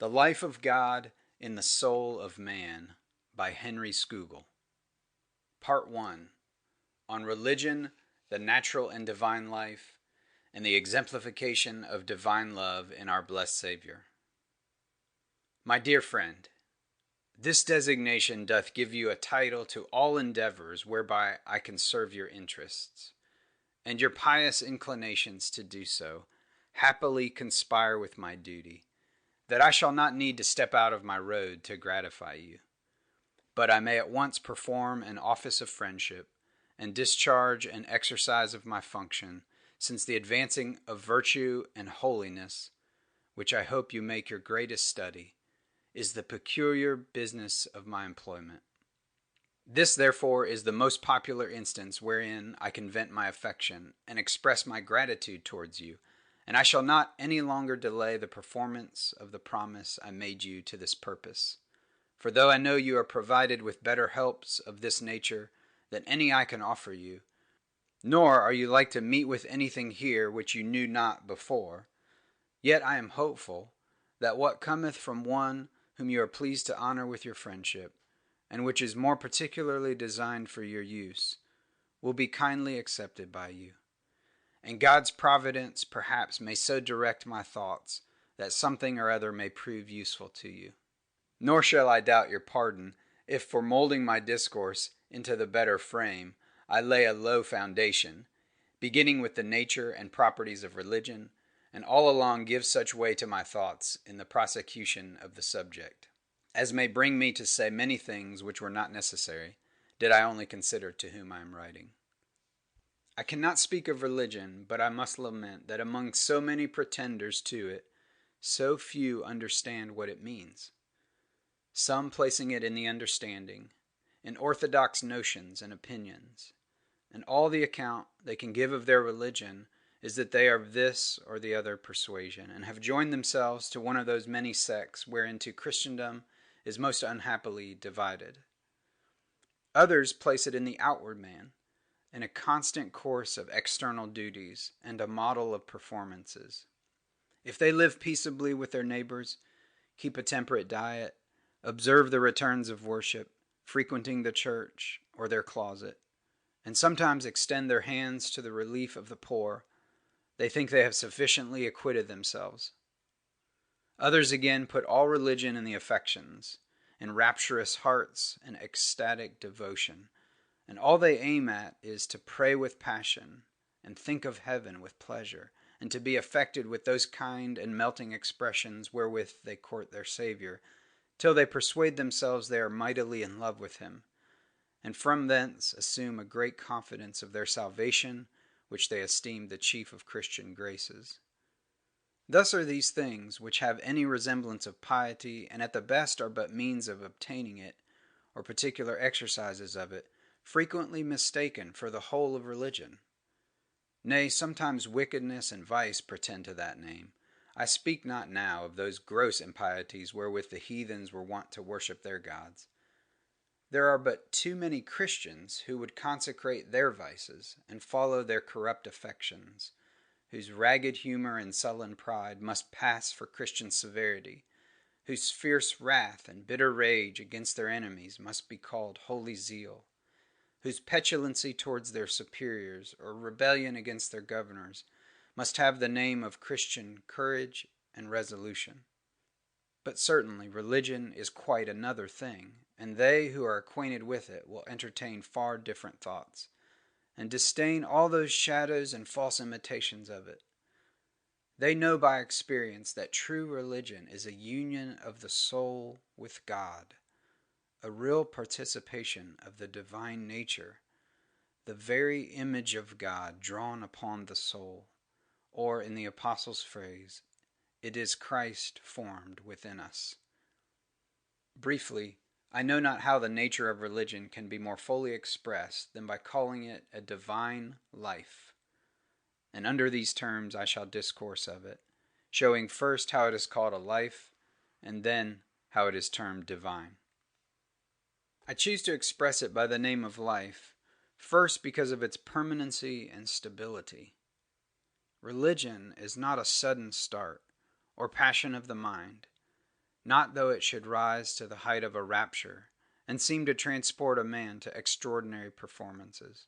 The Life of God in the Soul of Man by Henry Scougal. Part 1. On Religion, the Natural and Divine Life, and the Exemplification of Divine Love in our Blessed Saviour. My dear friend, this designation doth give you a title to all endeavours whereby I can serve your interests, and your pious inclinations to do so happily conspire with my duty, that I shall not need to step out of my road to gratify you, but I may at once perform an office of friendship, and discharge an exercise of my function, since the advancing of virtue and holiness, which I hope you make your greatest study, is the peculiar business of my employment. This, therefore, is the most popular instance wherein I can vent my affection, and express my gratitude towards you, and I shall not any longer delay the performance of the promise I made you to this purpose. For though I know you are provided with better helps of this nature than any I can offer you, nor are you like to meet with anything here which you knew not before, yet I am hopeful that what cometh from one whom you are pleased to honor with your friendship, and which is more particularly designed for your use, will be kindly accepted by you. And God's providence perhaps may so direct my thoughts that something or other may prove useful to you. Nor shall I doubt your pardon if for molding my discourse into the better frame I lay a low foundation, beginning with the nature and properties of religion, and all along give such way to my thoughts in the prosecution of the subject, as may bring me to say many things which were not necessary, did I only consider to whom I am writing. I cannot speak of religion, but I must lament that among so many pretenders to it, so few understand what it means. Some placing it in the understanding, in orthodox notions and opinions, and all the account they can give of their religion is that they are of this or the other persuasion, and have joined themselves to one of those many sects whereinto Christendom is most unhappily divided. Others place it in the outward man, in a constant course of external duties and a model of performances. If they live peaceably with their neighbors, keep a temperate diet, observe the returns of worship, frequenting the church or their closet, and sometimes extend their hands to the relief of the poor, they think they have sufficiently acquitted themselves. Others again put all religion in the affections, in rapturous hearts and ecstatic devotion, and all they aim at is to pray with passion, and think of heaven with pleasure, and to be affected with those kind and melting expressions wherewith they court their Saviour, till they persuade themselves they are mightily in love with him, and from thence assume a great confidence of their salvation, which they esteem the chief of Christian graces. Thus are these things, which have any resemblance of piety, and at the best are but means of obtaining it, or particular exercises of it, frequently mistaken for the whole of religion. Nay, sometimes wickedness and vice pretend to that name. I speak not now of those gross impieties wherewith the heathens were wont to worship their gods. There are but too many Christians who would consecrate their vices and follow their corrupt affections, whose ragged humor and sullen pride must pass for Christian severity, whose fierce wrath and bitter rage against their enemies must be called holy zeal, whose petulancy towards their superiors or rebellion against their governors must have the name of Christian courage and resolution. But certainly religion is quite another thing, and they who are acquainted with it will entertain far different thoughts, and disdain all those shadows and false imitations of it. They know by experience that true religion is a union of the soul with God, a real participation of the divine nature, the very image of God drawn upon the soul, or in the Apostles' phrase, it is Christ formed within us. Briefly, I know not how the nature of religion can be more fully expressed than by calling it a divine life, and under these terms I shall discourse of it, showing first how it is called a life, and then how it is termed divine. I choose to express it by the name of life, first because of its permanency and stability. Religion is not a sudden start, or passion of the mind. not though it should rise to the height of a rapture, and seem to transport a man to extraordinary performances.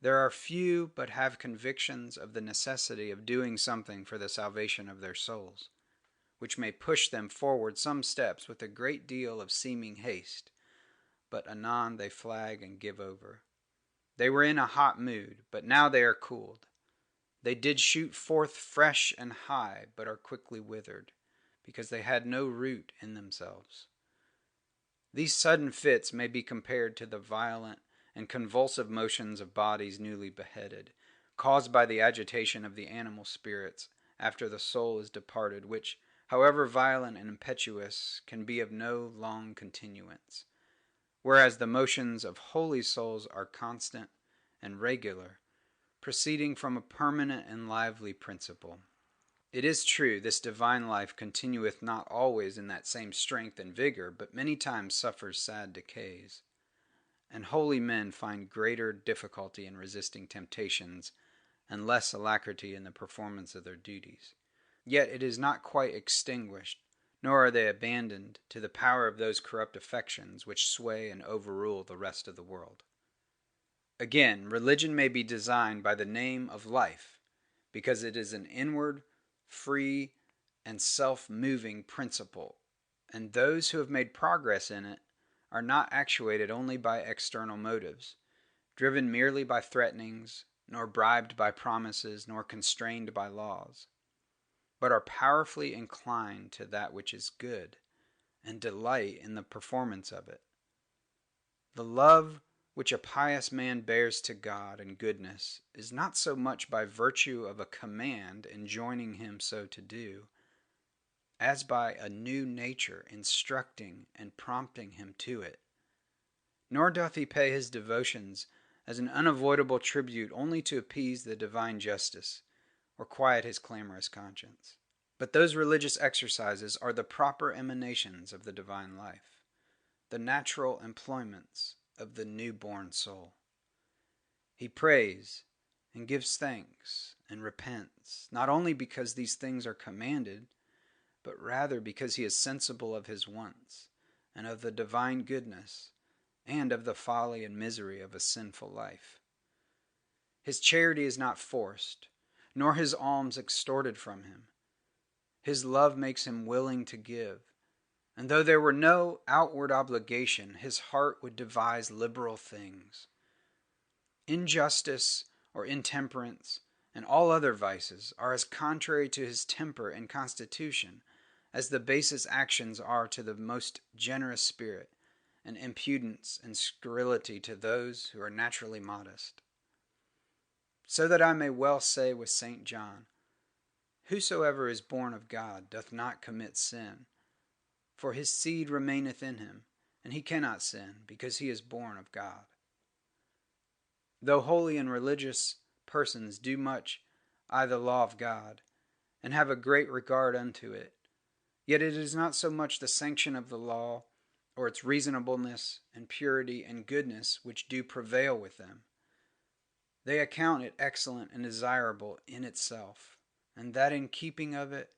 There are few but have convictions of the necessity of doing something for the salvation of their souls, which may push them forward some steps with a great deal of seeming haste, but anon they flag and give over. They were in a hot mood, but now they are cooled. They did shoot forth fresh and high, but are quickly withered, because they had no root in themselves. These sudden fits may be compared to the violent and convulsive motions of bodies newly beheaded, caused by the agitation of the animal spirits after the soul is departed, which, however violent and impetuous, can be of no long continuance, whereas the motions of holy souls are constant and regular, proceeding from a permanent and lively principle. It is true, this divine life continueth not always in that same strength and vigor, but many times suffers sad decays. And holy men find greater difficulty in resisting temptations, and less alacrity in the performance of their duties. Yet it is not quite extinguished, nor are they abandoned to the power of those corrupt affections which sway and overrule the rest of the world. Again, religion may be designed by the name of life, because it is an inward, free, and self-moving principle, and those who have made progress in it are not actuated only by external motives, driven merely by threatenings, nor bribed by promises, nor constrained by laws, but are powerfully inclined to that which is good, and delight in the performance of it. The love which a pious man bears to God and goodness is not so much by virtue of a command enjoining him so to do, as by a new nature instructing and prompting him to it. Nor doth he pay his devotions as an unavoidable tribute only to appease the divine justice, or quiet his clamorous conscience. But those religious exercises are the proper emanations of the divine life, the natural employments of the newborn soul. He prays and gives thanks and repents, not only because these things are commanded, but rather because he is sensible of his wants, and of the divine goodness, and of the folly and misery of a sinful life. His charity is not forced, nor his alms extorted from him. His love makes him willing to give, and though there were no outward obligation, his heart would devise liberal things. Injustice or intemperance and all other vices are as contrary to his temper and constitution as the basest actions are to the most generous spirit, and impudence and scurrility to those who are naturally modest. So that I may well say with St. John, whosoever is born of God doth not commit sin, for his seed remaineth in him, and he cannot sin, because he is born of God. Though holy and religious persons do much the law of God, and have a great regard unto it, yet it is not so much the sanction of the law, or its reasonableness and purity and goodness which do prevail with them. They account it excellent and desirable in itself, and that in keeping of it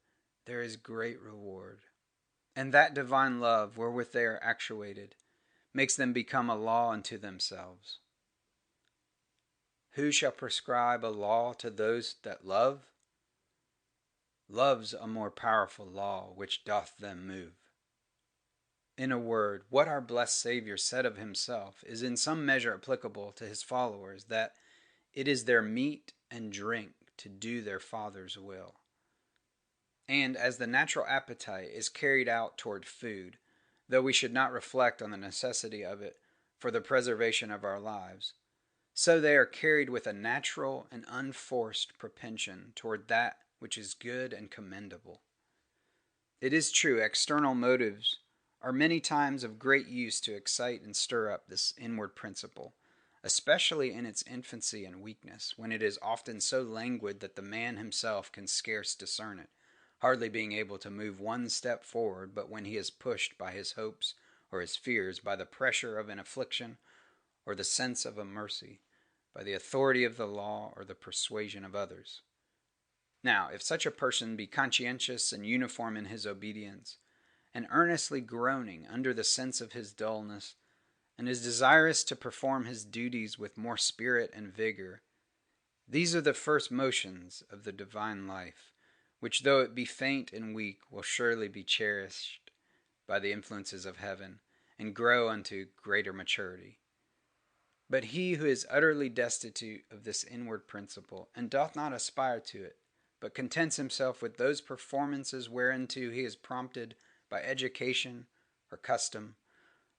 there is great reward. And that divine love wherewith they are actuated makes them become a law unto themselves. Who shall prescribe a law to those that love? Love's a more powerful law which doth them move. In a word, what our blessed Saviour said of himself is in some measure applicable to his followers, that it is their meat and drink to do their Father's will. And as the natural appetite is carried out toward food, though we should not reflect on the necessity of it for the preservation of our lives, so they are carried with a natural and unforced propension toward that which is good and commendable. It is true, external motives are many times of great use to excite and stir up this inward principle, especially in its infancy and weakness, when it is often so languid that the man himself can scarce discern it, hardly being able to move one step forward but when he is pushed by his hopes or his fears, by the pressure of an affliction or the sense of a mercy, by the authority of the law or the persuasion of others. Now, if such a person be conscientious and uniform in his obedience, and earnestly groaning under the sense of his dullness, and is desirous to perform his duties with more spirit and vigor. These are the first motions of the divine life, which, though it be faint and weak, will surely be cherished by the influences of heaven, and grow unto greater maturity. But he who is utterly destitute of this inward principle, and doth not aspire to it, but contents himself with those performances whereunto he is prompted by education or custom,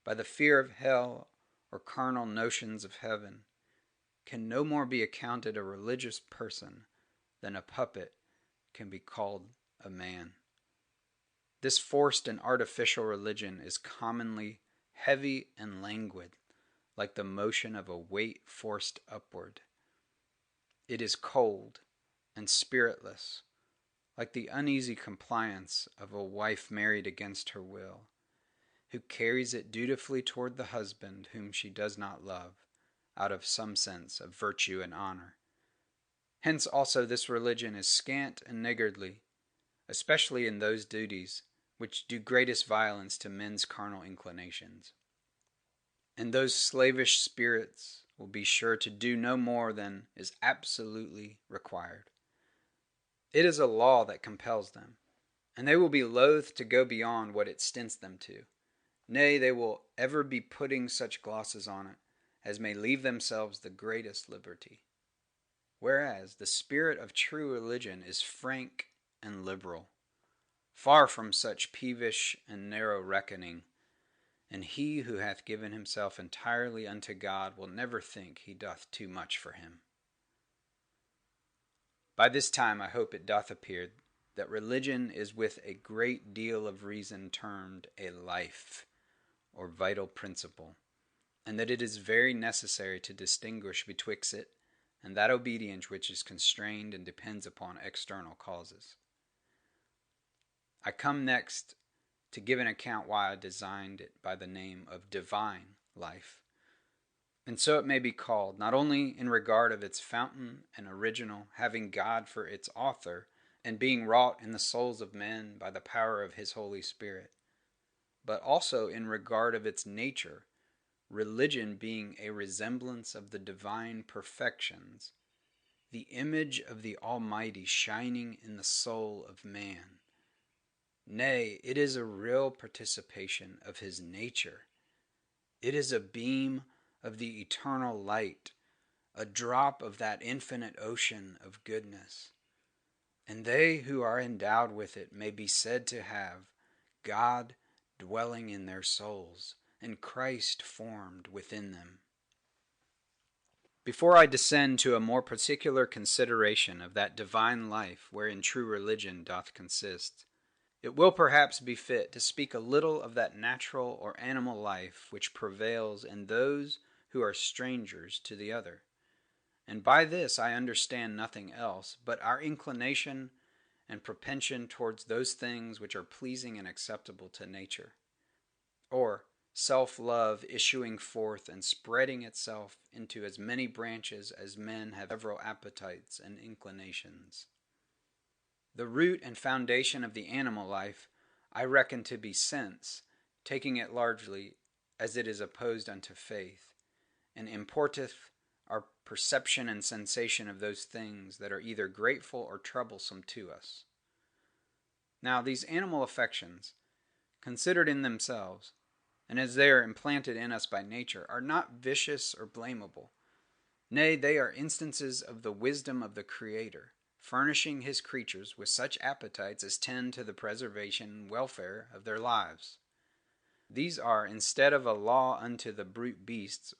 by the fear of hell or carnal notions of heaven, can no more be accounted a religious person than a puppet can be called a man. This forced and artificial religion is commonly heavy and languid, like the motion of a weight forced upward. It is cold and spiritless, like the uneasy compliance of a wife married against her will, who carries it dutifully toward the husband whom she does not love, out of some sense of virtue and honor. Hence also this religion is scant and niggardly, especially in those duties which do greatest violence to men's carnal inclinations. And those slavish spirits will be sure to do no more than is absolutely required. It is a law that compels them, and they will be loath to go beyond what it stints them to. Nay, they will ever be putting such glosses on it as may leave themselves the greatest liberty. Whereas the spirit of true religion is frank and liberal, far from such peevish and narrow reckoning, and he who hath given himself entirely unto God will never think he doth too much for him. By this time I hope it doth appear that religion is with a great deal of reason termed a life, or vital principle, and that it is very necessary to distinguish betwixt it and that obedience which is constrained and depends upon external causes. I come next to give an account why I designed it by the name of divine life, and so it may be called, not only in regard of its fountain and original, having God for its author, and being wrought in the souls of men by the power of his Holy Spirit, but also in regard of its nature, religion being a resemblance of the divine perfections, the image of the Almighty shining in the soul of man. Nay, it is a real participation of his nature. It is a beam of the eternal light, a drop of that infinite ocean of goodness. And they who are endowed with it may be said to have God dwelling in their souls, and Christ formed within them. Before I descend to a more particular consideration of that divine life wherein true religion doth consist, it will perhaps be fit to speak a little of that natural or animal life which prevails in those who are strangers to the other. And by this I understand nothing else but our inclination and propension towards those things which are pleasing and acceptable to nature, or self-love issuing forth and spreading itself into as many branches as men have several appetites and inclinations. The root and foundation of the animal life I reckon to be sense, taking it largely as it is opposed unto faith, and importeth our perception and sensation of those things that are either grateful or troublesome to us. Now these animal affections, considered in themselves, and as they are implanted in us by nature, are not vicious or blamable. Nay, they are instances of the wisdom of the Creator, furnishing his creatures with such appetites as tend to the preservation and welfare of their lives. These are, instead of a law unto the brute beasts,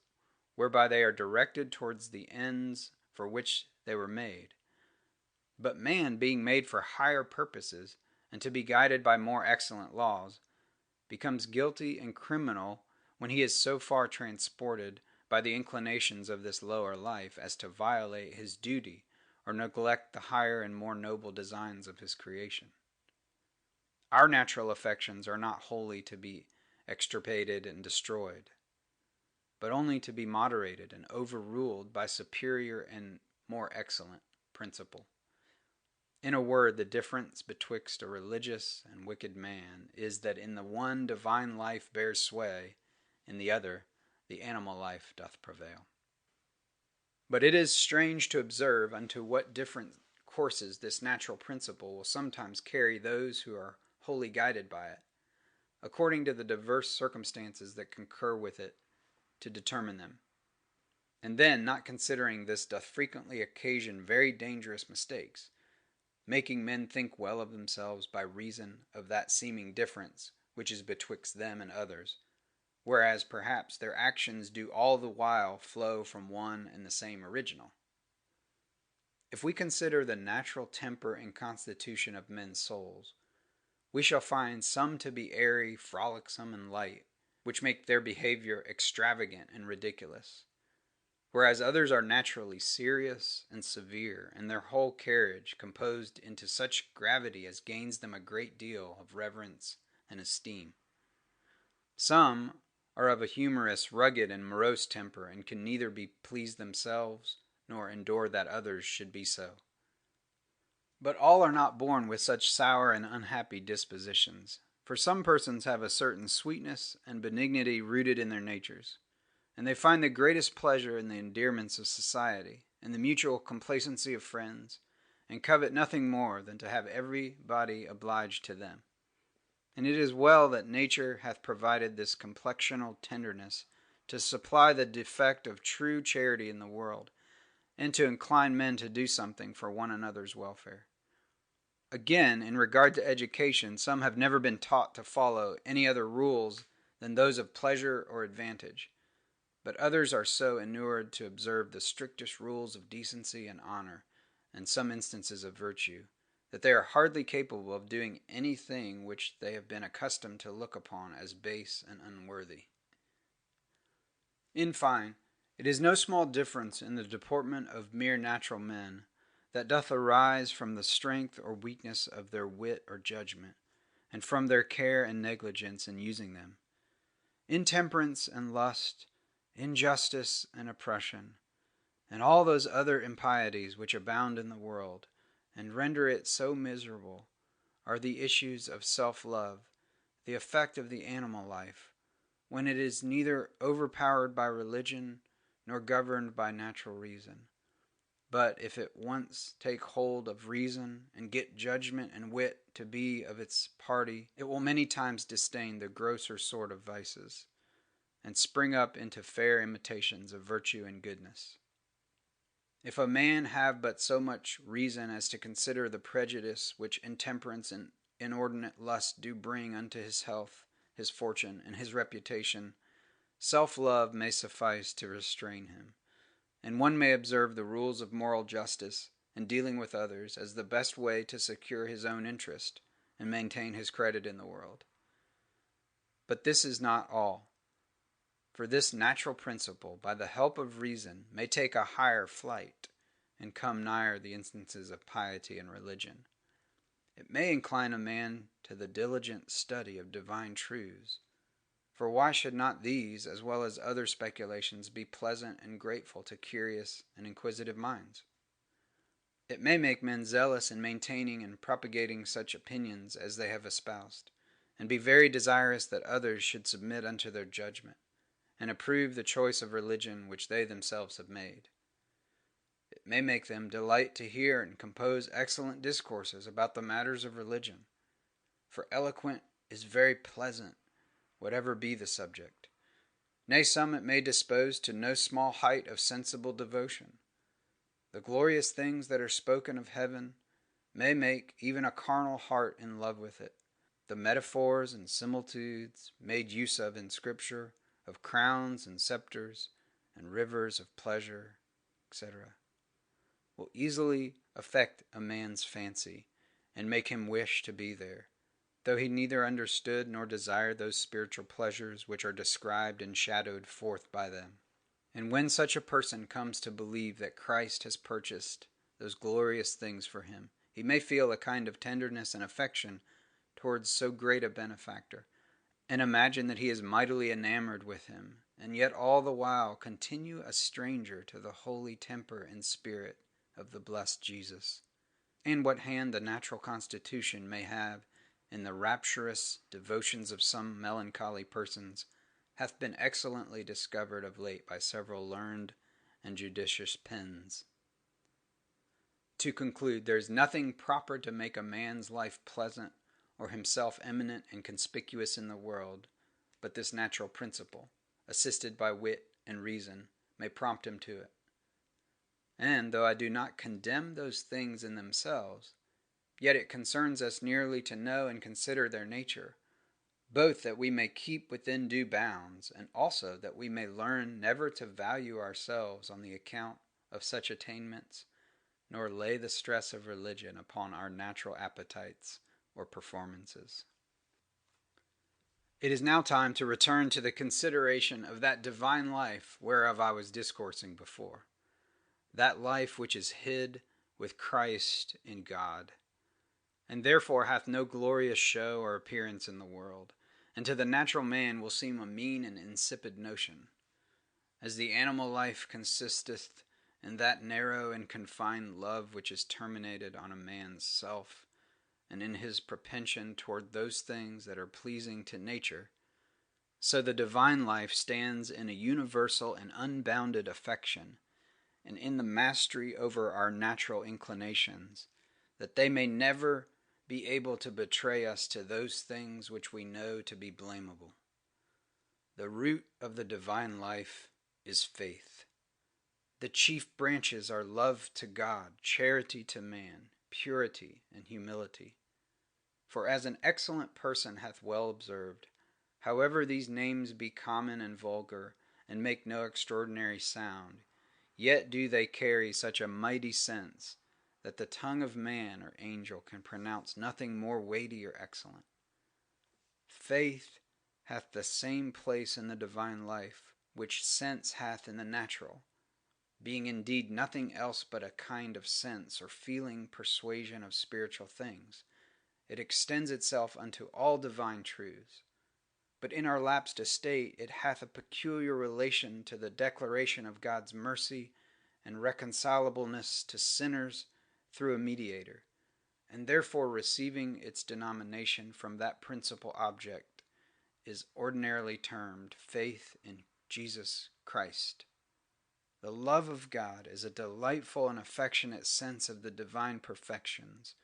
whereby they are directed towards the ends for which they were made. But man, being made for higher purposes, and to be guided by more excellent laws, becomes guilty and criminal when he is so far transported by the inclinations of this lower life as to violate his duty or neglect the higher and more noble designs of his creation. Our natural affections are not wholly to be extirpated and destroyed, but only to be moderated and overruled by superior and more excellent principle. In a word, the difference betwixt a religious and wicked man is that in the one divine life bears sway, in the other the animal life doth prevail. But it is strange to observe unto what different courses this natural principle will sometimes carry those who are wholly guided by it, according to the diverse circumstances that concur with it to determine them. And then, not considering this, doth frequently occasion very dangerous mistakes, making men think well of themselves by reason of that seeming difference which is betwixt them and others, whereas perhaps their actions do all the while flow from one and the same original. If we consider the natural temper and constitution of men's souls, we shall find some to be airy, frolicsome, and light, which make their behavior extravagant and ridiculous, whereas others are naturally serious and severe, and their whole carriage composed into such gravity as gains them a great deal of reverence and esteem. Some are of a humorous, rugged, and morose temper, and can neither be pleased themselves nor endure that others should be so. But all are not born with such sour and unhappy dispositions, for some persons have a certain sweetness and benignity rooted in their natures, and they find the greatest pleasure in the endearments of society, and the mutual complacency of friends, and covet nothing more than to have everybody obliged to them. And it is well that nature hath provided this complexional tenderness to supply the defect of true charity in the world, and to incline men to do something for one another's welfare. Again, in regard to education, some have never been taught to follow any other rules than those of pleasure or advantage, but others are so inured to observe the strictest rules of decency and honor, and some instances of virtue, that they are hardly capable of doing anything which they have been accustomed to look upon as base and unworthy. In fine, it is no small difference in the deportment of mere natural men that doth arise from the strength or weakness of their wit or judgment, and from their care and negligence in using them. Intemperance and lust, injustice and oppression, and all those other impieties which abound in the world, and render it so miserable, are the issues of self-love, the effect of the animal life, when it is neither overpowered by religion nor governed by natural reason. But if it once take hold of reason, and get judgment and wit to be of its party, it will many times disdain the grosser sort of vices, and spring up into fair imitations of virtue and goodness. If a man have but so much reason as to consider the prejudice which intemperance and inordinate lust do bring unto his health, his fortune, and his reputation, self-love may suffice to restrain him, and one may observe the rules of moral justice in dealing with others as the best way to secure his own interest and maintain his credit in the world. But this is not all, for this natural principle, by the help of reason, may take a higher flight, and come nigher the instances of piety and religion. It may incline a man to the diligent study of divine truths, for why should not these, as well as other speculations, be pleasant and grateful to curious and inquisitive minds? It may make men zealous in maintaining and propagating such opinions as they have espoused, and be very desirous that others should submit unto their judgment, and approve the choice of religion which they themselves have made. It may make them delight to hear and compose excellent discourses about the matters of religion, for eloquence is very pleasant, whatever be the subject. Nay, some it may dispose to no small height of sensible devotion. The glorious things that are spoken of heaven may make even a carnal heart in love with it. The metaphors and similitudes made use of in Scripture, of crowns and scepters, and rivers of pleasure, etc., will easily affect a man's fancy, and make him wish to be there, though he neither understood nor desired those spiritual pleasures which are described and shadowed forth by them. And when such a person comes to believe that Christ has purchased those glorious things for him, he may feel a kind of tenderness and affection towards so great a benefactor, and imagine that he is mightily enamored with him, and yet all the while continue a stranger to the holy temper and spirit of the blessed Jesus. and what hand the natural constitution may have in the rapturous devotions of some melancholy persons, hath been excellently discovered of late by several learned and judicious pens. To conclude, there is nothing proper to make a man's life pleasant, or himself eminent and conspicuous in the world, but this natural principle, assisted by wit and reason, may prompt him to it. And though I do not condemn those things in themselves, yet it concerns us nearly to know and consider their nature, both that we may keep within due bounds, and also that we may learn never to value ourselves on the account of such attainments, nor lay the stress of religion upon our natural appetites or performances. It is now time to return to the consideration of that divine life whereof I was discoursing before, that life which is hid with Christ in God, and therefore hath no glorious show or appearance in the world, and to the natural man will seem a mean and insipid notion, as the animal life consisteth in that narrow and confined love which is terminated on a man's self, and in his propension toward those things that are pleasing to nature, so the divine life stands in a universal and unbounded affection, and in the mastery over our natural inclinations, that they may never be able to betray us to those things which we know to be blamable. The root of the divine life is faith. The chief branches are love to God, charity to man, purity, and humility. For as an excellent person hath well observed, however these names be common and vulgar, and make no extraordinary sound, yet do they carry such a mighty sense, that the tongue of man or angel can pronounce nothing more weighty or excellent. Faith hath the same place in the divine life which sense hath in the natural, being indeed nothing else but a kind of sense or feeling persuasion of spiritual things. It extends itself unto all divine truths. But in our lapsed estate it hath a peculiar relation to the declaration of God's mercy and reconcilableness to sinners through a mediator, and therefore receiving its denomination from that principal object, is ordinarily termed faith in Jesus Christ. The love of God is a delightful and affectionate sense of the divine perfections,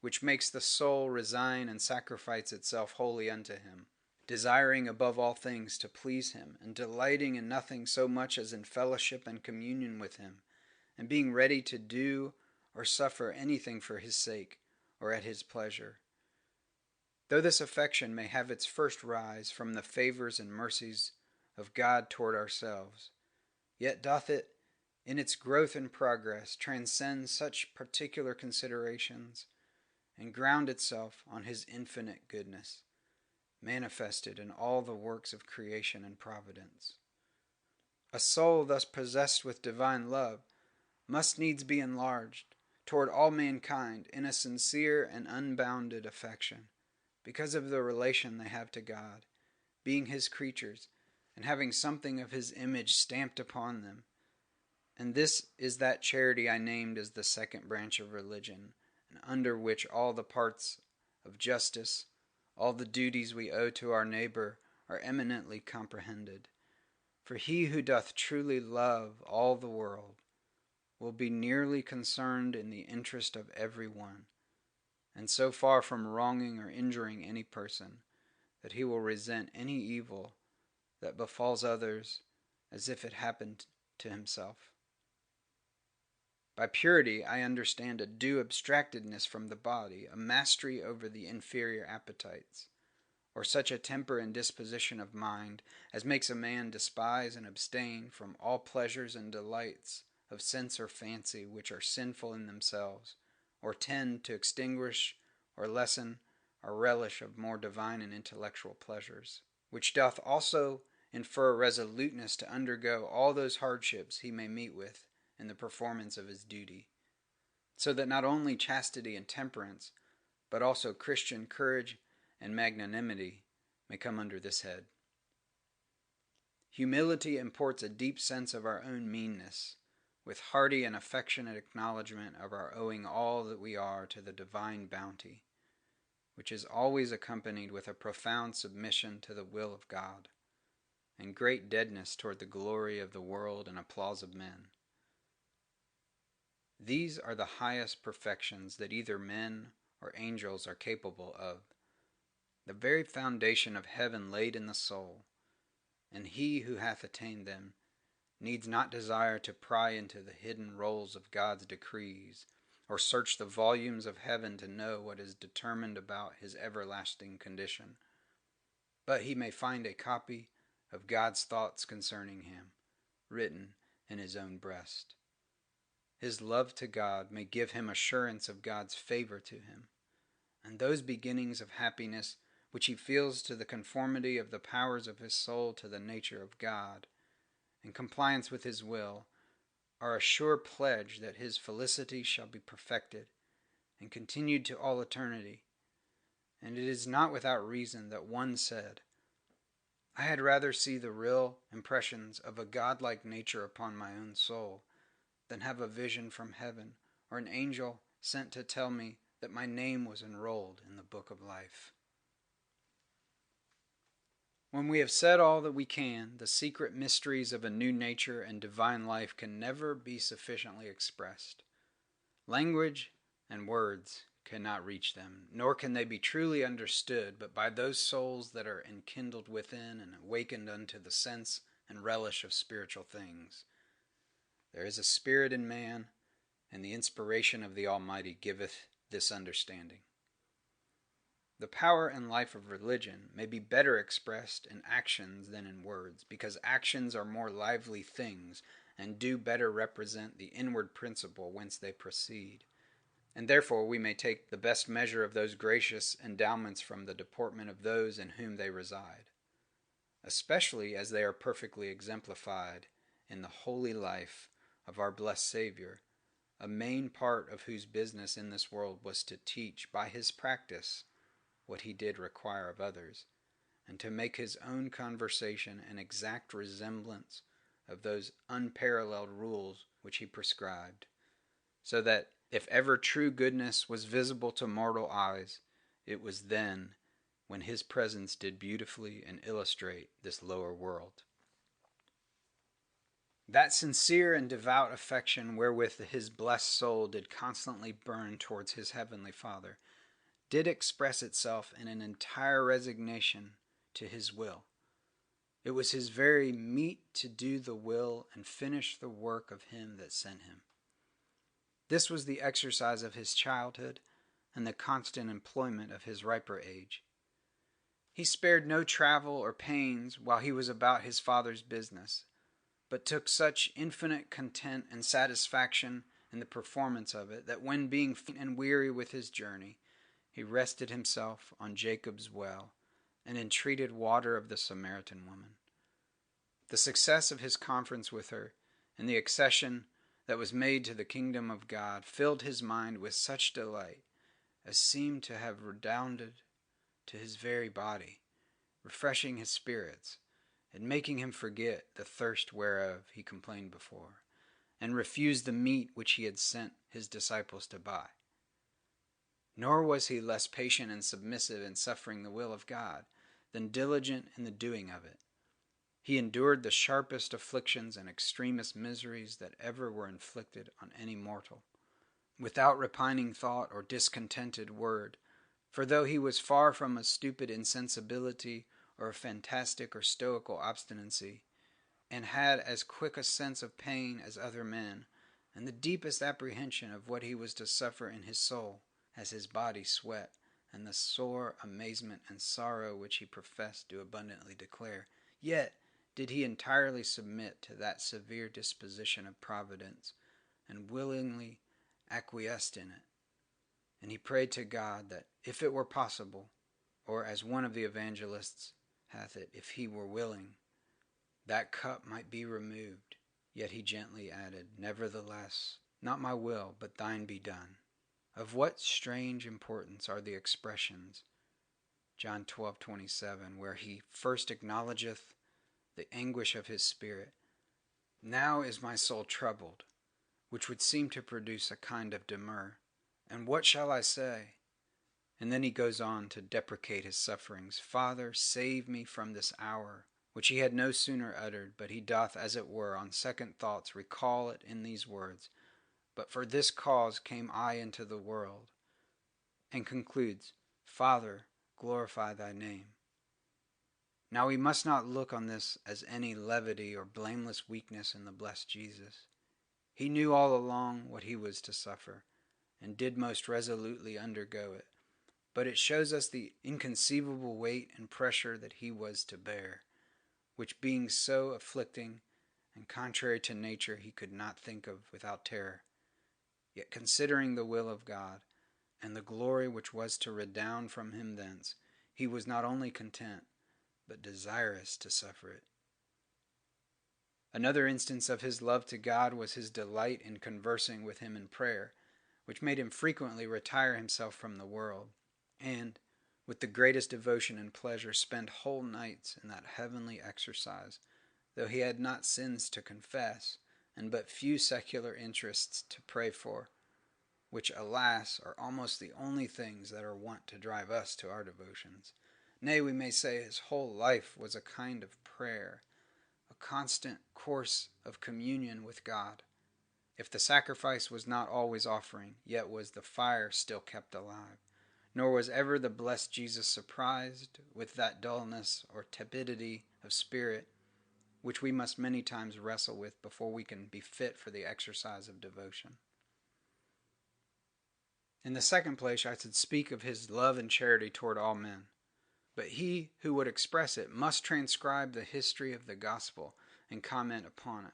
which makes the soul resign and sacrifice itself wholly unto him, desiring above all things to please him, and delighting in nothing so much as in fellowship and communion with him, and being ready to do or suffer anything for his sake, or at his pleasure. Though this affection may have its first rise from the favors and mercies of God toward ourselves, yet doth it, in its growth and progress, transcend such particular considerations, and ground itself on his infinite goodness, manifested in all the works of creation and providence. A soul thus possessed with divine love must needs be enlarged toward all mankind in a sincere and unbounded affection, because of the relation they have to God, being his creatures, and having something of his image stamped upon them. And this is that charity I named as the second branch of religion, and under which all the parts of justice, all the duties we owe to our neighbor, are eminently comprehended. For he who doth truly love all the world will be nearly concerned in the interest of every one, and so far from wronging or injuring any person, that he will resent any evil that befalls others as if it happened to himself. By purity I understand a due abstractedness from the body, a mastery over the inferior appetites, or such a temper and disposition of mind as makes a man despise and abstain from all pleasures and delights of sense or fancy which are sinful in themselves, or tend to extinguish or lessen our relish of more divine and intellectual pleasures, which doth also infer resoluteness to undergo all those hardships he may meet with in the performance of his duty, so that not only chastity and temperance, but also Christian courage and magnanimity may come under this head. Humility imports a deep sense of our own meanness, with hearty and affectionate acknowledgment of our owing all that we are to the divine bounty, which is always accompanied with a profound submission to the will of God, and great deadness toward the glory of the world and applause of men. These are the highest perfections that either men or angels are capable of, the very foundation of heaven laid in the soul, and he who hath attained them needs not desire to pry into the hidden rolls of God's decrees, or search the volumes of heaven to know what is determined about his everlasting condition. But he may find a copy of God's thoughts concerning him, written in his own breast. His love to God may give him assurance of God's favor to him, and those beginnings of happiness which he feels to the conformity of the powers of his soul to the nature of God, in compliance with his will, are a sure pledge that his felicity shall be perfected and continued to all eternity. And it is not without reason that one said, "I had rather see the real impressions of a godlike nature upon my own soul than have a vision from heaven or an angel sent to tell me that my name was enrolled in the book of life." When we have said all that we can, the secret mysteries of a new nature and divine life can never be sufficiently expressed. Language and words cannot reach them, nor can they be truly understood but by those souls that are enkindled within and awakened unto the sense and relish of spiritual things. There is a spirit in man, and the inspiration of the Almighty giveth this understanding. The power and life of religion may be better expressed in actions than in words, because actions are more lively things, and do better represent the inward principle whence they proceed. And therefore we may take the best measure of those gracious endowments from the deportment of those in whom they reside, especially as they are perfectly exemplified in the holy life of our blessed Savior, a main part of whose business in this world was to teach by his practice what he did require of others, and to make his own conversation an exact resemblance of those unparalleled rules which he prescribed, so that if ever true goodness was visible to mortal eyes, it was then when his presence did beautifully and illustrate this lower world. That sincere and devout affection wherewith his blessed soul did constantly burn towards his heavenly Father did express itself in an entire resignation to his will. It was his very meat to do the will and finish the work of him that sent him. This was the exercise of his childhood and the constant employment of his riper age. He spared no travel or pains while he was about his Father's business, but took such infinite content and satisfaction in the performance of it, that when being faint and weary with his journey, he rested himself on Jacob's well, and entreated water of the Samaritan woman. The success of his conference with her, and the accession that was made to the kingdom of God, filled his mind with such delight as seemed to have redounded to his very body, refreshing his spirits, and making him forget the thirst whereof he complained before, and refused the meat which he had sent his disciples to buy. Nor was he less patient and submissive in suffering the will of God than diligent in the doing of it. He endured the sharpest afflictions and extremest miseries that ever were inflicted on any mortal, without repining thought or discontented word, for though he was far from a stupid insensibility or a fantastic or stoical obstinacy, and had as quick a sense of pain as other men, and the deepest apprehension of what he was to suffer in his soul, as his body sweat, and the sore amazement and sorrow which he professed to abundantly declare, yet did he entirely submit to that severe disposition of Providence, and willingly acquiesced in it. And he prayed to God that, if it were possible, or as one of the evangelists hath it, if he were willing, that cup might be removed. Yet he gently added, "Nevertheless, not my will, but thine be done." Of what strange importance are the expressions, John 12:27, where he first acknowledgeth the anguish of his spirit, "Now is my soul troubled. which would seem to produce a kind of demur. And what shall I say? And then he goes on to deprecate his sufferings. Father, save me from this hour, which he had no sooner uttered, but he doth, as it were, on second thoughts, recall it in these words, But for this cause came I into the world. And concludes, Father, glorify thy name. Now we must not look on this as any levity or blameless weakness in the blessed Jesus. He knew all along what he was to suffer, and did most resolutely undergo it. But it shows us the inconceivable weight and pressure that he was to bear, which being so afflicting and contrary to nature he could not think of without terror. Yet considering the will of God, and the glory which was to redound from him thence, he was not only content, but desirous to suffer it. Another instance of his love to God was his delight in conversing with him in prayer, which made him frequently retire himself from the world, and, with the greatest devotion and pleasure, spend whole nights in that heavenly exercise, though he had not sins to confess, and but few secular interests to pray for, which, alas, are almost the only things that are wont to drive us to our devotions. Nay, we may say his whole life was a kind of prayer, a constant course of communion with God. If the sacrifice was not always offering, yet was the fire still kept alive. Nor was ever the blessed Jesus surprised with that dullness or tepidity of spirit which we must many times wrestle with before we can be fit for the exercise of devotion. In the second place, I should speak of his love and charity toward all men. But he who would express it must transcribe the history of the gospel and comment upon it.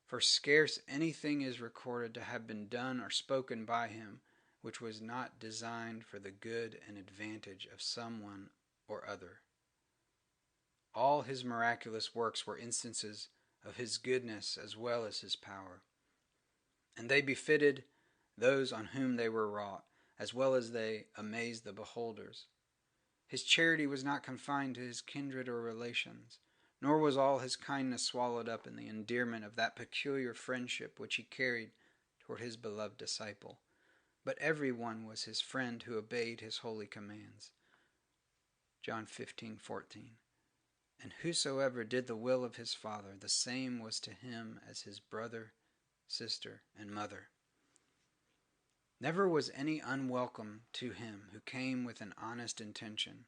For scarce anything is recorded to have been done or spoken by him which was not designed for the good and advantage of someone or other. All his miraculous works were instances of his goodness as well as his power, and they befitted those on whom they were wrought, as well as they amazed the beholders. His charity was not confined to his kindred or relations, nor was all his kindness swallowed up in the endearment of that peculiar friendship which he carried toward his beloved disciple. But every one was his friend who obeyed his holy commands. John 15:14. And whosoever did the will of his Father, the same was to him as his brother, sister, and mother. Never was any unwelcome to him who came with an honest intention,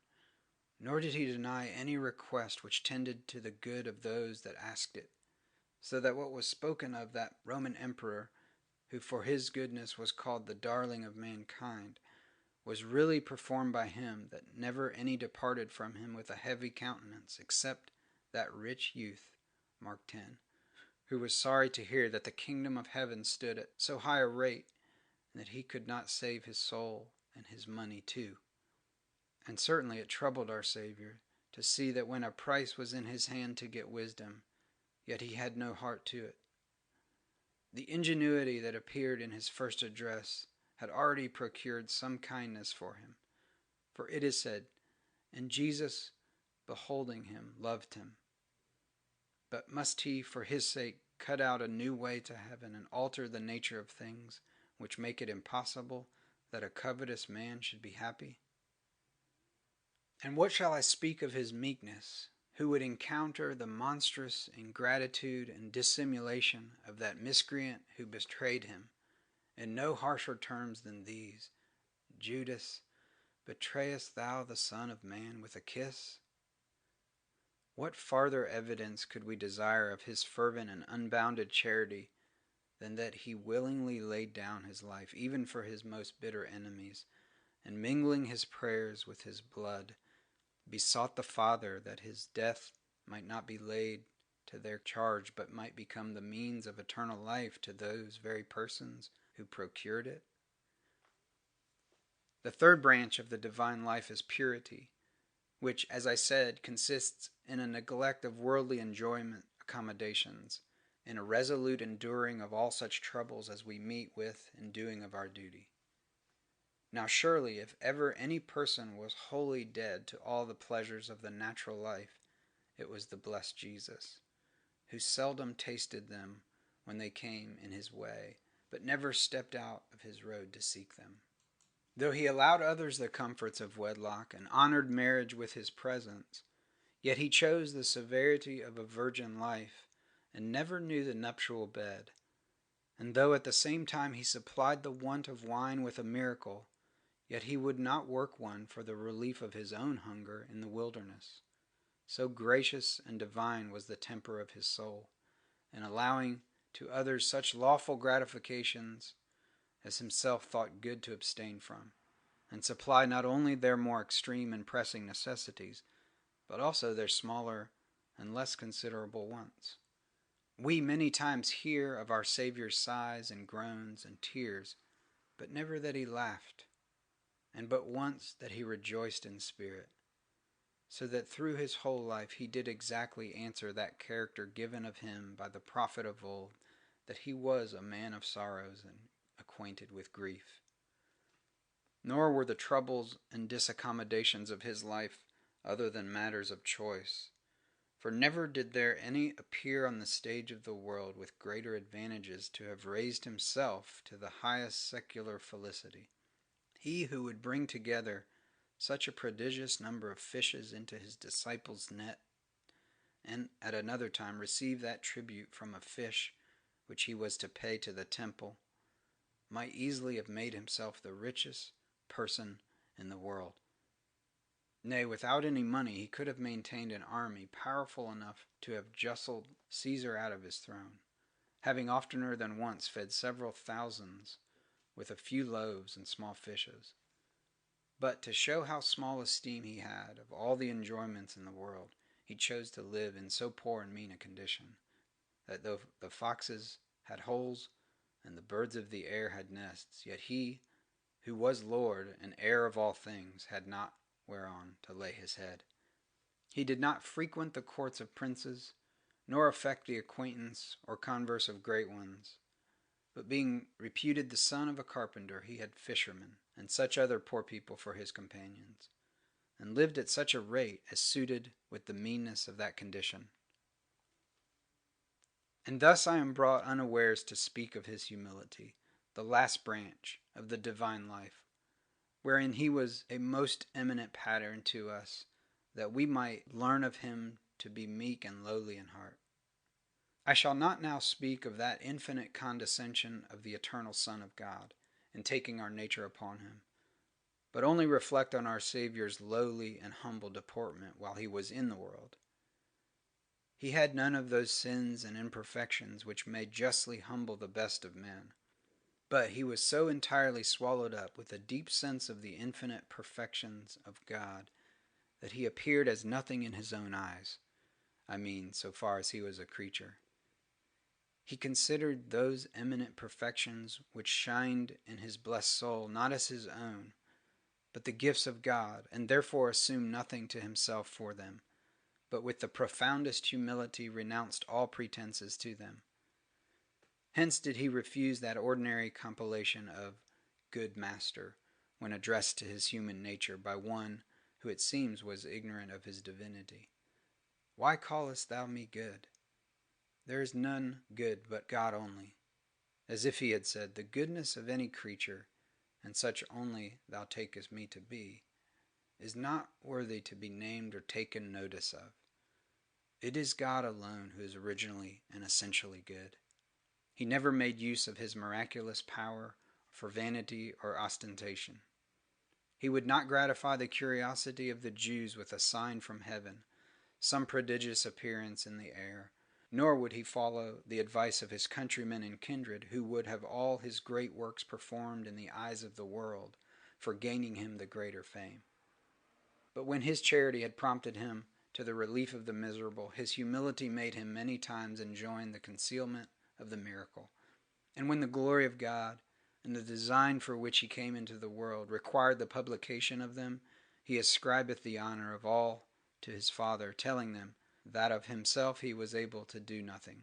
nor did he deny any request which tended to the good of those that asked it, so that what was spoken of that Roman emperor, who for his goodness was called the darling of mankind, was really performed by him, that never any departed from him with a heavy countenance, except that rich youth, Mark 10, who was sorry to hear that the kingdom of heaven stood at so high a rate, and that he could not save his soul and his money too. And certainly it troubled our Savior to see that when a price was in his hand to get wisdom, yet he had no heart to it. The ingenuity that appeared in his first address had already procured some kindness for him. For it is said, And Jesus, beholding him, loved him. But must he, for his sake, cut out a new way to heaven and alter the nature of things, which make it impossible that a covetous man should be happy? And what shall I speak of his meekness, who would encounter the monstrous ingratitude and dissimulation of that miscreant who betrayed him, in no harsher terms than these, Judas, betrayest thou the Son of Man with a kiss? What farther evidence could we desire of his fervent and unbounded charity than that he willingly laid down his life, even for his most bitter enemies, and mingling his prayers with his blood, besought the Father that his death might not be laid to their charge, but might become the means of eternal life to those very persons who procured it? The third branch of the divine life is purity, which, as I said, consists in a neglect of worldly enjoyment accommodations, in a resolute enduring of all such troubles as we meet with in doing of our duty. Now surely, if ever any person was wholly dead to all the pleasures of the natural life, it was the blessed Jesus, who seldom tasted them when they came in his way, but never stepped out of his road to seek them. Though he allowed others the comforts of wedlock and honored marriage with his presence, yet he chose the severity of a virgin life and never knew the nuptial bed. And though at the same time he supplied the want of wine with a miracle, yet he would not work one for the relief of his own hunger in the wilderness. So gracious and divine was the temper of his soul, in allowing to others such lawful gratifications as himself thought good to abstain from, and supply not only their more extreme and pressing necessities, but also their smaller and less considerable wants. We many times hear of our Saviour's sighs and groans and tears, but never that he laughed, and but once that he rejoiced in spirit, so that through his whole life he did exactly answer that character given of him by the prophet of old, that he was a man of sorrows and acquainted with grief. Nor were the troubles and disaccommodations of his life other than matters of choice, for never did there any appear on the stage of the world with greater advantages to have raised himself to the highest secular felicity. He who would bring together such a prodigious number of fishes into his disciples' net, and at another time receive that tribute from a fish which he was to pay to the temple, might easily have made himself the richest person in the world. Nay, without any money he could have maintained an army powerful enough to have justled Caesar out of his throne, having oftener than once fed several thousands with a few loaves and small fishes. But to show how small esteem he had of all the enjoyments in the world, he chose to live in so poor and mean a condition, that though the foxes had holes and the birds of the air had nests, yet he, who was Lord and heir of all things, had not whereon to lay his head. He did not frequent the courts of princes, nor affect the acquaintance or converse of great ones, but being reputed the son of a carpenter, he had fishermen and such other poor people for his companions, and lived at such a rate as suited with the meanness of that condition. And thus I am brought unawares to speak of his humility, the last branch of the divine life, wherein he was a most eminent pattern to us, that we might learn of him to be meek and lowly in heart. I shall not now speak of that infinite condescension of the eternal Son of God, in taking our nature upon him, but only reflect on our Saviour's lowly and humble deportment while he was in the world. He had none of those sins and imperfections which may justly humble the best of men, but he was so entirely swallowed up with a deep sense of the infinite perfections of God that he appeared as nothing in his own eyes, I mean, so far as he was a creature. He considered those eminent perfections which shined in his blessed soul not as his own, but the gifts of God, and therefore assumed nothing to himself for them, but with the profoundest humility renounced all pretenses to them. Hence did he refuse that ordinary compellation of good master, when addressed to his human nature by one who it seems was ignorant of his divinity. Why callest thou me good? There is none good but God only. As if he had said, the goodness of any creature, and such only thou takest me to be, is not worthy to be named or taken notice of. It is God alone who is originally and essentially good. He never made use of his miraculous power for vanity or ostentation. He would not gratify the curiosity of the Jews with a sign from heaven, some prodigious appearance in the air, nor would he follow the advice of his countrymen and kindred, who would have all his great works performed in the eyes of the world, for gaining him the greater fame. But when his charity had prompted him to the relief of the miserable, his humility made him many times enjoin the concealment of the miracle. And when the glory of God, and the design for which he came into the world, required the publication of them, he ascribeth the honor of all to his Father, telling them that of himself he was able to do nothing.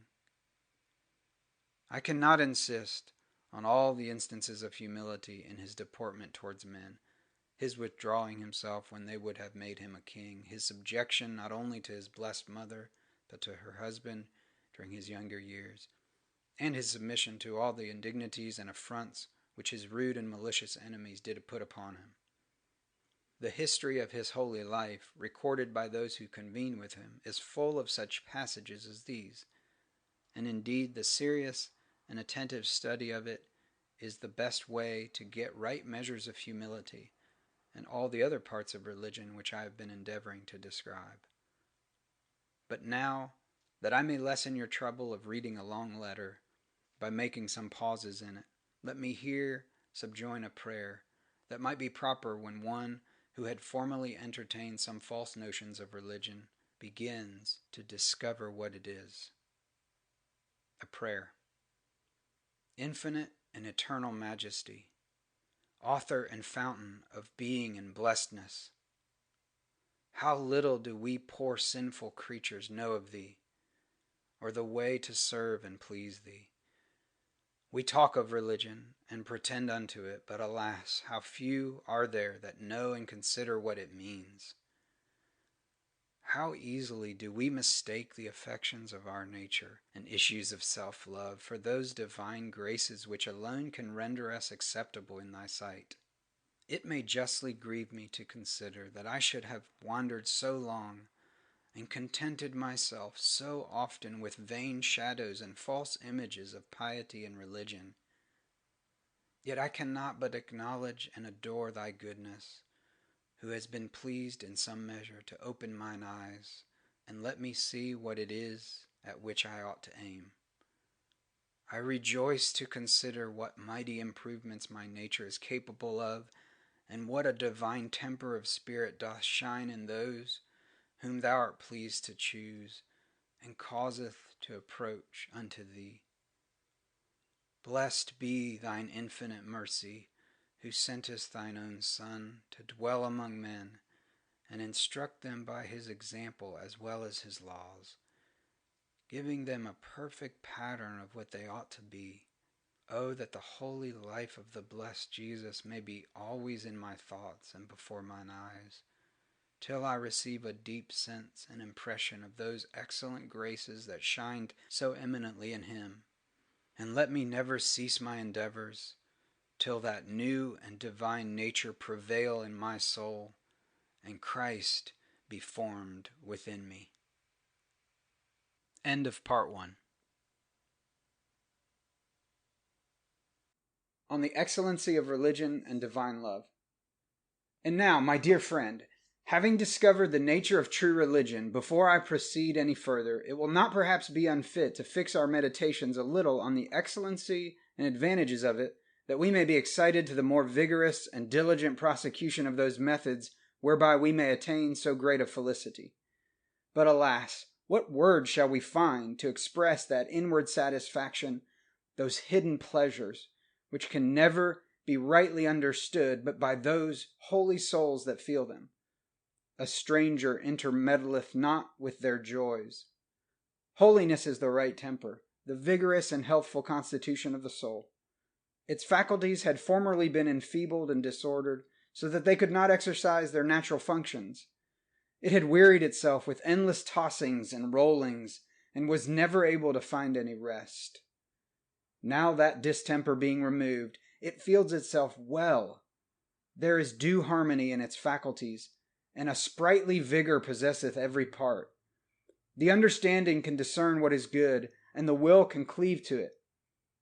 I cannot insist on all the instances of humility in his deportment towards men, his withdrawing himself when they would have made him a king, his subjection not only to his blessed mother, but to her husband during his younger years, and his submission to all the indignities and affronts which his rude and malicious enemies did put upon him. The history of his holy life, recorded by those who convene with him, is full of such passages as these, and indeed the serious and attentive study of it is the best way to get right measures of humility and all the other parts of religion which I have been endeavoring to describe. But now, that I may lessen your trouble of reading a long letter by making some pauses in it, let me here subjoin a prayer that might be proper when one who had formerly entertained some false notions of religion begins to discover what it is. A prayer. Infinite and eternal majesty, author and fountain of being and blessedness, how little do we poor sinful creatures know of thee, or the way to serve and please thee. We talk of religion and pretend unto it, but alas, how few are there that know and consider what it means. How easily do we mistake the affections of our nature and issues of self-love for those divine graces which alone can render us acceptable in thy sight. It may justly grieve me to consider that I should have wandered so long and contented myself so often with vain shadows and false images of piety and religion. Yet I cannot but acknowledge and adore thy goodness, who has been pleased in some measure to open mine eyes and let me see what it is at which I ought to aim. I rejoice to consider what mighty improvements my nature is capable of, and what a divine temper of spirit doth shine in those whom thou art pleased to choose, and causeth to approach unto thee. Blessed be thine infinite mercy, who sentest thine own Son to dwell among men, and instruct them by his example as well as his laws, giving them a perfect pattern of what they ought to be. Oh, that the holy life of the blessed Jesus may be always in my thoughts and before mine eyes, till I receive a deep sense and impression of those excellent graces that shined so eminently in him. And let me never cease my endeavors, till that new and divine nature prevail in my soul, and Christ be formed within me. End of part 1. On the excellency of religion and divine love. And now, my dear friend, having discovered the nature of true religion, before I proceed any further, it will not perhaps be unfit to fix our meditations a little on the excellency and advantages of it, that we may be excited to the more vigorous and diligent prosecution of those methods whereby we may attain so great a felicity. But alas, what words shall we find to express that inward satisfaction, those hidden pleasures, which can never be rightly understood but by those holy souls that feel them? A stranger intermeddleth not with their joys. Holiness is the right temper, the vigorous and healthful constitution of the soul. Its faculties had formerly been enfeebled and disordered, so that they could not exercise their natural functions. It had wearied itself with endless tossings and rollings, and was never able to find any rest. Now that distemper being removed, it feels itself well. There is due harmony in its faculties, and a sprightly vigor possesseth every part. The understanding can discern what is good, and the will can cleave to it.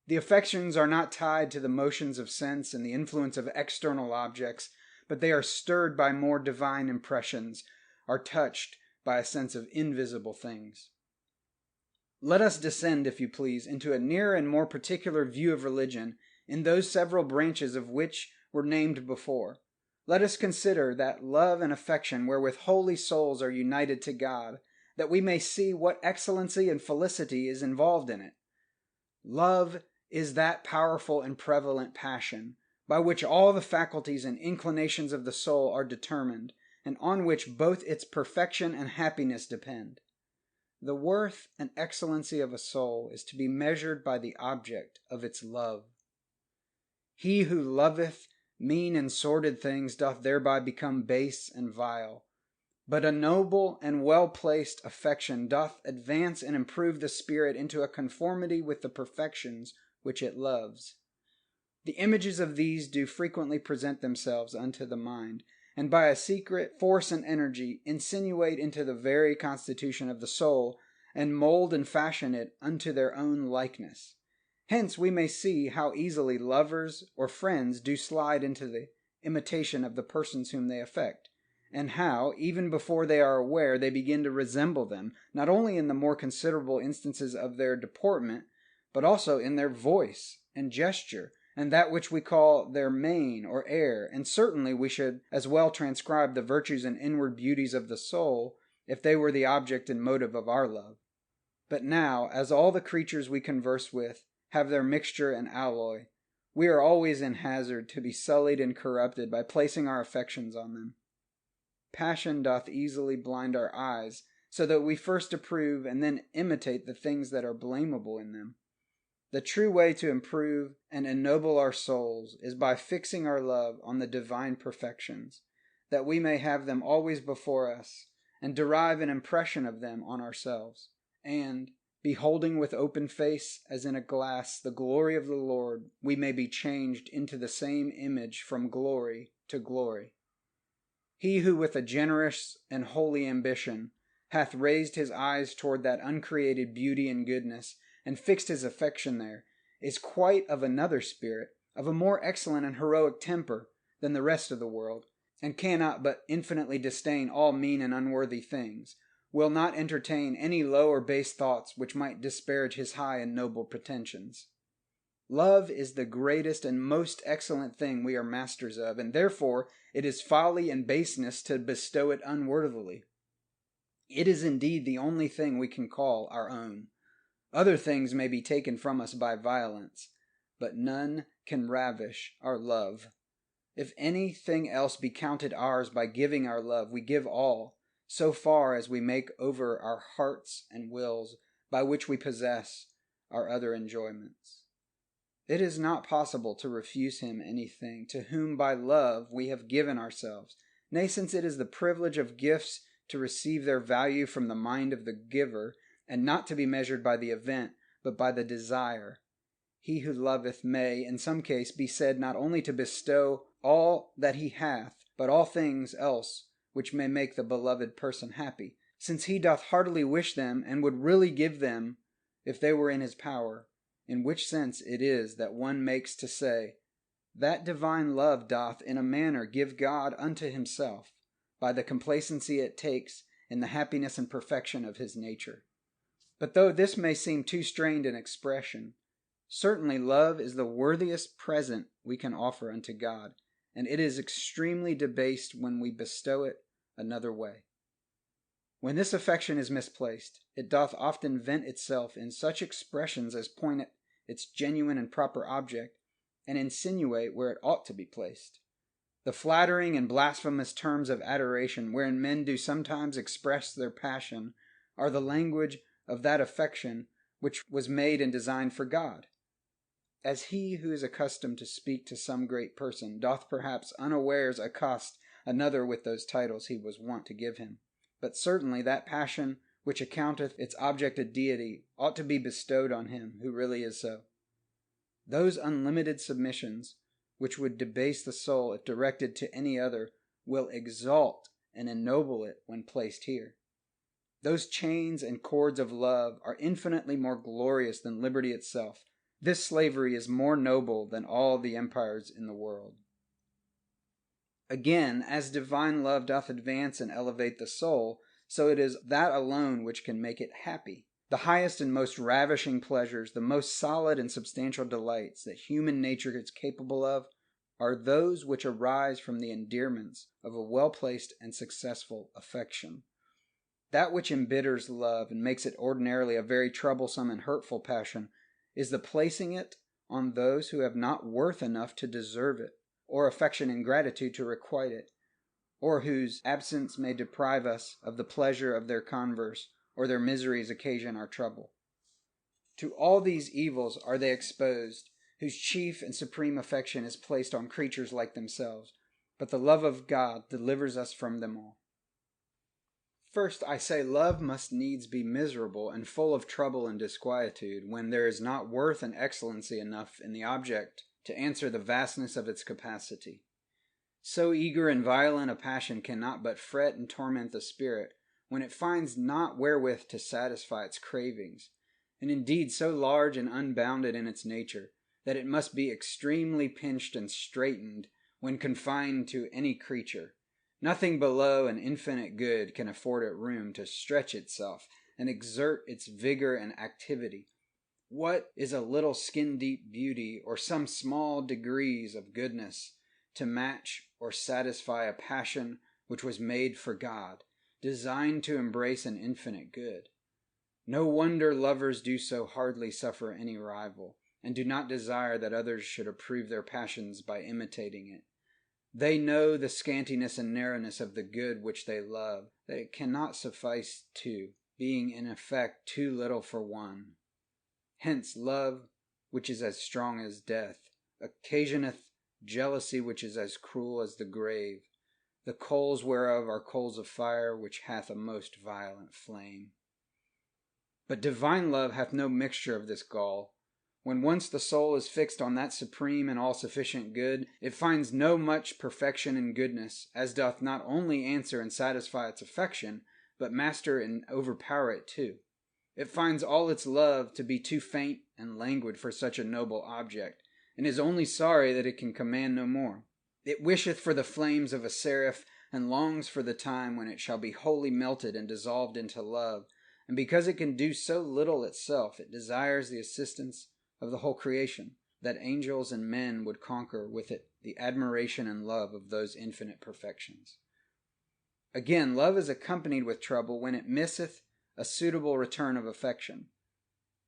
The affections are not tied to the motions of sense and the influence of external objects, but they are stirred by more divine impressions, are touched by a sense of invisible things. Let us descend, if you please, into a nearer and more particular view of religion, in those several branches of which were named before. Let us consider that love and affection wherewith holy souls are united to God, that we may see what excellency and felicity is involved in it. Love is that powerful and prevalent passion, by which all the faculties and inclinations of the soul are determined, and on which both its perfection and happiness depend. The worth and excellency of a soul is to be measured by the object of its love. He who loveth mean and sordid things doth thereby become base and vile. But a noble and well-placed affection doth advance and improve the spirit into a conformity with the perfections which it loves. The images of these do frequently present themselves unto the mind, and by a secret force and energy insinuate into the very constitution of the soul, and mold and fashion it unto their own likeness. Hence we may see how easily lovers or friends do slide into the imitation of the persons whom they affect, and how, even before they are aware, they begin to resemble them, not only in the more considerable instances of their deportment, but also in their voice and gesture, and that which we call their mien or air. And certainly we should as well transcribe the virtues and inward beauties of the soul, if they were the object and motive of our love. But now, as all the creatures we converse with have their mixture and alloy, we are always in hazard to be sullied and corrupted by placing our affections on them. Passion doth easily blind our eyes, so that we first approve and then imitate the things that are blamable in them. The true way to improve and ennoble our souls is by fixing our love on the divine perfections, that we may have them always before us, and derive an impression of them on ourselves, and, beholding with open face as in a glass the glory of the Lord, we may be changed into the same image from glory to glory. He who with a generous and holy ambition hath raised his eyes toward that uncreated beauty and goodness, and fixed his affection there, is quite of another spirit, of a more excellent and heroic temper than the rest of the world, and cannot but infinitely disdain all mean and unworthy things, will not entertain any low or base thoughts which might disparage his high and noble pretensions. Love is the greatest and most excellent thing we are masters of, and therefore it is folly and baseness to bestow it unworthily. It is indeed the only thing we can call our own. Other things may be taken from us by violence, but none can ravish our love. If anything else be counted ours by giving our love, we give all, so far as we make over our hearts and wills, by which we possess our other enjoyments. It is not possible to refuse him anything to whom by love we have given ourselves. Nay, since it is the privilege of gifts to receive their value from the mind of the giver, and not to be measured by the event, but by the desire. He who loveth may, in some case, be said not only to bestow all that he hath, but all things else which may make the beloved person happy, since he doth heartily wish them, and would really give them if they were in his power. In which sense it is that one makes to say, that divine love doth in a manner give God unto himself, by the complacency it takes in the happiness and perfection of his nature. But though this may seem too strained in expression, certainly love is the worthiest present we can offer unto God, and it is extremely debased when we bestow it another way. When this affection is misplaced, it doth often vent itself in such expressions as point at its genuine and proper object, and insinuate where it ought to be placed. The flattering and blasphemous terms of adoration, wherein men do sometimes express their passion, are the language of that affection which was made and designed for God. As he who is accustomed to speak to some great person doth perhaps unawares accost another with those titles he was wont to give him. But certainly that passion which accounteth its object a deity ought to be bestowed on him who really is so. Those unlimited submissions which would debase the soul if directed to any other will exalt and ennoble it when placed here. Those chains and cords of love are infinitely more glorious than liberty itself. This slavery is more noble than all the empires in the world. Again, as divine love doth advance and elevate the soul, so it is that alone which can make it happy. The highest and most ravishing pleasures, the most solid and substantial delights that human nature is capable of, are those which arise from the endearments of a well-placed and successful affection. That which embitters love and makes it ordinarily a very troublesome and hurtful passion is the placing it on those who have not worth enough to deserve it, or affection and gratitude to requite it, or whose absence may deprive us of the pleasure of their converse, or their miseries occasion our trouble. To all these evils are they exposed, whose chief and supreme affection is placed on creatures like themselves, but the love of God delivers us from them all. First, I say love must needs be miserable and full of trouble and disquietude when there is not worth and excellency enough in the object to answer the vastness of its capacity. So eager and violent a passion cannot but fret and torment the spirit when it finds not wherewith to satisfy its cravings, and indeed so large and unbounded in its nature that it must be extremely pinched and straitened when confined to any creature. Nothing below an infinite good can afford it room to stretch itself and exert its vigor and activity. What is a little skin-deep beauty or some small degrees of goodness to match or satisfy a passion which was made for God, designed to embrace an infinite good? No wonder lovers do so hardly suffer any rival, and do not desire that others should approve their passions by imitating it. They know the scantiness and narrowness of the good which they love, that it cannot suffice two, being in effect too little for one. Hence love, which is as strong as death, occasioneth jealousy which is as cruel as the grave, the coals whereof are coals of fire, which hath a most violent flame. But divine love hath no mixture of this gall. When once the soul is fixed on that supreme and all-sufficient good, it finds no much perfection and goodness, as doth not only answer and satisfy its affection, but master and overpower it too. It finds all its love to be too faint and languid for such a noble object, and is only sorry that it can command no more. It wisheth for the flames of a seraph, and longs for the time when it shall be wholly melted and dissolved into love, and because it can do so little itself, it desires the assistance of the whole creation, that angels and men would conquer with it the admiration and love of those infinite perfections. Again, love is accompanied with trouble when it misseth a suitable return of affection.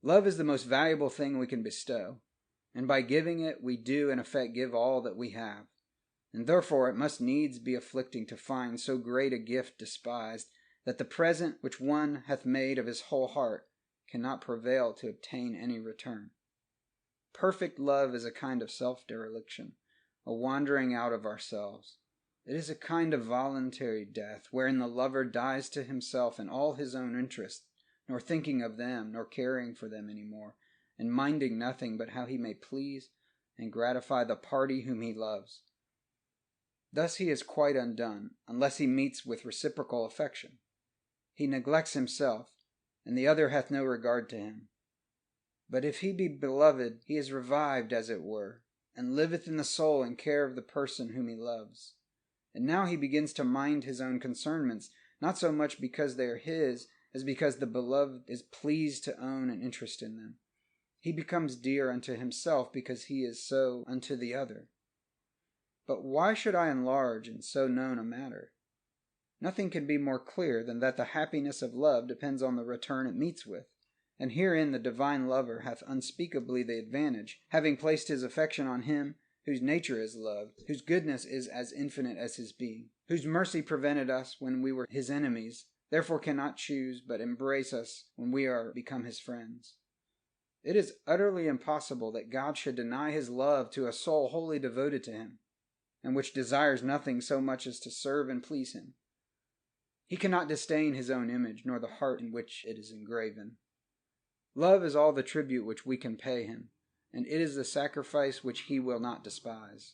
Love is the most valuable thing we can bestow, and by giving it we do in effect give all that we have, and therefore it must needs be afflicting to find so great a gift despised, that the present which one hath made of his whole heart cannot prevail to obtain any return. Perfect love is a kind of self-dereliction, a wandering out of ourselves. It is a kind of voluntary death, wherein the lover dies to himself and all his own interests, nor thinking of them, nor caring for them any more, and minding nothing but how he may please and gratify the party whom he loves. Thus he is quite undone, unless he meets with reciprocal affection. He neglects himself, and the other hath no regard to him. But if he be beloved, he is revived, as it were, and liveth in the soul in care of the person whom he loves. And now he begins to mind his own concernments, not so much because they are his, as because the beloved is pleased to own an interest in them. He becomes dear unto himself because he is so unto the other. But why should I enlarge in so known a matter? Nothing can be more clear than that the happiness of love depends on the return it meets with. And herein the divine lover hath unspeakably the advantage, having placed his affection on him whose nature is love, whose goodness is as infinite as his being, whose mercy prevented us when we were his enemies, therefore cannot choose but embrace us when we are become his friends. It is utterly impossible that God should deny his love to a soul wholly devoted to him, and which desires nothing so much as to serve and please him. He cannot disdain his own image, nor the heart in which it is engraven. Love is all the tribute which we can pay him, and it is the sacrifice which he will not despise.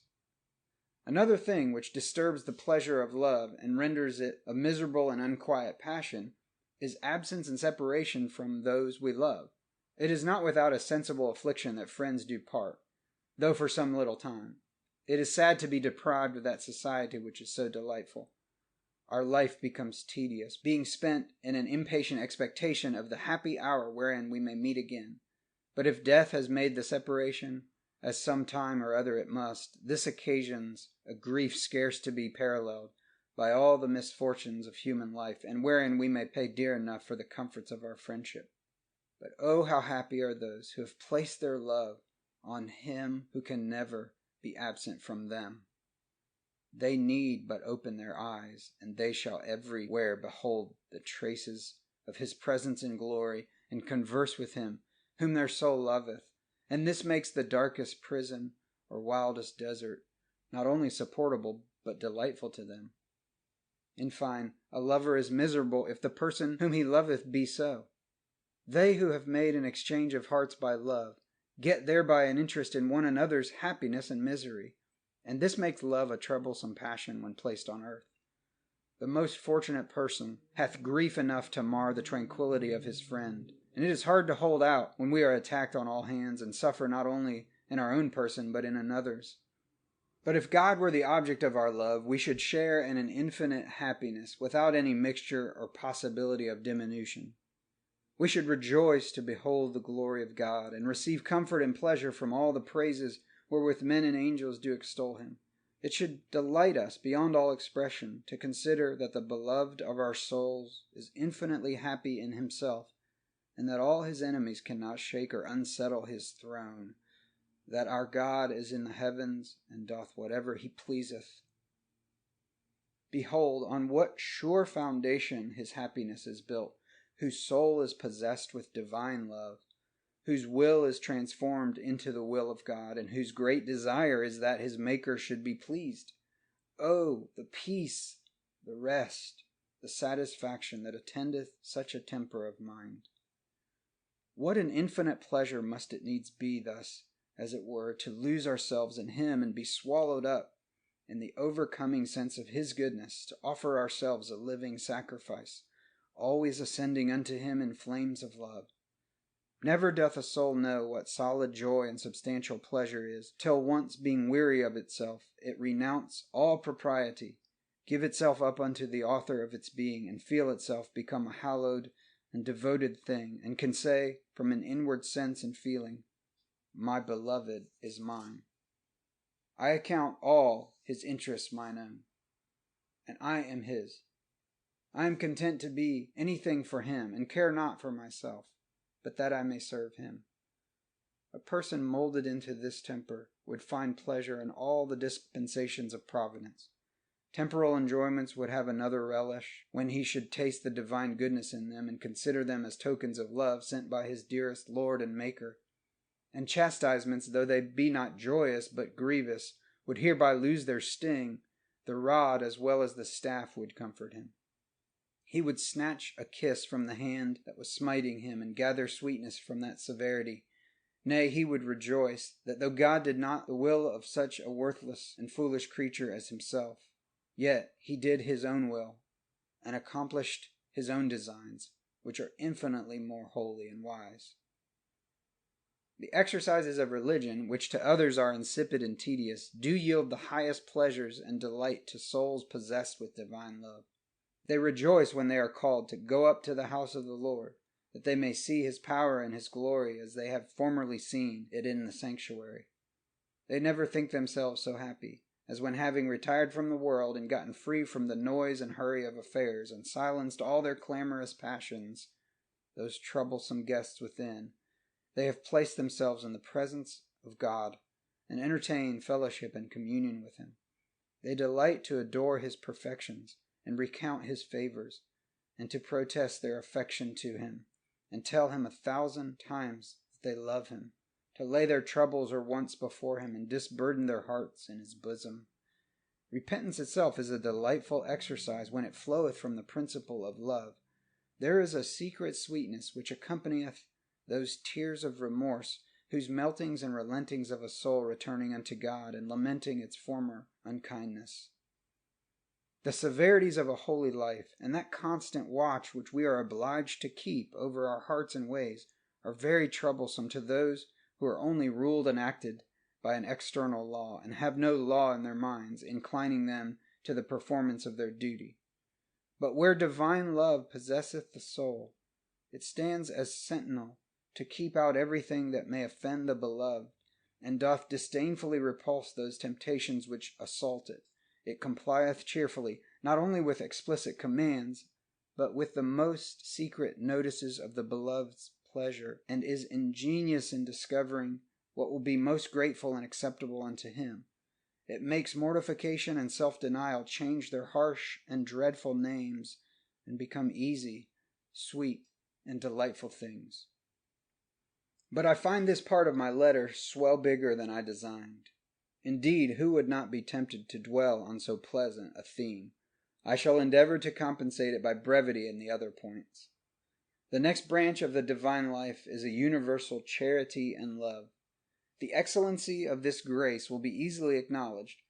Another thing which disturbs the pleasure of love and renders it a miserable and unquiet passion is absence and separation from those we love. It is not without a sensible affliction that friends do part, though for some little time. It is sad to be deprived of that society which is so delightful. Our life becomes tedious, being spent in an impatient expectation of the happy hour wherein we may meet again. But if death has made the separation, as some time or other it must, this occasions a grief scarce to be paralleled by all the misfortunes of human life, and wherein we may pay dear enough for the comforts of our friendship. But oh, how happy are those who have placed their love on him who can never be absent from them. They need but open their eyes, and they shall everywhere behold the traces of his presence in glory, and converse with him, whom their soul loveth. And this makes the darkest prison or wildest desert not only supportable, but delightful to them. In fine, a lover is miserable if the person whom he loveth be so. They who have made an exchange of hearts by love get thereby an interest in one another's happiness and misery, and this makes love a troublesome passion when placed on earth. The most fortunate person hath grief enough to mar the tranquillity of his friend, and it is hard to hold out when we are attacked on all hands and suffer not only in our own person but in another's. But if God were the object of our love, we should share in an infinite happiness without any mixture or possibility of diminution. We should rejoice to behold the glory of God, and receive comfort and pleasure from all the praises wherewith men and angels do extol him. It should delight us beyond all expression to consider that the beloved of our souls is infinitely happy in himself, and that all his enemies cannot shake or unsettle his throne, that our God is in the heavens, and doth whatever he pleaseth. Behold, on what sure foundation his happiness is built, whose soul is possessed with divine love, whose will is transformed into the will of God, and whose great desire is that his Maker should be pleased. Oh, the peace, the rest, the satisfaction that attendeth such a temper of mind! What an infinite pleasure must it needs be thus, as it were, to lose ourselves in him and be swallowed up in the overcoming sense of his goodness, to offer ourselves a living sacrifice, always ascending unto him in flames of love. Never doth a soul know what solid joy and substantial pleasure is, till once, being weary of itself, it renounce all propriety, give itself up unto the author of its being, and feel itself become a hallowed and devoted thing, and can say, from an inward sense and feeling, my beloved is mine. I account all his interests mine own, and I am his. I am content to be anything for him, and care not for myself, but that I may serve him. A person molded into this temper would find pleasure in all the dispensations of providence. Temporal enjoyments would have another relish when he should taste the divine goodness in them, and consider them as tokens of love sent by his dearest Lord and Maker. And chastisements, though they be not joyous but grievous, would hereby lose their sting. The rod as well as the staff would comfort him. He would snatch a kiss from the hand that was smiting him, and gather sweetness from that severity. Nay, he would rejoice that though God did not the will of such a worthless and foolish creature as himself, yet he did his own will, and accomplished his own designs, which are infinitely more holy and wise. The exercises of religion, which to others are insipid and tedious, do yield the highest pleasures and delight to souls possessed with divine love. They rejoice when they are called to go up to the house of the Lord, that they may see his power and his glory as they have formerly seen it in the sanctuary. They never think themselves so happy as when, having retired from the world and gotten free from the noise and hurry of affairs, and silenced all their clamorous passions, those troublesome guests within, they have placed themselves in the presence of God, and entertain fellowship and communion with him. They delight to adore his perfections, and recount his favors, and to protest their affection to him, and tell him 1,000 times that they love him, to lay their troubles or wants before him, and disburden their hearts in his bosom. Repentance itself is a delightful exercise when it floweth from the principle of love. There is a secret sweetness which accompanieth those tears of remorse, whose meltings and relentings of a soul returning unto God, and lamenting its former unkindness. The severities of a holy life, and that constant watch which we are obliged to keep over our hearts and ways, are very troublesome to those who are only ruled and acted by an external law, and have no law in their minds, inclining them to the performance of their duty. But where divine love possesseth the soul, it stands as sentinel to keep out everything that may offend the beloved, and doth disdainfully repulse those temptations which assault it. It complieth cheerfully, not only with explicit commands, but with the most secret notices of the beloved's pleasure, and is ingenious in discovering what will be most grateful and acceptable unto him. It makes mortification and self-denial change their harsh and dreadful names, and become easy, sweet, and delightful things. But I find this part of my letter swell bigger than I designed. Indeed, who would not be tempted to dwell on so pleasant a theme? I shall endeavor to compensate it by brevity in the other points. The next branch of the divine life is a universal charity and love. The excellency of this grace will be easily acknowledged,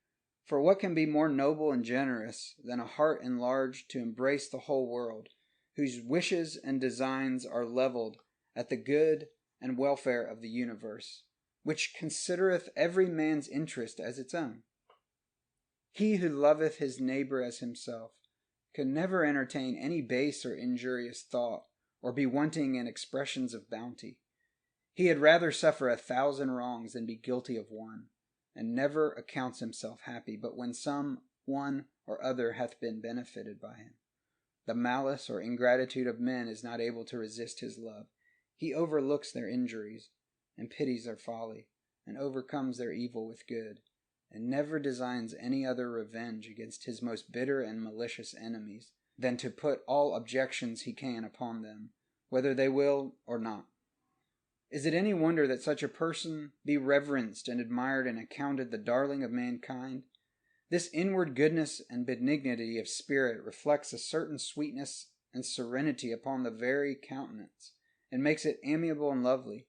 for what can be more noble and generous than a heart enlarged to embrace the whole world, whose wishes and designs are leveled at the good and welfare of the universe, which considereth every man's interest as its own? He who loveth his neighbor as himself can never entertain any base or injurious thought, or be wanting in expressions of bounty. He had rather suffer 1,000 wrongs than be guilty of one, and never accounts himself happy but when some one or other hath been benefited by him. The malice or ingratitude of men is not able to resist his love. He overlooks their injuries, and pities their folly, and overcomes their evil with good, and never designs any other revenge against his most bitter and malicious enemies than to put all objections he can upon them, whether they will or not. Is it any wonder that such a person be reverenced and admired and accounted the darling of mankind? This inward goodness and benignity of spirit reflects a certain sweetness and serenity upon the very countenance, and makes it amiable and lovely.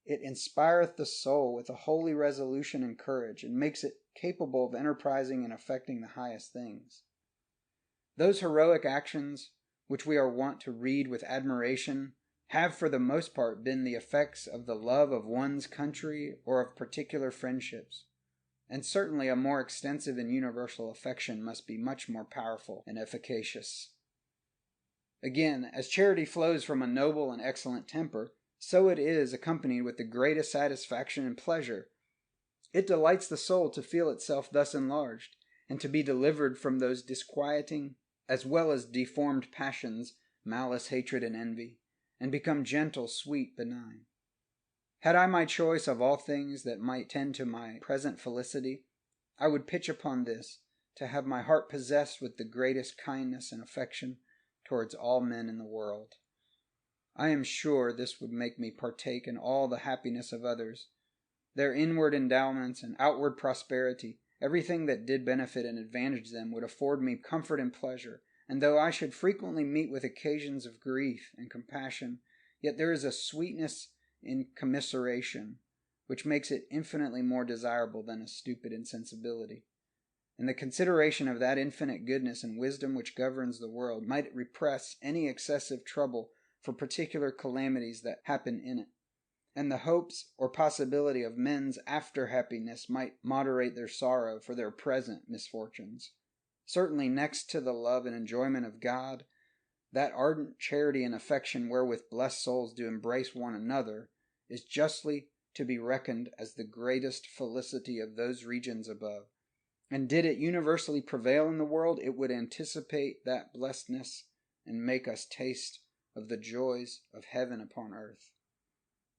It inspireth the soul with a holy resolution and courage, and makes it capable of enterprising and effecting the highest things. Those heroic actions which we are wont to read with admiration have for the most part been the effects of the love of one's country or of particular friendships, and certainly a more extensive and universal affection must be much more powerful and efficacious. Again, as charity flows from a noble and excellent temper, so it is accompanied with the greatest satisfaction and pleasure. It delights the soul to feel itself thus enlarged, and to be delivered from those disquieting as well as deformed passions, malice, hatred, and envy, and become gentle, sweet, benign. Had I my choice of all things that might tend to my present felicity, I would pitch upon this, to have my heart possessed with the greatest kindness and affection towards all men in the world. I am sure this would make me partake in all the happiness of others, their inward endowments and outward prosperity. Everything that did benefit and advantage them would afford me comfort and pleasure, and though I should frequently meet with occasions of grief and compassion, yet there is a sweetness in commiseration which makes it infinitely more desirable than a stupid insensibility. And the consideration of that infinite goodness and wisdom which governs the world might repress any excessive trouble for particular calamities that happen in it, and the hopes or possibility of men's after happiness might moderate their sorrow for their present misfortunes. Certainly, next to the love and enjoyment of God, that ardent charity and affection wherewith blessed souls do embrace one another is justly to be reckoned as the greatest felicity of those regions above. And did it universally prevail in the world, it would anticipate that blessedness and make us taste of the joys of heaven upon earth.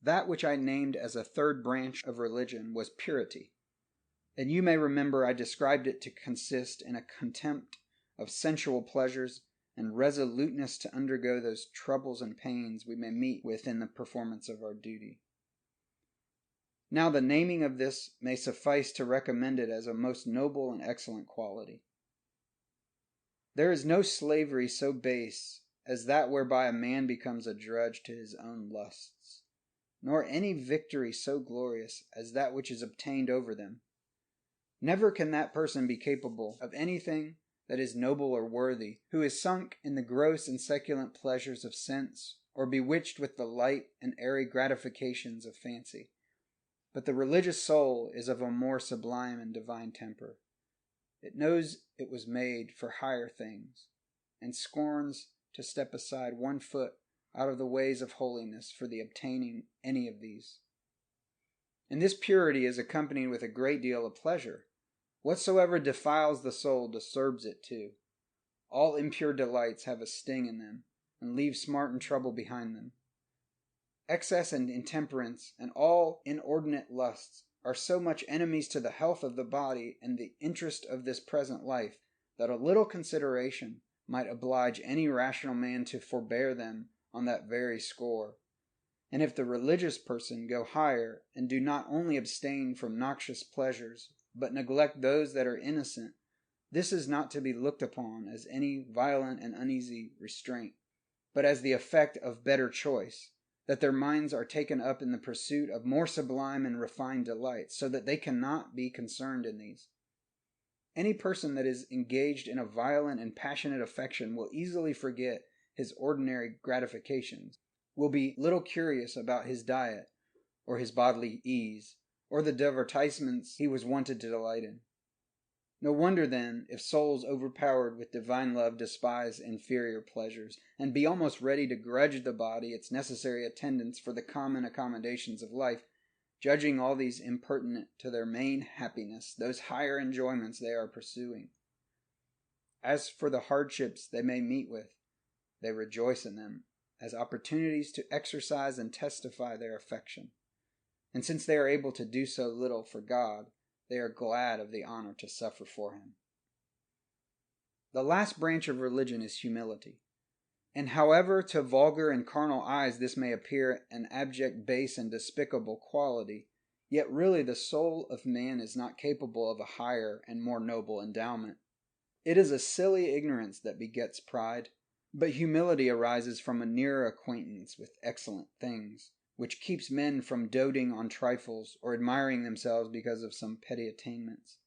That which I named as a third branch of religion was purity, and you may remember I described it to consist in a contempt of sensual pleasures and resoluteness to undergo those troubles and pains we may meet with in the performance of our duty. Now the naming of this may suffice to recommend it as a most noble and excellent quality. There is no slavery so base as that whereby a man becomes a drudge to his own lusts, nor any victory so glorious as that which is obtained over them. Never can that person be capable of anything that is noble or worthy, who is sunk in the gross and succulent pleasures of sense, or bewitched with the light and airy gratifications of fancy. But the religious soul is of a more sublime and divine temper. It knows it was made for higher things, and scorns to step aside 1 foot out of the ways of holiness for the obtaining any of these. And this purity is accompanied with a great deal of pleasure. Whatsoever defiles the soul disturbs it too. All impure delights have a sting in them, and leave smart and trouble behind them. Excess and intemperance and all inordinate lusts are so much enemies to the health of the body and the interest of this present life, that a little consideration might oblige any rational man to forbear them on that very score. And if the religious person go higher, and do not only abstain from noxious pleasures, but neglect those that are innocent, This is not to be looked upon as any violent and uneasy restraint, but as the effect of better choice, that their minds are taken up in the pursuit of more sublime and refined delights, so that they cannot be concerned in these. Any person that is engaged in a violent and passionate affection will easily forget his ordinary gratifications, will be little curious about his diet, or his bodily ease, or the divertisements he was wonted to delight in. No wonder, then, if souls overpowered with divine love despise inferior pleasures, and be almost ready to grudge the body its necessary attendance for the common accommodations of life, judging all these impertinent to their main happiness, those higher enjoyments they are pursuing. As for the hardships they may meet with, they rejoice in them as opportunities to exercise and testify their affection. And since they are able to do so little for God, they are glad of the honor to suffer for him. The last branch of religion is humility. And however to vulgar and carnal eyes this may appear an abject, base, and despicable quality, yet really the soul of man is not capable of a higher and more noble endowment. It is a silly ignorance that begets pride, but humility arises from a nearer acquaintance with excellent things, which keeps men from doting on trifles or admiring themselves because of some petty attainments.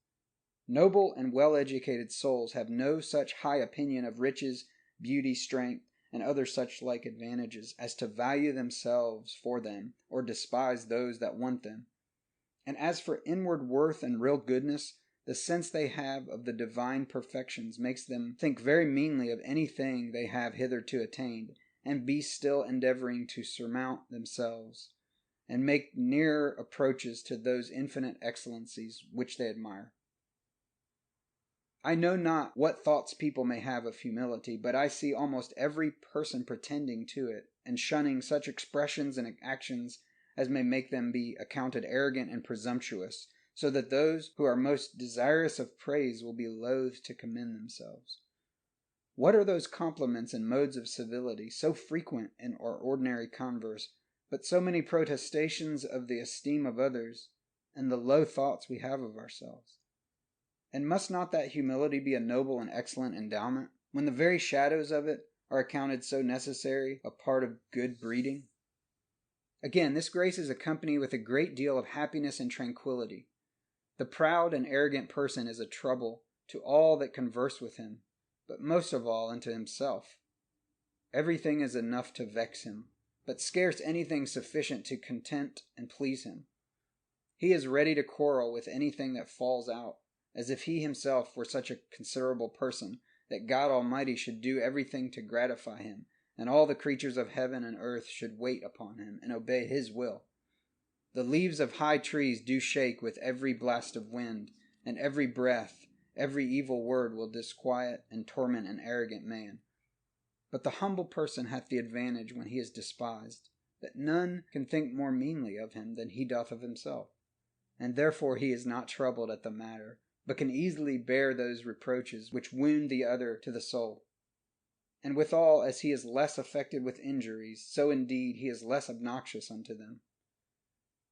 Noble and well-educated souls have no such high opinion of riches, beauty, strength, and other such like advantages as to value themselves for them or despise those that want them. And as for inward worth and real goodness, the sense they have of the divine perfections makes them think very meanly of anything they have hitherto attained, and be still endeavoring to surmount themselves, and make nearer approaches to those infinite excellencies which they admire. I know not what thoughts people may have of humility, but I see almost every person pretending to it, and shunning such expressions and actions as may make them be accounted arrogant and presumptuous, so that those who are most desirous of praise will be loath to commend themselves. What are those compliments and modes of civility, so frequent in our ordinary converse, but so many protestations of the esteem of others, and the low thoughts we have of ourselves? And must not that humility be a noble and excellent endowment, when the very shadows of it are accounted so necessary a part of good breeding? Again, this grace is accompanied with a great deal of happiness and tranquillity. The proud and arrogant person is a trouble to all that converse with him, but most of all unto himself. Everything is enough to vex him, but scarce anything sufficient to content and please him. He is ready to quarrel with anything that falls out, as if he himself were such a considerable person, that God Almighty should do everything to gratify him, and all the creatures of heaven and earth should wait upon him, and obey his will. The leaves of high trees do shake with every blast of wind, and every breath, every evil word will disquiet and torment an arrogant man. But the humble person hath the advantage when he is despised, that none can think more meanly of him than he doth of himself, and therefore he is not troubled at the matter, but can easily bear those reproaches which wound the other to the soul. And withal, as he is less affected with injuries, so indeed he is less obnoxious unto them.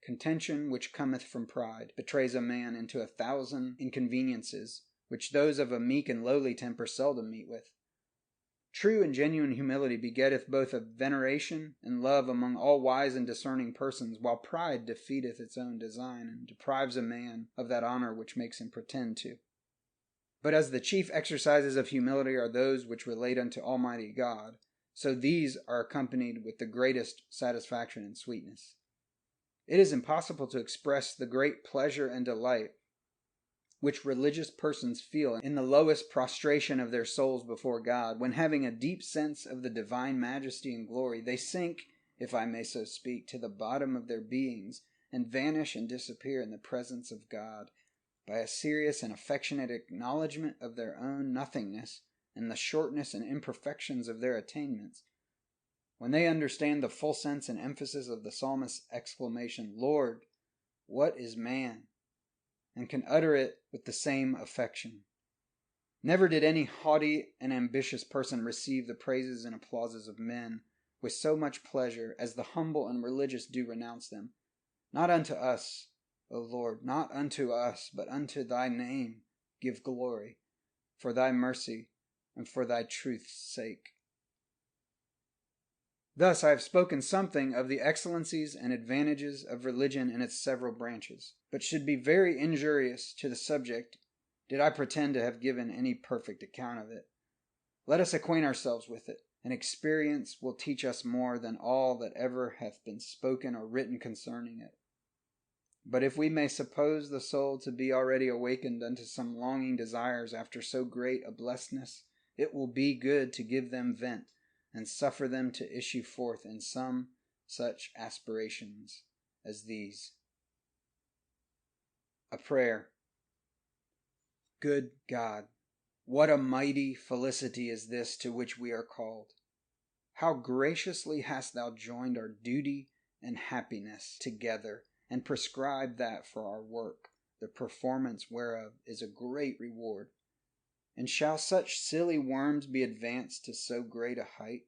Contention which cometh from pride betrays a man into 1,000 inconveniences, which those of a meek and lowly temper seldom meet with. True and genuine humility begetteth both a veneration and love among all wise and discerning persons, while pride defeateth its own design, and deprives a man of that honor which makes him pretend to. But as the chief exercises of humility are those which relate unto Almighty God, so these are accompanied with the greatest satisfaction and sweetness. It is impossible to express the great pleasure and delight which religious persons feel in the lowest prostration of their souls before God, when, having a deep sense of the divine majesty and glory, they sink, if I may so speak, to the bottom of their beings, and vanish and disappear in the presence of God, by a serious and affectionate acknowledgment of their own nothingness, and the shortness and imperfections of their attainments. When they understand the full sense and emphasis of the psalmist's exclamation, "Lord, what is man?" and can utter it with the same affection. Never did any haughty and ambitious person receive the praises and applauses of men with so much pleasure as the humble and religious do renounce them. Not unto us, O Lord, not unto us, but unto thy name give glory. for thy mercy and for thy truth's sake. Thus I have spoken something of the excellencies and advantages of religion in its several branches, but should be very injurious to the subject did I pretend to have given any perfect account of it. Let us acquaint ourselves with it, and experience will teach us more than all that ever hath been spoken or written concerning it. But if we may suppose the soul to be already awakened unto some longing desires after so great a blessedness, it will be good to give them vent, and suffer them to issue forth in some such aspirations as these. A prayer. Good God, what a mighty felicity is this to which we are called! How graciously hast thou joined our duty and happiness together, and prescribed that for our work, the performance whereof is a great reward. And shall such silly worms be advanced to so great a height?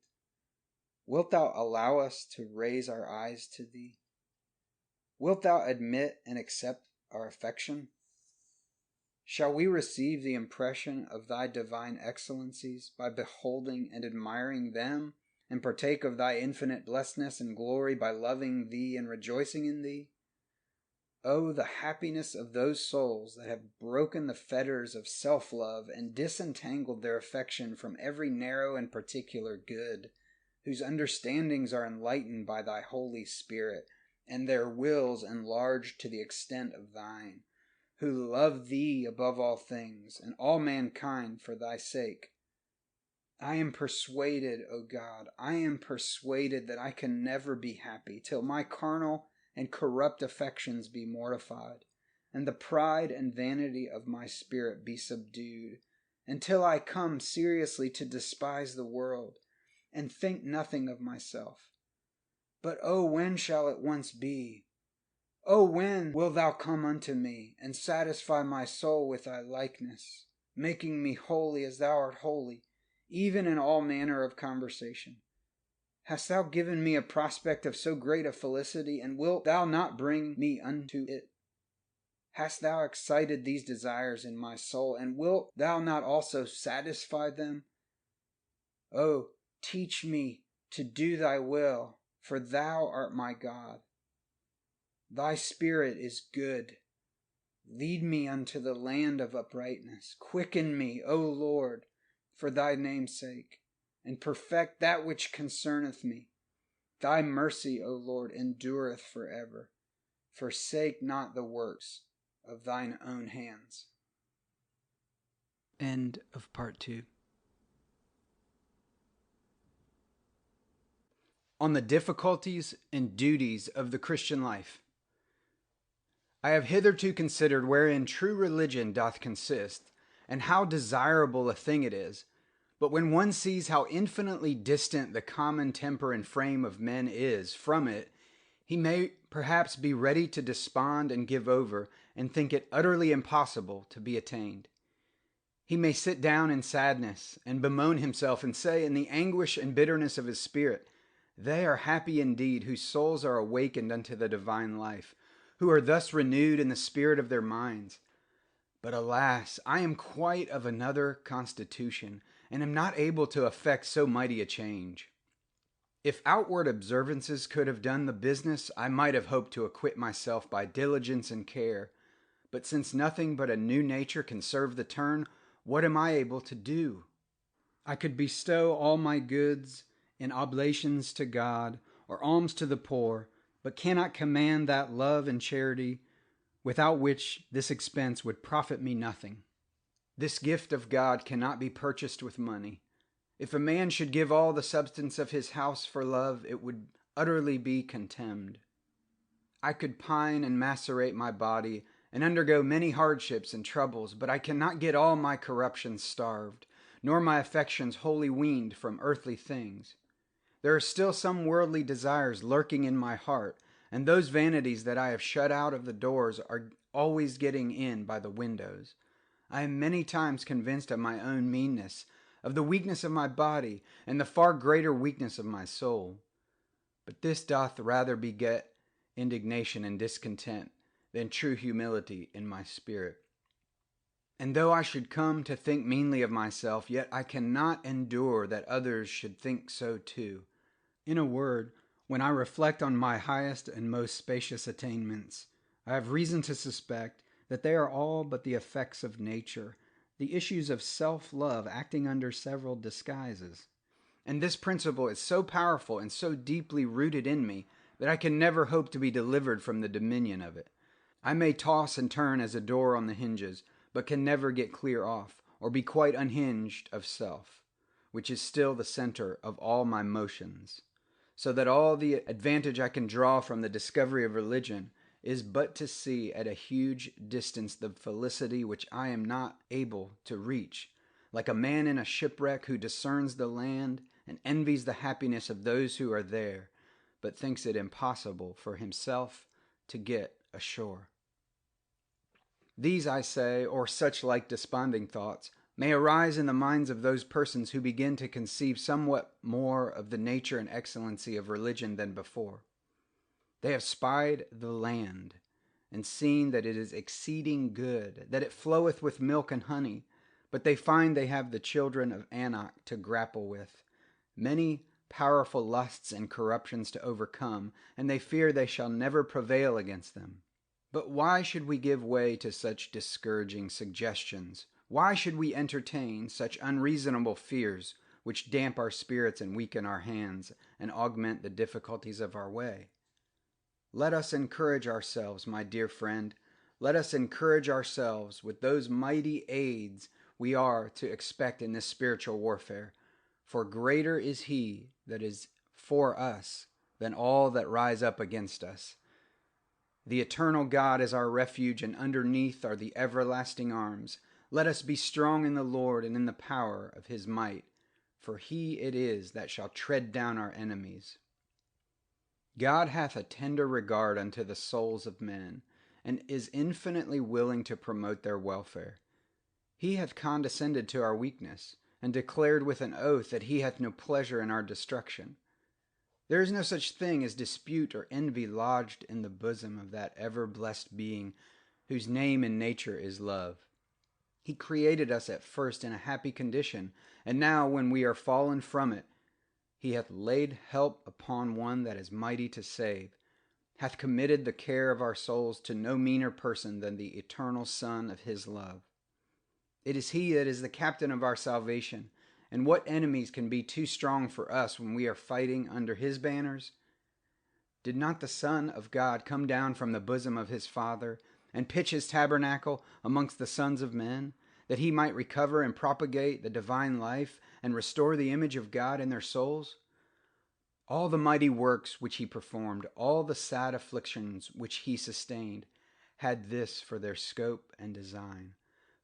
Wilt thou allow us to raise our eyes to thee? Wilt thou admit and accept our affection? Shall we receive the impression of thy divine excellencies by beholding and admiring them, and partake of thy infinite blessedness and glory by loving thee and rejoicing in thee? Oh, the happiness of those souls that have broken the fetters of self-love and disentangled their affection from every narrow and particular good, whose understandings are enlightened by thy Holy Spirit, and their wills enlarged to the extent of thine, who love thee above all things, and all mankind for thy sake. I am persuaded, O God, I am persuaded that I can never be happy till my carnal and corrupt affections be mortified, and the pride and vanity of my spirit be subdued, until I come seriously to despise the world, and think nothing of myself. But oh, when shall it once be? Oh, when wilt thou come unto me, and satisfy my soul with thy likeness, making me holy as thou art holy, even in all manner of conversation? Hast thou given me a prospect of so great a felicity, and wilt thou not bring me unto it? Hast thou excited these desires in my soul, and wilt thou not also satisfy them? Oh, teach me to do thy will, for thou art my God. Thy Spirit is good. Lead me unto the land of uprightness. Quicken me, O Lord, for thy name's sake, and perfect that which concerneth me. Thy mercy, O Lord, endureth forever. Forsake not the works of thine own hands. End of part 2. On the difficulties and duties of the Christian life. I have hitherto considered wherein true religion doth consist, and how desirable a thing it is. But when one sees how infinitely distant the common temper and frame of men is from it, he may perhaps be ready to despond and give over, and think it utterly impossible to be attained. He may sit down in sadness, and bemoan himself, and say in the anguish and bitterness of his spirit, "They are happy indeed whose souls are awakened unto the divine life, who are thus renewed in the spirit of their minds. But alas, I am quite of another constitution, and am not able to effect so mighty a change. If outward observances could have done the business, I might have hoped to acquit myself by diligence and care. But since nothing but a new nature can serve the turn, what am I able to do? I could bestow all my goods in oblations to God, or alms to the poor, but cannot command that love and charity without which this expense would profit me nothing. This gift of God cannot be purchased with money. If a man should give all the substance of his house for love, it would utterly be contemned. I could pine and macerate my body, and undergo many hardships and troubles, but I cannot get all my corruptions starved, nor my affections wholly weaned from earthly things. There are still some worldly desires lurking in my heart, and those vanities that I have shut out of the doors are always getting in by the windows. I am many times convinced of my own meanness, of the weakness of my body, and the far greater weakness of my soul. But this doth rather beget indignation and discontent than true humility in my spirit. And though I should come to think meanly of myself, yet I cannot endure that others should think so too. In a word, when I reflect on my highest and most spacious attainments, I have reason to suspect that they are all but the effects of nature, the issues of self-love acting under several disguises. And this principle is so powerful and so deeply rooted in me that I can never hope to be delivered from the dominion of it. I may toss and turn as a door on the hinges, but can never get clear off, or be quite unhinged of self, which is still the center of all my motions, so that all the advantage I can draw from the discovery of religion is but to see at a huge distance the felicity which I am not able to reach, like a man in a shipwreck who discerns the land and envies the happiness of those who are there, but thinks it impossible for himself to get ashore. These, I say, or such like desponding thoughts, may arise in the minds of those persons who begin to conceive somewhat more of the nature and excellency of religion than before. They have spied the land, and seen that it is exceeding good, that it floweth with milk and honey, but they find they have the children of Anak to grapple with, many powerful lusts and corruptions to overcome, and they fear they shall never prevail against them. But why should we give way to such discouraging suggestions? Why should we entertain such unreasonable fears which damp our spirits and weaken our hands and augment the difficulties of our way? Let us encourage ourselves, my dear friend. Let us encourage ourselves with those mighty aids we are to expect in this spiritual warfare. For greater is he that is for us than all that rise up against us. The eternal God is our refuge, and underneath are the everlasting arms. Let us be strong in the Lord and in the power of his might, for he it is that shall tread down our enemies. God hath a tender regard unto the souls of men, and is infinitely willing to promote their welfare. He hath condescended to our weakness, and declared with an oath that he hath no pleasure in our destruction. There is no such thing as dispute or envy lodged in the bosom of that ever-blessed being whose name in nature is love. He created us at first in a happy condition, and now when we are fallen from it, he hath laid help upon one that is mighty to save, hath committed the care of our souls to no meaner person than the eternal Son of his love. It is he that is the captain of our salvation, and what enemies can be too strong for us when we are fighting under his banners? Did not the Son of God come down from the bosom of his Father, and pitch his tabernacle amongst the sons of men, that he might recover and propagate the divine life, and restore the image of God in their souls? All the mighty works which he performed, all the sad afflictions which he sustained, had this for their scope and design.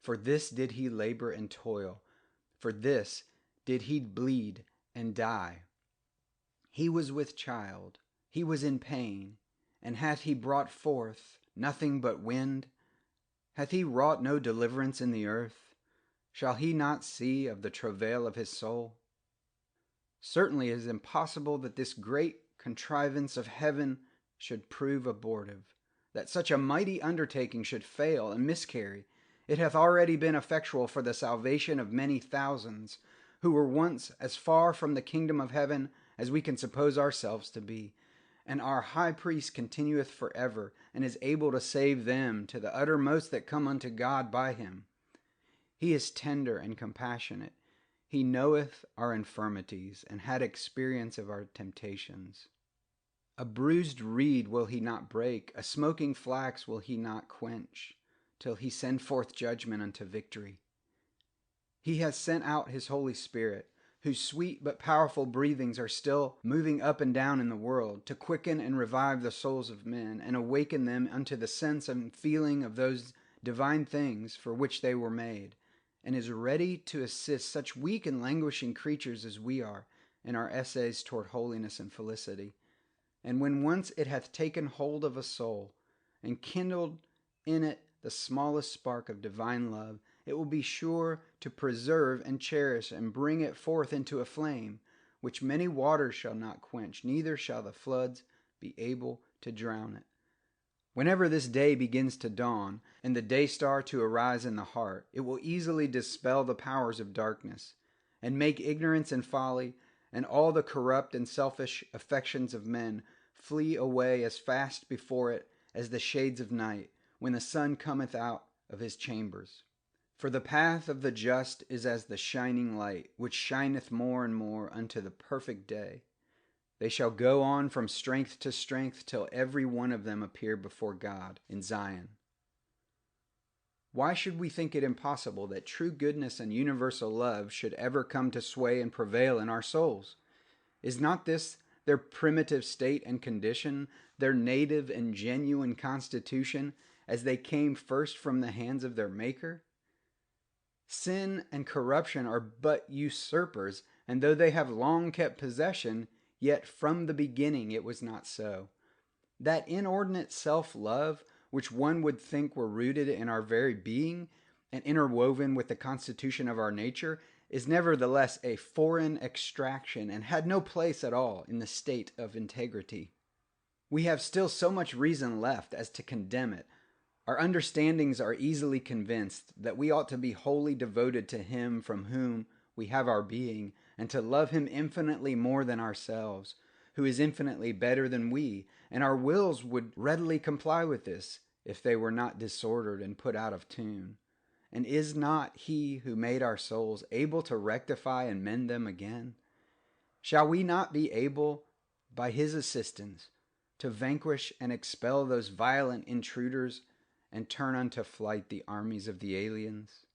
For this did he labor and toil. For this did he bleed and die. He was with child, he was in pain, and hath he brought forth nothing but wind? Hath he wrought no deliverance in the earth? Shall he not see of the travail of his soul? Certainly it is impossible that this great contrivance of heaven should prove abortive, that such a mighty undertaking should fail and miscarry. It hath already been effectual for the salvation of many thousands, who were once as far from the kingdom of heaven as we can suppose ourselves to be. And our high priest continueth forever, and is able to save them to the uttermost that come unto God by him. He is tender and compassionate. He knoweth our infirmities, and had experience of our temptations. A bruised reed will he not break, a smoking flax will he not quench, till he send forth judgment unto victory. He hath sent out his Holy Spirit, whose sweet but powerful breathings are still moving up and down in the world, to quicken and revive the souls of men, and awaken them unto the sense and feeling of those divine things for which they were made, and is ready to assist such weak and languishing creatures as we are in our essays toward holiness and felicity. And when once it hath taken hold of a soul, and kindled in it the smallest spark of divine love, it will be sure to preserve and cherish and bring it forth into a flame, which many waters shall not quench, neither shall the floods be able to drown it. Whenever this day begins to dawn, and the day star to arise in the heart, it will easily dispel the powers of darkness, and make ignorance and folly, and all the corrupt and selfish affections of men flee away as fast before it as the shades of night, when the sun cometh out of his chambers. For the path of the just is as the shining light, which shineth more and more unto the perfect day. They shall go on from strength to strength till every one of them appear before God in Zion. Why should we think it impossible that true goodness and universal love should ever come to sway and prevail in our souls? Is not this their primitive state and condition, their native and genuine constitution, as they came first from the hands of their Maker? Sin and corruption are but usurpers, and though they have long kept possession, yet from the beginning it was not so. That inordinate self-love, which one would think were rooted in our very being and interwoven with the constitution of our nature, is nevertheless a foreign extraction and had no place at all in the state of integrity. We have still so much reason left as to condemn it. Our understandings are easily convinced that we ought to be wholly devoted to Him from whom we have our being, and to love Him infinitely more than ourselves, who is infinitely better than we, and our wills would readily comply with this, if they were not disordered and put out of tune. And is not He who made our souls able to rectify and mend them again? Shall we not be able, by His assistance, to vanquish and expel those violent intruders, and turn unto flight the armies of the aliens?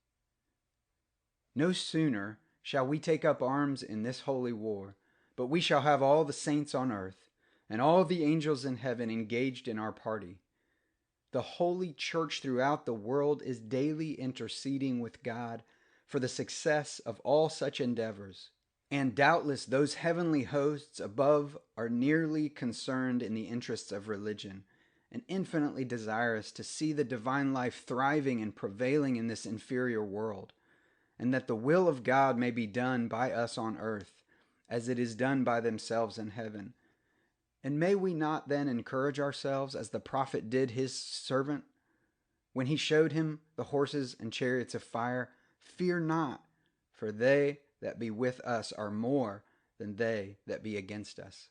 No sooner shall we take up arms in this holy war, but we shall have all the saints on earth, and all the angels in heaven engaged in our party. The holy church throughout the world is daily interceding with God for the success of all such endeavors, and doubtless those heavenly hosts above are nearly concerned in the interests of religion, and infinitely desirous to see the divine life thriving and prevailing in this inferior world, and that the will of God may be done by us on earth, as it is done by themselves in heaven. And may we not then encourage ourselves, as the prophet did his servant, when he showed him the horses and chariots of fire? Fear not, for they that be with us are more than they that be against us.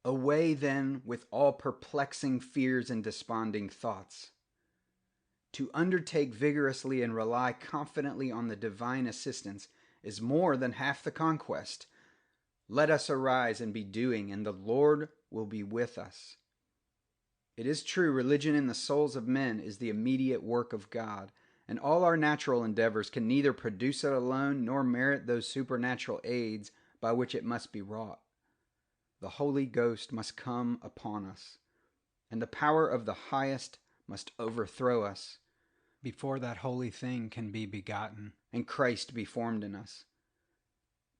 Away then with all perplexing fears and desponding thoughts. To undertake vigorously and rely confidently on the divine assistance is more than half the conquest. Let us arise and be doing, and the Lord will be with us. It is true, religion in the souls of men is the immediate work of God, and all our natural endeavors can neither produce it alone nor merit those supernatural aids by which it must be wrought. The Holy Ghost must come upon us, and the power of the highest must overthrow us before that holy thing can be begotten and Christ be formed in us.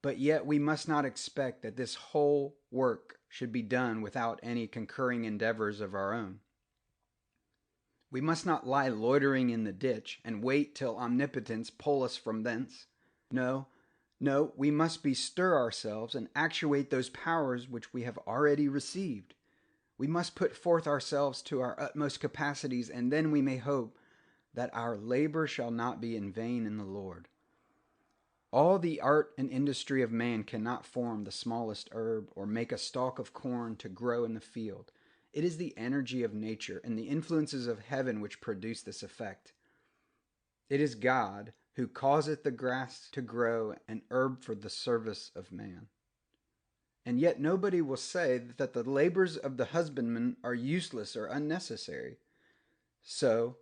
But yet we must not expect that this whole work should be done without any concurring endeavors of our own. We must not lie loitering in the ditch and wait till omnipotence pull us from thence. No, we must bestir ourselves and actuate those powers which we have already received. We must put forth ourselves to our utmost capacities, and then we may hope that our labor shall not be in vain in the Lord. All the art and industry of man cannot form the smallest herb or make a stalk of corn to grow in the field. It is the energy of nature and the influences of heaven which produce this effect. It is God who causeth the grass to grow and herb for the service of man. And yet nobody will say that the labors of the husbandman are useless or unnecessary. So,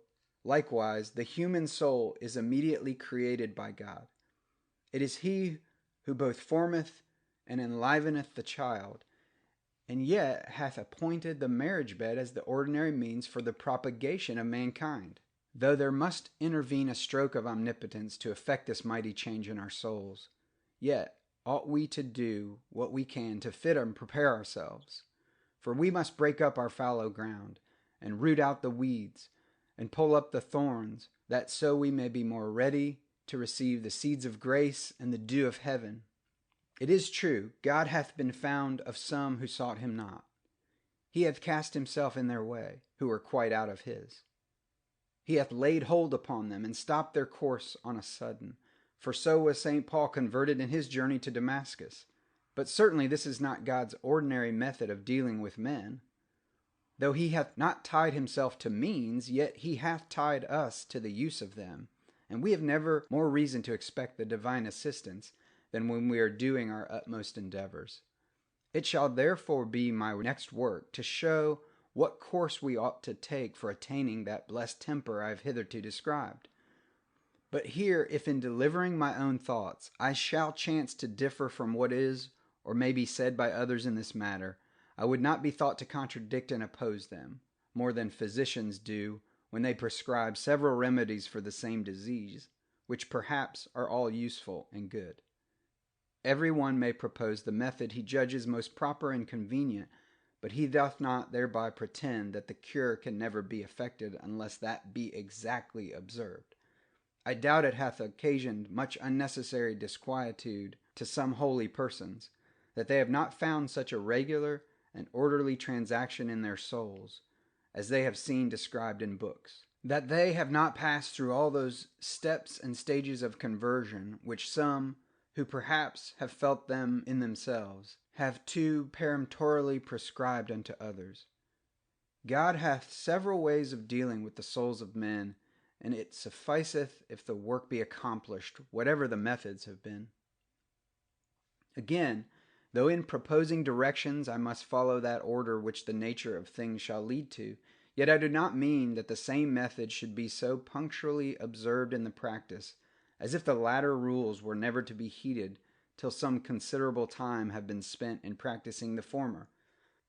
likewise, the human soul is immediately created by God. It is He who both formeth and enliveneth the child, and yet hath appointed the marriage bed as the ordinary means for the propagation of mankind. Though there must intervene a stroke of omnipotence to effect this mighty change in our souls, yet ought we to do what we can to fit and prepare ourselves. For we must break up our fallow ground, and root out the weeds, and pull up the thorns, that so we may be more ready to receive the seeds of grace and the dew of heaven. It is true, God hath been found of some who sought Him not. He hath cast himself in their way, who are quite out of his. He hath laid hold upon them, and stopped their course on a sudden. For so was St. Paul converted in his journey to Damascus. But certainly this is not God's ordinary method of dealing with men. Though he hath not tied himself to means, yet he hath tied us to the use of them, and we have never more reason to expect the divine assistance than when we are doing our utmost endeavors. It shall therefore be my next work to show what course we ought to take for attaining that blessed temper I have hitherto described. But here, if in delivering my own thoughts I shall chance to differ from what is or may be said by others in this matter, I would not be thought to contradict and oppose them, more than physicians do when they prescribe several remedies for the same disease, which perhaps are all useful and good. Every one may propose the method he judges most proper and convenient, but he doth not thereby pretend that the cure can never be effected unless that be exactly observed. I doubt it hath occasioned much unnecessary disquietude to some holy persons, that they have not found such a regular and orderly transaction in their souls, as they have seen described in books, that they have not passed through all those steps and stages of conversion which some, who perhaps have felt them in themselves, have too peremptorily prescribed unto others. God hath several ways of dealing with the souls of men, and it sufficeth if the work be accomplished, whatever the methods have been. Again, though in proposing directions I must follow that order which the nature of things shall lead to, yet I do not mean that the same method should be so punctually observed in the practice, as if the latter rules were never to be heeded till some considerable time have been spent in practicing the former.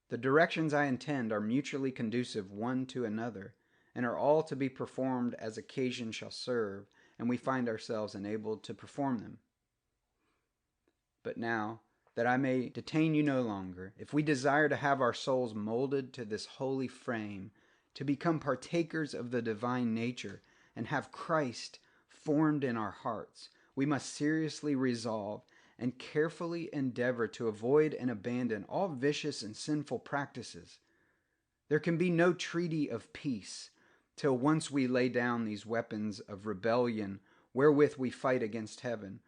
The directions I intend are mutually conducive one to another, and are all to be performed as occasion shall serve, and we find ourselves enabled to perform them. But now, that I may detain you no longer, if we desire to have our souls molded to this holy frame, to become partakers of the divine nature, and have Christ formed in our hearts, we must seriously resolve and carefully endeavor to avoid and abandon all vicious and sinful practices. There can be no treaty of peace till once we lay down these weapons of rebellion wherewith we fight against heaven,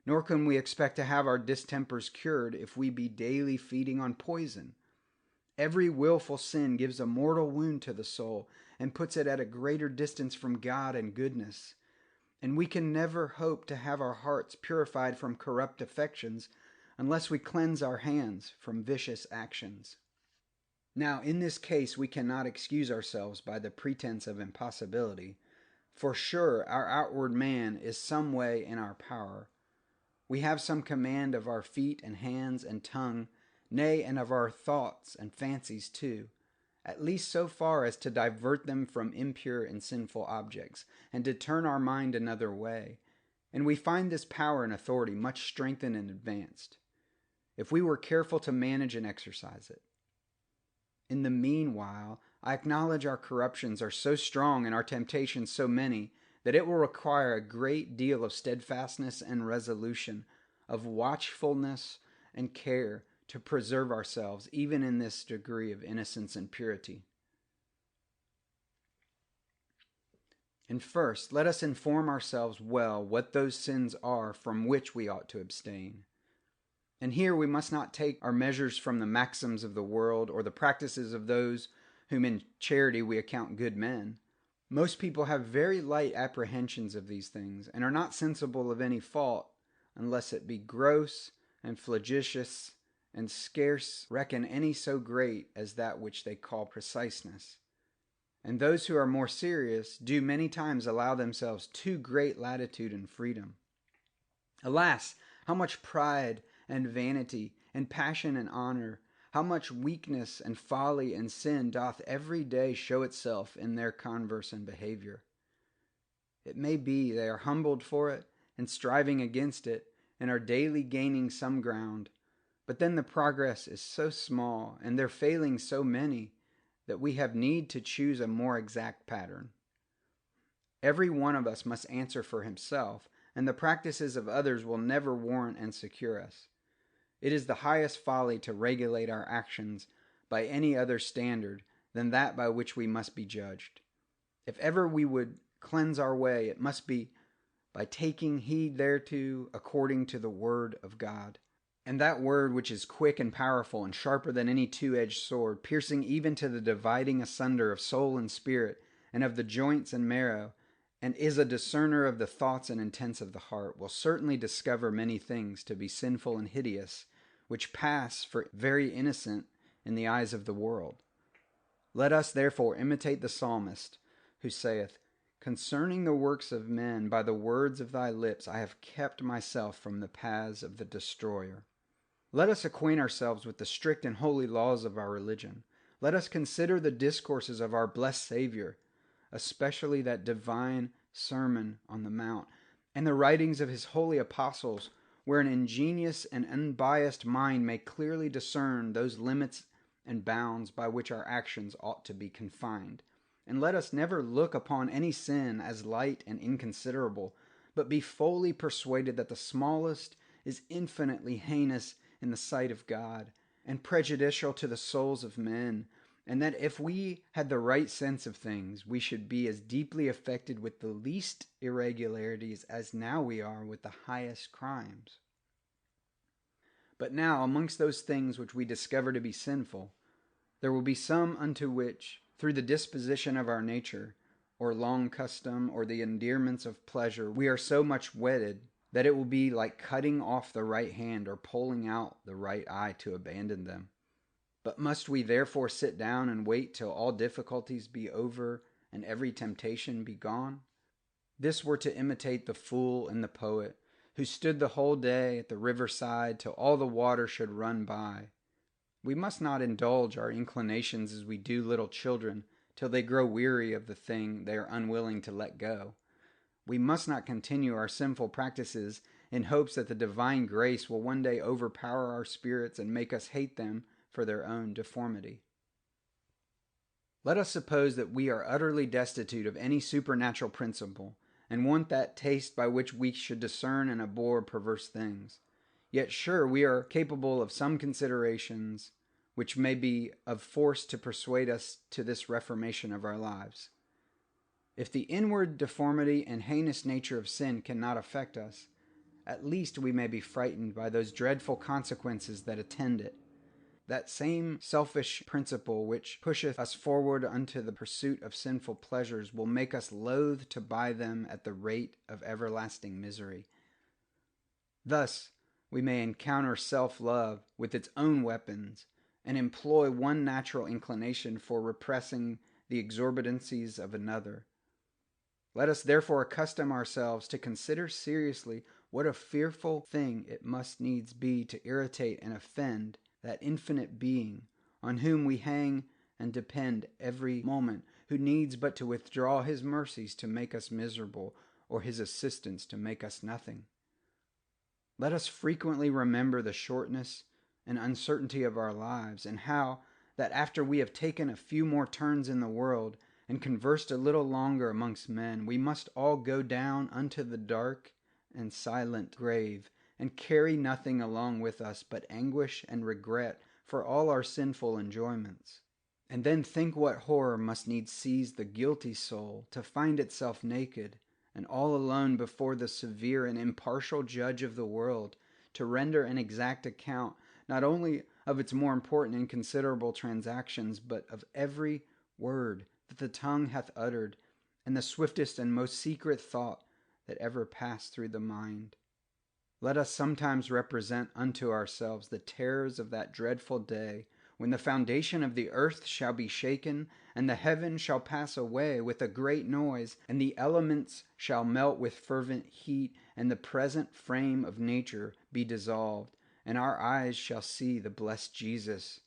nor can we expect to have our distempers cured if we be daily feeding on poison. Every willful sin gives a mortal wound to the soul and puts it at a greater distance from God and goodness. And we can never hope to have our hearts purified from corrupt affections unless we cleanse our hands from vicious actions. Now, in this case, we cannot excuse ourselves by the pretense of impossibility, for sure our outward man is some way in our power. We have some command of our feet and hands and tongue, nay, and of our thoughts and fancies too, at least so far as to divert them from impure and sinful objects, and to turn our mind another way. And we find this power and authority much strengthened and advanced, if we were careful to manage and exercise it. In the meanwhile, I acknowledge our corruptions are so strong and our temptations so many, that it will require a great deal of steadfastness and resolution, of watchfulness and care, to preserve ourselves even in this degree of innocence and purity. And first, let us inform ourselves well what those sins are from which we ought to abstain. And here we must not take our measures from the maxims of the world or the practices of those whom in charity we account good men. Most people have very light apprehensions of these things, and are not sensible of any fault, unless it be gross and flagitious, and scarce reckon any so great as that which they call preciseness. And those who are more serious do many times allow themselves too great latitude and freedom. Alas, how much pride and vanity and passion and honor, how much weakness and folly and sin doth every day show itself in their converse and behavior. It may be they are humbled for it, and striving against it, and are daily gaining some ground. But then the progress is so small, and their failings so many, that we have need to choose a more exact pattern. Every one of us must answer for himself, and the practices of others will never warrant and secure us. It is the highest folly to regulate our actions by any other standard than that by which we must be judged. If ever we would cleanse our way, it must be by taking heed thereto according to the word of God. And that word which is quick and powerful and sharper than any two-edged sword, piercing even to the dividing asunder of soul and spirit, and of the joints and marrow, and is a discerner of the thoughts and intents of the heart, will certainly discover many things to be sinful and hideous, which pass for very innocent in the eyes of the world. Let us therefore imitate the psalmist, who saith, "Concerning the works of men, by the words of thy lips, I have kept myself from the paths of the destroyer." Let us acquaint ourselves with the strict and holy laws of our religion. Let us consider the discourses of our blessed Savior, especially that divine Sermon on the Mount, and the writings of his holy apostles, where an ingenious and unbiased mind may clearly discern those limits and bounds by which our actions ought to be confined. And let us never look upon any sin as light and inconsiderable, but be fully persuaded that the smallest is infinitely heinous in the sight of God, and prejudicial to the souls of men, and that if we had the right sense of things, we should be as deeply affected with the least irregularities as now we are with the highest crimes. But now, amongst those things which we discover to be sinful, there will be some unto which, through the disposition of our nature, or long custom, or the endearments of pleasure, we are so much wedded, that it will be like cutting off the right hand or pulling out the right eye to abandon them. But must we therefore sit down and wait till all difficulties be over and every temptation be gone? This were to imitate the fool and the poet, who stood the whole day at the riverside till all the water should run by. We must not indulge our inclinations as we do little children till they grow weary of the thing they are unwilling to let go. We must not continue our sinful practices in hopes that the divine grace will one day overpower our spirits and make us hate them for their own deformity. Let us suppose that we are utterly destitute of any supernatural principle, and want that taste by which we should discern and abhor perverse things. Yet sure we are capable of some considerations which may be of force to persuade us to this reformation of our lives. If the inward deformity and heinous nature of sin cannot affect us, at least we may be frightened by those dreadful consequences that attend it. That same selfish principle which pusheth us forward unto the pursuit of sinful pleasures will make us loath to buy them at the rate of everlasting misery. Thus we may encounter self-love with its own weapons, and employ one natural inclination for repressing the exorbitancies of another. Let us therefore accustom ourselves to consider seriously what a fearful thing it must needs be to irritate and offend that infinite being, on whom we hang and depend every moment, who needs but to withdraw his mercies to make us miserable, or his assistance to make us nothing. Let us frequently remember the shortness and uncertainty of our lives, and how that after we have taken a few more turns in the world, and conversed a little longer amongst men, we must all go down unto the dark and silent grave, and carry nothing along with us but anguish and regret for all our sinful enjoyments. And then think what horror must needs seize the guilty soul to find itself naked, and all alone before the severe and impartial judge of the world, to render an exact account not only of its more important and considerable transactions, but of every word that the tongue hath uttered, and the swiftest and most secret thought that ever passed through the mind. Let us sometimes represent unto ourselves the terrors of that dreadful day, when the foundation of the earth shall be shaken, and the heaven shall pass away with a great noise, and the elements shall melt with fervent heat, and the present frame of nature be dissolved, and our eyes shall see the blessed Jesus,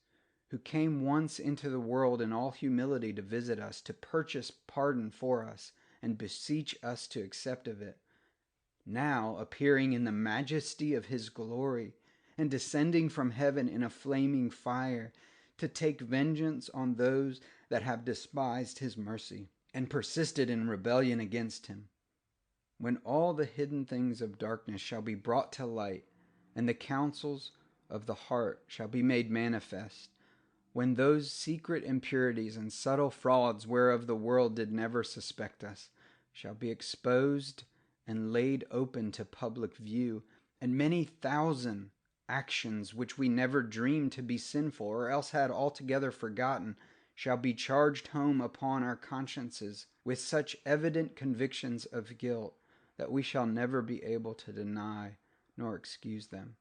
who came once into the world in all humility to visit us, to purchase pardon for us, and beseech us to accept of it, now appearing in the majesty of his glory, and descending from heaven in a flaming fire, to take vengeance on those that have despised his mercy, and persisted in rebellion against him. When all the hidden things of darkness shall be brought to light, and the counsels of the heart shall be made manifest, when those secret impurities and subtle frauds whereof the world did never suspect us shall be exposed and laid open to public view, and many thousand actions which we never dreamed to be sinful, or else had altogether forgotten, shall be charged home upon our consciences with such evident convictions of guilt that we shall never be able to deny nor excuse them.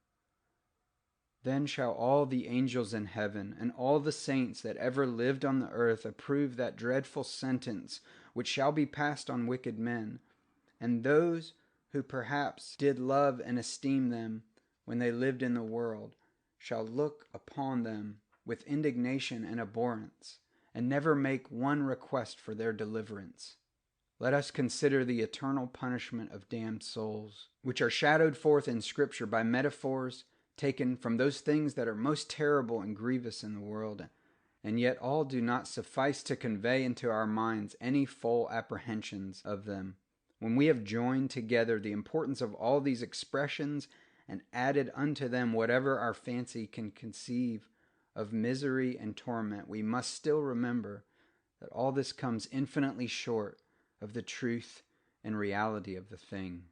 Then shall all the angels in heaven and all the saints that ever lived on the earth approve that dreadful sentence which shall be passed on wicked men, and those who perhaps did love and esteem them when they lived in the world shall look upon them with indignation and abhorrence, and never make one request for their deliverance. Let us consider the eternal punishment of damned souls, which are shadowed forth in Scripture by metaphors taken from those things that are most terrible and grievous in the world, and yet all do not suffice to convey into our minds any full apprehensions of them. When we have joined together the importance of all these expressions and added unto them whatever our fancy can conceive of misery and torment, we must still remember that all this comes infinitely short of the truth and reality of the thing.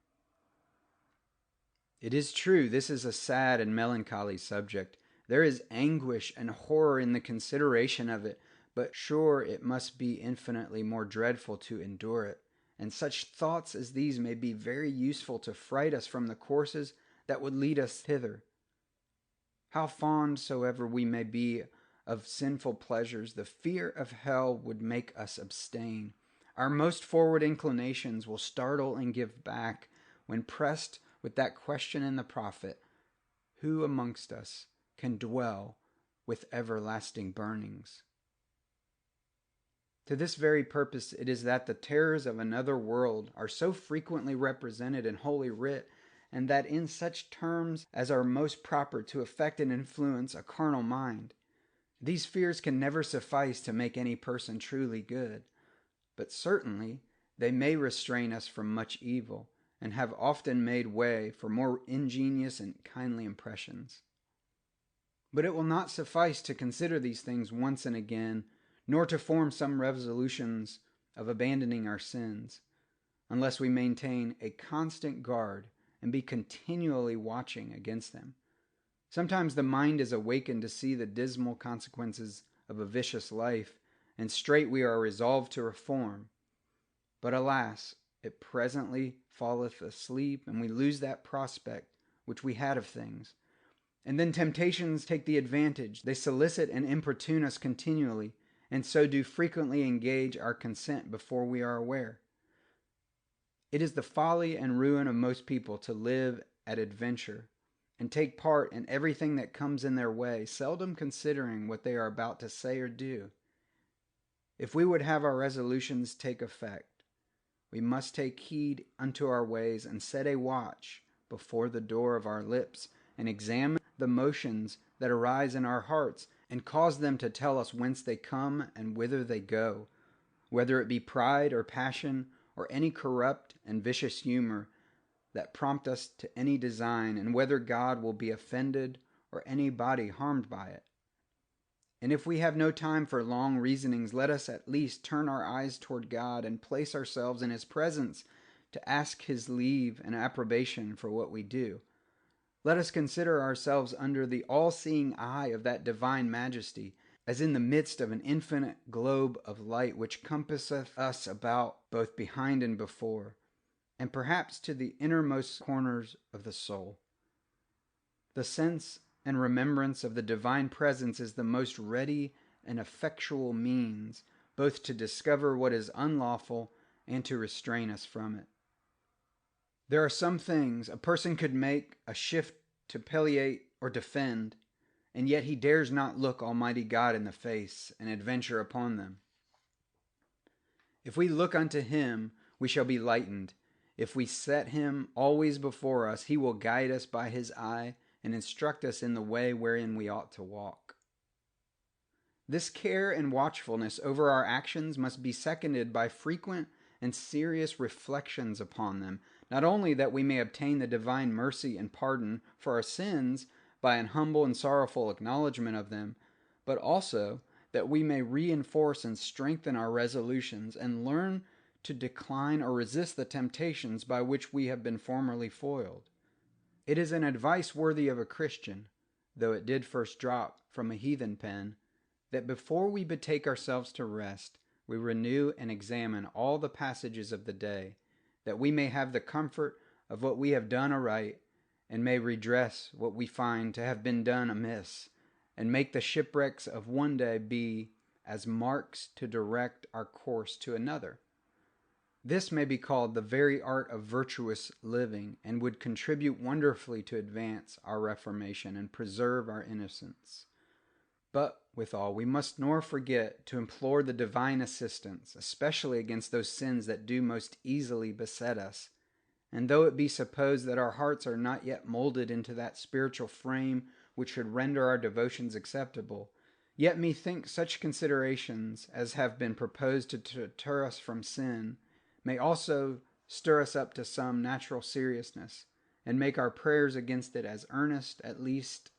It is true, this is a sad and melancholy subject. There is anguish and horror in the consideration of it, but sure it must be infinitely more dreadful to endure it. And such thoughts as these may be very useful to fright us from the courses that would lead us thither. How fond soever we may be of sinful pleasures, the fear of hell would make us abstain. Our most forward inclinations will startle and give back when pressed with that question in the prophet, who amongst us can dwell with everlasting burnings? To this very purpose it is that the terrors of another world are so frequently represented in Holy Writ, and that in such terms as are most proper to affect and influence a carnal mind. These fears can never suffice to make any person truly good, but certainly they may restrain us from much evil, and have often made way for more ingenious and kindly impressions. But it will not suffice to consider these things once and again, nor to form some resolutions of abandoning our sins, unless we maintain a constant guard and be continually watching against them. Sometimes the mind is awakened to see the dismal consequences of a vicious life, and straight we are resolved to reform. But alas, it presently falleth asleep, and we lose that prospect which we had of things. And then temptations take the advantage. They solicit and importune us continually, and so do frequently engage our consent before we are aware. It is the folly and ruin of most people to live at adventure, and take part in everything that comes in their way, seldom considering what they are about to say or do. If we would have our resolutions take effect, we must take heed unto our ways, and set a watch before the door of our lips, and examine the motions that arise in our hearts, and cause them to tell us whence they come and whither they go, whether it be pride or passion, or any corrupt and vicious humor that prompt us to any design, and whether God will be offended or any body harmed by it. And if we have no time for long reasonings, let us at least turn our eyes toward God and place ourselves in His presence to ask His leave and approbation for what we do. Let us consider ourselves under the all-seeing eye of that divine majesty, as in the midst of an infinite globe of light which compasseth us about both behind and before, and perhaps to the innermost corners of the soul. The sense and remembrance of the divine presence is the most ready and effectual means both to discover what is unlawful and to restrain us from it. There are some things a person could make a shift to palliate or defend, and yet he dares not look Almighty God in the face and adventure upon them. If we look unto Him, we shall be lightened. If we set Him always before us, He will guide us by His eye and instruct us in the way wherein we ought to walk. This care and watchfulness over our actions must be seconded by frequent and serious reflections upon them, not only that we may obtain the divine mercy and pardon for our sins by an humble and sorrowful acknowledgement of them, but also that we may reinforce and strengthen our resolutions and learn to decline or resist the temptations by which we have been formerly foiled. It is an advice worthy of a Christian, though it did first drop from a heathen pen, that before we betake ourselves to rest, we renew and examine all the passages of the day, that we may have the comfort of what we have done aright, and may redress what we find to have been done amiss, and make the shipwrecks of one day be as marks to direct our course to another. This may be called the very art of virtuous living, and would contribute wonderfully to advance our reformation and preserve our innocence. But withal, we must nor forget to implore the divine assistance, especially against those sins that do most easily beset us. And though it be supposed that our hearts are not yet molded into that spiritual frame which should render our devotions acceptable, yet methinks such considerations as have been proposed to deter us from sin may also stir us up to some natural seriousness, and make our prayers against it as earnest, at least,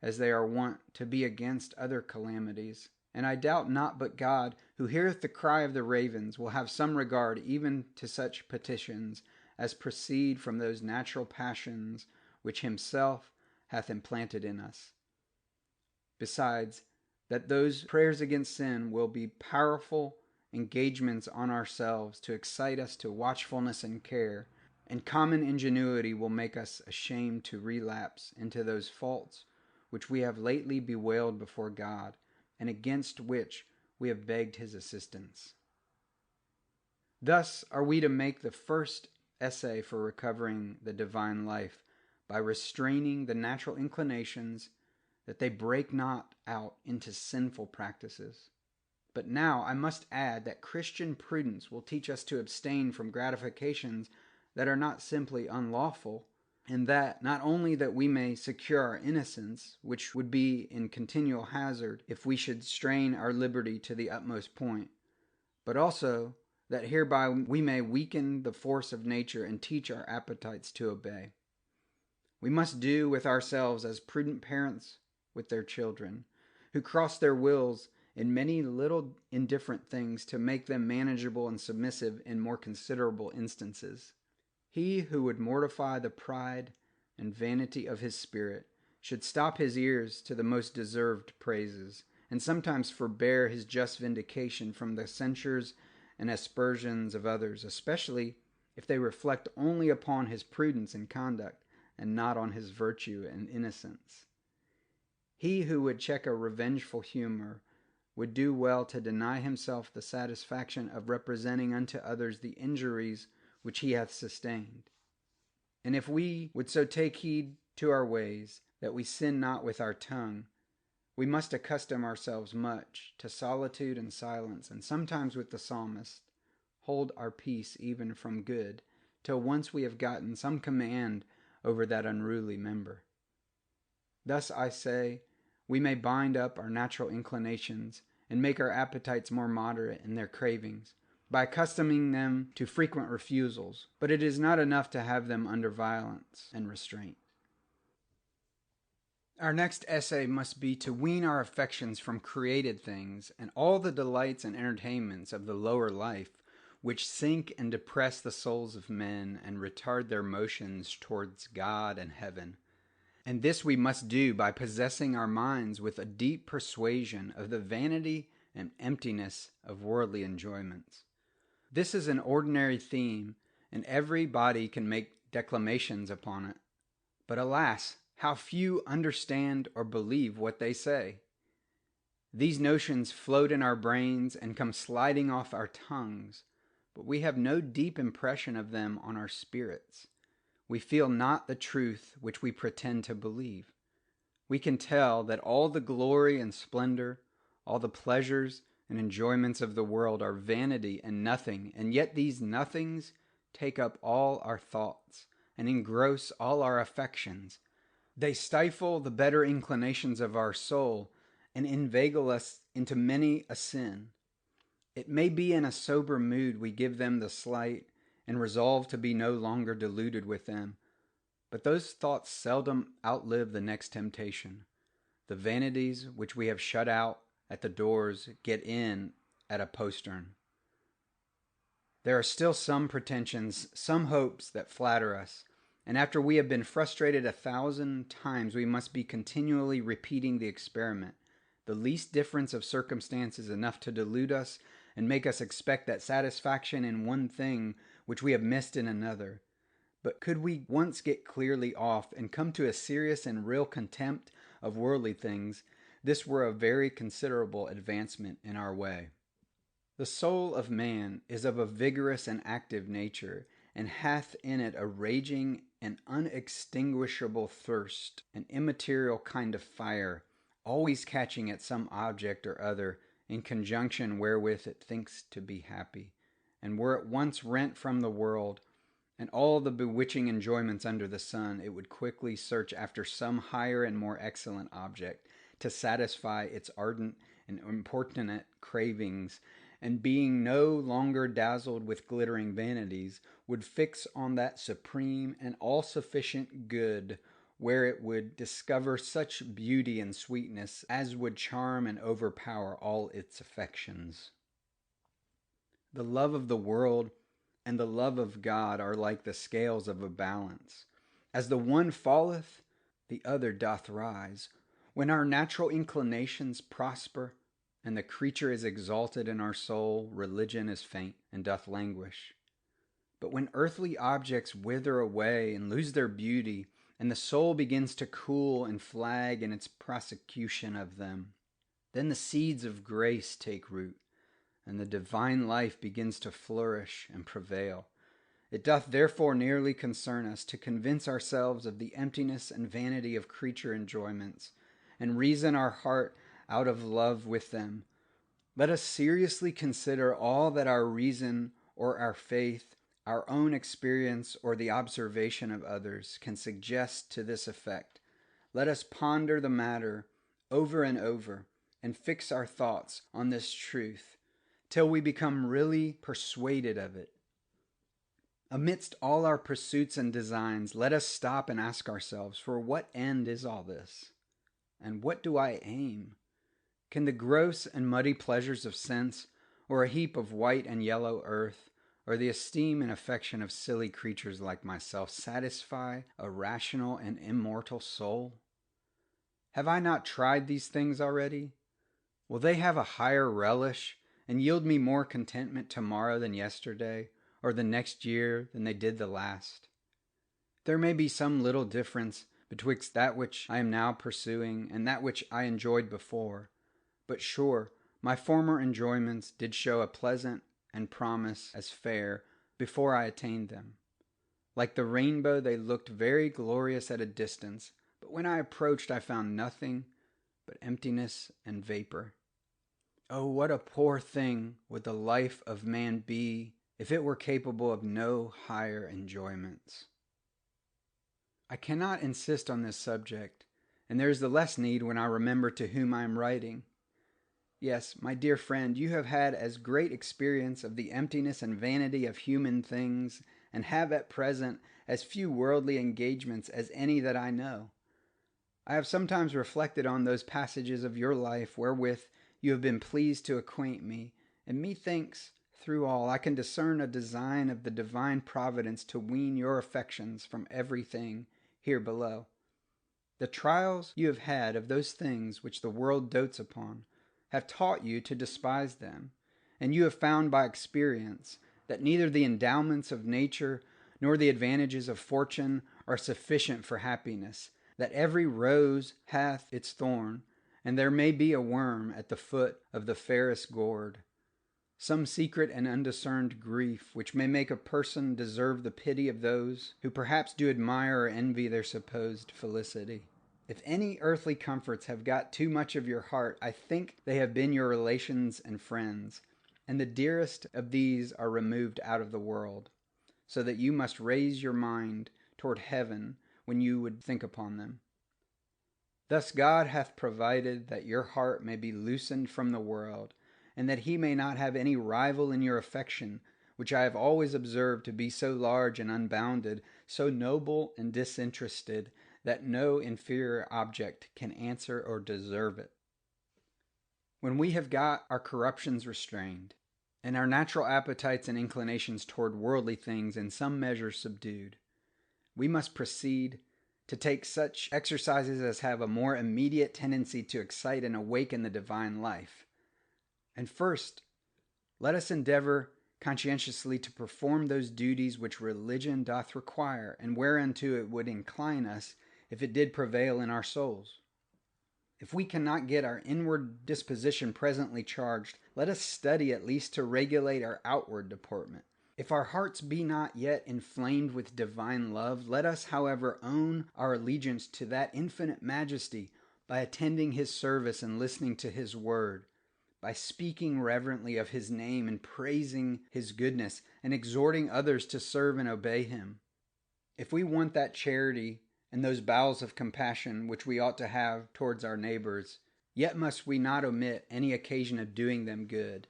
as they are wont to be against other calamities. And I doubt not but God, who heareth the cry of the ravens, will have some regard even to such petitions as proceed from those natural passions which himself hath implanted in us. Besides, that those prayers against sin will be powerful engagements on ourselves to excite us to watchfulness and care, and common ingenuity will make us ashamed to relapse into those faults which we have lately bewailed before God, and against which we have begged his assistance. Thus are we to make the first essay for recovering the divine life, by restraining the natural inclinations, that they break not out into sinful practices. But now I must add that Christian prudence will teach us to abstain from gratifications that are not simply unlawful, and that not only that we may secure our innocence, which would be in continual hazard if we should strain our liberty to the utmost point, but also that hereby we may weaken the force of nature and teach our appetites to obey. We must do with ourselves as prudent parents with their children, who cross their wills in many little indifferent things to make them manageable and submissive in more considerable instances. He who would mortify the pride and vanity of his spirit should stop his ears to the most deserved praises, and sometimes forbear his just vindication from the censures and aspersions of others, especially if they reflect only upon his prudence and conduct, and not on his virtue and innocence. He who would check a revengeful humor would do well to deny himself the satisfaction of representing unto others the injuries which he hath sustained. And if we would so take heed to our ways, that we sin not with our tongue, we must accustom ourselves much to solitude and silence, and sometimes with the psalmist, hold our peace even from good, till once we have gotten some command over that unruly member. Thus, I say, we may bind up our natural inclinations, and make our appetites more moderate in their cravings, by accustoming them to frequent refusals, but it is not enough to have them under violence and restraint. Our next essay must be to wean our affections from created things and all the delights and entertainments of the lower life, which sink and depress the souls of men and retard their motions towards God and heaven. And this we must do by possessing our minds with a deep persuasion of the vanity and emptiness of worldly enjoyments. This is an ordinary theme, and every body can make declamations upon it. But alas, how few understand or believe what they say! These notions float in our brains and come sliding off our tongues, but we have no deep impression of them on our spirits. We feel not the truth which we pretend to believe. We can tell that all the glory and splendor, all the pleasures and enjoyments of the world are vanity and nothing, and yet these nothings take up all our thoughts and engross all our affections. They stifle the better inclinations of our soul and inveigle us into many a sin. It may be in a sober mood we give them the slight and resolve to be no longer deluded with them, but those thoughts seldom outlive the next temptation. The vanities which we have shut out at the doors get in at a postern. There are still some pretensions, some hopes that flatter us, and after we have been frustrated 1,000 times, we must be continually repeating the experiment. The least difference of circumstance is enough to delude us and make us expect that satisfaction in one thing which we have missed in another. But could we once get clearly off and come to a serious and real contempt of worldly things, this were a very considerable advancement in our way. The soul of man is of a vigorous and active nature, and hath in it a raging and unextinguishable thirst, an immaterial kind of fire, always catching at some object or other, in conjunction wherewith it thinks to be happy. And were it once rent from the world, and all the bewitching enjoyments under the sun, it would quickly search after some higher and more excellent object, to satisfy its ardent and importunate cravings, and being no longer dazzled with glittering vanities, would fix on that supreme and all-sufficient good, where it would discover such beauty and sweetness as would charm and overpower all its affections. The love of the world and the love of God are like the scales of a balance. As the one falleth, the other doth rise. When our natural inclinations prosper, and the creature is exalted in our soul, religion is faint and doth languish. But when earthly objects wither away and lose their beauty, and the soul begins to cool and flag in its prosecution of them, then the seeds of grace take root, and the divine life begins to flourish and prevail. It doth therefore nearly concern us to convince ourselves of the emptiness and vanity of creature enjoyments, and reason our heart out of love with them. Let us seriously consider all that our reason or our faith, our own experience, or the observation of others can suggest to this effect. Let us ponder the matter over and over, and fix our thoughts on this truth, till we become really persuaded of it. Amidst all our pursuits and designs, let us stop and ask ourselves, for what end is all this? And what do I aim? Can the gross and muddy pleasures of sense, or a heap of white and yellow earth, or the esteem and affection of silly creatures like myself, satisfy a rational and immortal soul? Have I not tried these things already? Will they have a higher relish, and yield me more contentment tomorrow than yesterday, or the next year than they did the last? There may be some little difference betwixt that which I am now pursuing and that which I enjoyed before, but sure, my former enjoyments did show a pleasant and promise as fair before I attained them. Like the rainbow, they looked very glorious at a distance, but when I approached, I found nothing but emptiness and vapor. Oh, what a poor thing would the life of man be if it were capable of no higher enjoyments. I cannot insist on this subject, and there is the less need when I remember to whom I am writing. Yes, my dear friend, you have had as great experience of the emptiness and vanity of human things, and have at present as few worldly engagements as any that I know. I have sometimes reflected on those passages of your life wherewith you have been pleased to acquaint me, and methinks, through all, I can discern a design of the divine providence to wean your affections from everything here below. The trials you have had of those things which the world dotes upon have taught you to despise them, and you have found by experience that neither the endowments of nature nor the advantages of fortune are sufficient for happiness, that every rose hath its thorn, and there may be a worm at the foot of the fairest gourd, some secret and undiscerned grief which may make a person deserve the pity of those who perhaps do admire or envy their supposed felicity. If any earthly comforts have got too much of your heart, I think they have been your relations and friends, and the dearest of these are removed out of the world, so that you must raise your mind toward heaven when you would think upon them. Thus God hath provided that your heart may be loosened from the world, and that he may not have any rival in your affection, which I have always observed to be so large and unbounded, so noble and disinterested, that no inferior object can answer or deserve it. When we have got our corruptions restrained, and our natural appetites and inclinations toward worldly things in some measure subdued, we must proceed to take such exercises as have a more immediate tendency to excite and awaken the divine life. And first, let us endeavor conscientiously to perform those duties which religion doth require, and whereunto it would incline us if it did prevail in our souls. If we cannot get our inward disposition presently charged, let us study at least to regulate our outward deportment. If our hearts be not yet inflamed with divine love, let us, however, own our allegiance to that infinite majesty by attending his service and listening to his word, by speaking reverently of his name and praising his goodness and exhorting others to serve and obey him. If we want that charity and those bowels of compassion which we ought to have towards our neighbors, yet must we not omit any occasion of doing them good.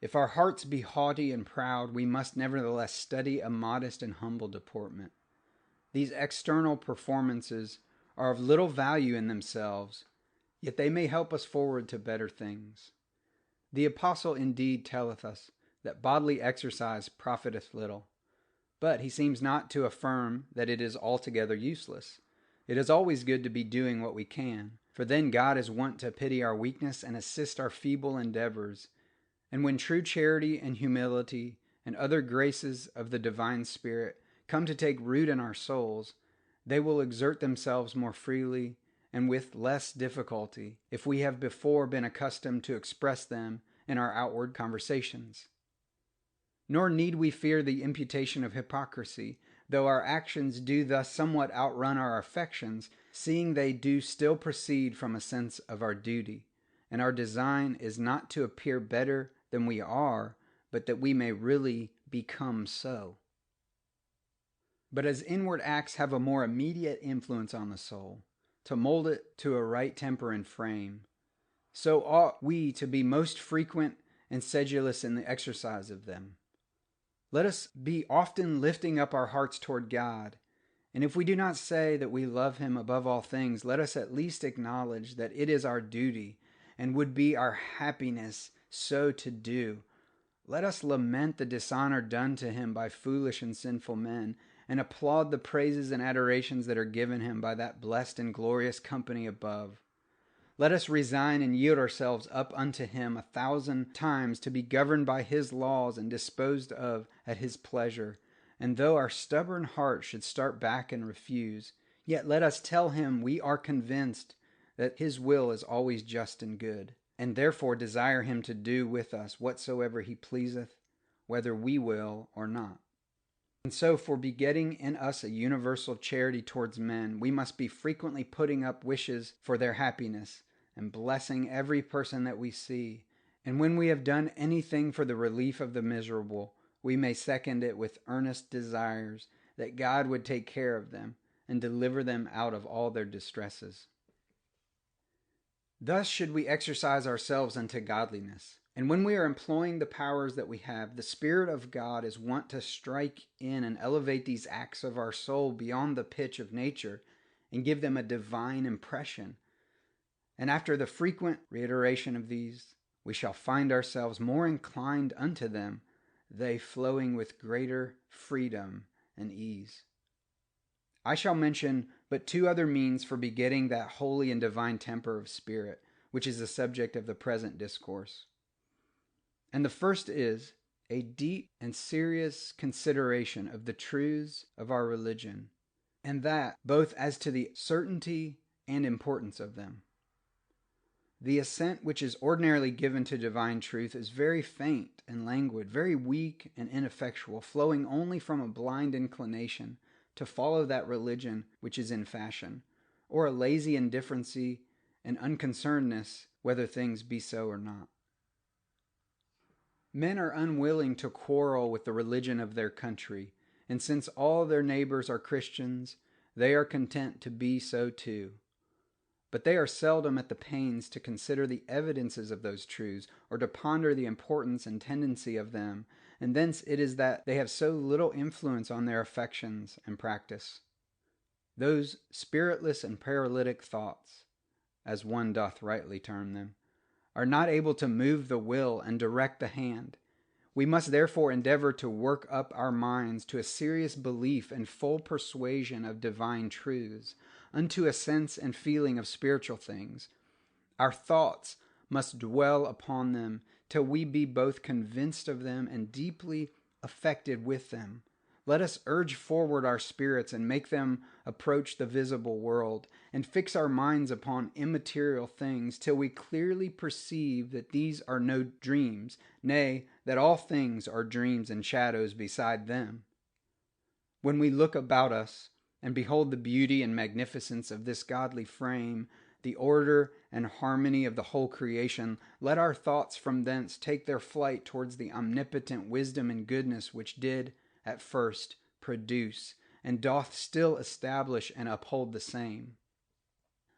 If our hearts be haughty and proud, we must nevertheless study a modest and humble deportment. These external performances are of little value in themselves, yet they may help us forward to better things. The apostle indeed telleth us that bodily exercise profiteth little, but he seems not to affirm that it is altogether useless. It is always good to be doing what we can, for then God is wont to pity our weakness and assist our feeble endeavors. And when true charity and humility and other graces of the divine Spirit come to take root in our souls, they will exert themselves more freely and with less difficulty if we have before been accustomed to express them in our outward conversations. Nor need we fear the imputation of hypocrisy, though our actions do thus somewhat outrun our affections, seeing they do still proceed from a sense of our duty, and our design is not to appear better than we are, but that we may really become so. But as inward acts have a more immediate influence on the soul, to mold it to a right temper and frame, so ought we to be most frequent and sedulous in the exercise of them. Let us be often lifting up our hearts toward God, and if we do not say that we love him above all things, let us at least acknowledge that it is our duty and would be our happiness so to do. Let us lament the dishonor done to him by foolish and sinful men, and applaud the praises and adorations that are given him by that blessed and glorious company above. Let us resign and yield ourselves up unto him 1,000 times to be governed by his laws and disposed of at his pleasure. And though our stubborn heart should start back and refuse, yet let us tell him we are convinced that his will is always just and good, and therefore desire him to do with us whatsoever he pleaseth, whether we will or not. And so, for begetting in us a universal charity towards men, we must be frequently putting up wishes for their happiness, and blessing every person that we see. And when we have done anything for the relief of the miserable, we may second it with earnest desires that God would take care of them and deliver them out of all their distresses. Thus should we exercise ourselves unto godliness. And when we are employing the powers that we have, the Spirit of God is wont to strike in and elevate these acts of our soul beyond the pitch of nature and give them a divine impression. And after the frequent reiteration of these, we shall find ourselves more inclined unto them, they flowing with greater freedom and ease. I shall mention but 2 other means for begetting that holy and divine temper of spirit, which is the subject of the present discourse. And the first is a deep and serious consideration of the truths of our religion, and that both as to the certainty and importance of them. The assent which is ordinarily given to divine truth is very faint and languid, very weak and ineffectual, flowing only from a blind inclination to follow that religion which is in fashion, or a lazy indifferency and unconcernedness whether things be so or not. Men are unwilling to quarrel with the religion of their country, and since all their neighbors are Christians, they are content to be so too. But they are seldom at the pains to consider the evidences of those truths, or to ponder the importance and tendency of them, and thence it is that they have so little influence on their affections and practice. Those spiritless and paralytic thoughts, as one doth rightly term them, are not able to move the will and direct the hand. We must therefore endeavor to work up our minds to a serious belief and full persuasion of divine truths, unto a sense and feeling of spiritual things. Our thoughts must dwell upon them till we be both convinced of them and deeply affected with them. Let us urge forward our spirits and make them approach the visible world, and fix our minds upon immaterial things till we clearly perceive that these are no dreams, nay, that all things are dreams and shadows beside them. When we look about us and behold the beauty and magnificence of this godly frame, the order and harmony of the whole creation, let our thoughts from thence take their flight towards the omnipotent wisdom and goodness which did at first produce, and doth still establish and uphold the same.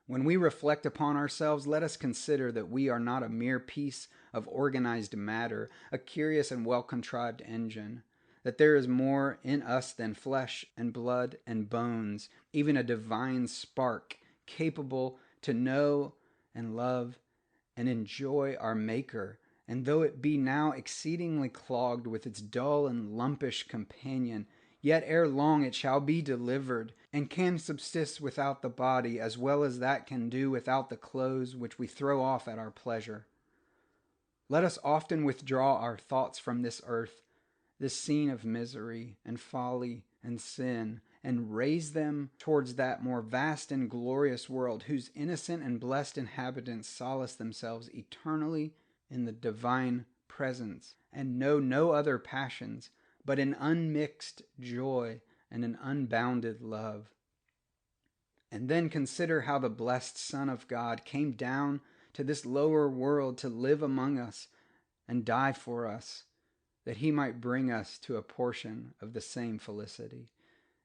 When we reflect upon ourselves, let us consider that we are not a mere piece of organized matter, a curious and well-contrived engine, that there is more in us than flesh and blood and bones, even a divine spark, capable to know and love and enjoy our Maker, and though it be now exceedingly clogged with its dull and lumpish companion, yet ere long it shall be delivered, and can subsist without the body, as well as that can do without the clothes which we throw off at our pleasure. Let us often withdraw our thoughts from this earth, this scene of misery and folly and sin, and raise them towards that more vast and glorious world, whose innocent and blessed inhabitants solace themselves eternally in the divine presence, and know no other passions but an unmixed joy and an unbounded love. And then consider how the blessed Son of God came down to this lower world to live among us and die for us, that he might bring us to a portion of the same felicity.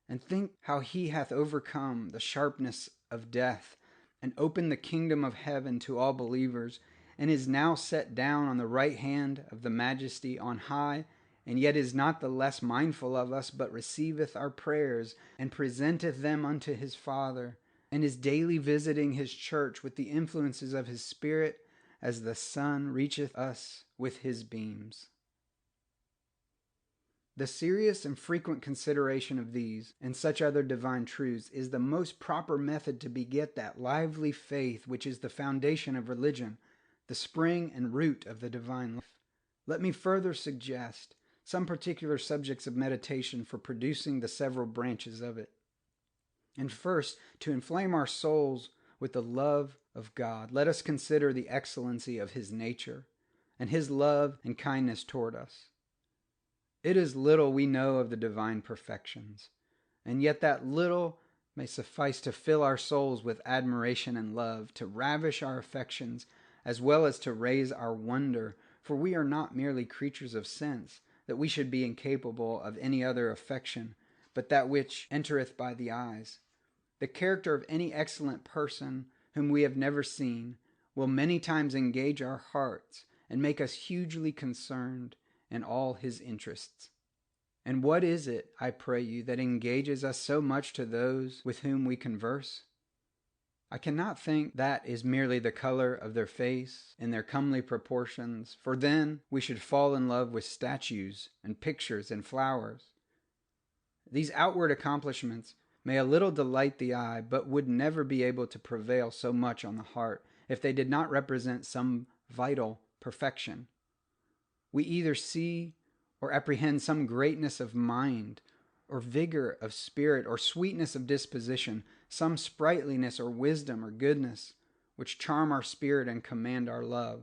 And think how he hath overcome the sharpness of death, and opened the kingdom of heaven to all believers, and is now set down on the right hand of the Majesty on high, and yet is not the less mindful of us, but receiveth our prayers, and presenteth them unto his Father, and is daily visiting his church with the influences of his Spirit, as the sun reacheth us with his beams. The serious and frequent consideration of these and such other divine truths is the most proper method to beget that lively faith which is the foundation of religion, the spring and root of the divine life. Let me further suggest some particular subjects of meditation for producing the several branches of it. And first, to inflame our souls with the love of God, let us consider the excellency of his nature and his love and kindness toward us. It is little we know of the divine perfections, and yet that little may suffice to fill our souls with admiration and love, to ravish our affections, as well as to raise our wonder, for we are not merely creatures of sense, that we should be incapable of any other affection, but that which entereth by the eyes. The character of any excellent person whom we have never seen will many times engage our hearts and make us hugely concerned in all his interests. And what is it, I pray you, that engages us so much to those with whom we converse? I cannot think that is merely the color of their face and their comely proportions, for then we should fall in love with statues and pictures and flowers. These outward accomplishments may a little delight the eye, but would never be able to prevail so much on the heart if they did not represent some vital perfection. We either see or apprehend some greatness of mind, or vigor of spirit, or sweetness of disposition, some sprightliness or wisdom or goodness, which charm our spirit and command our love.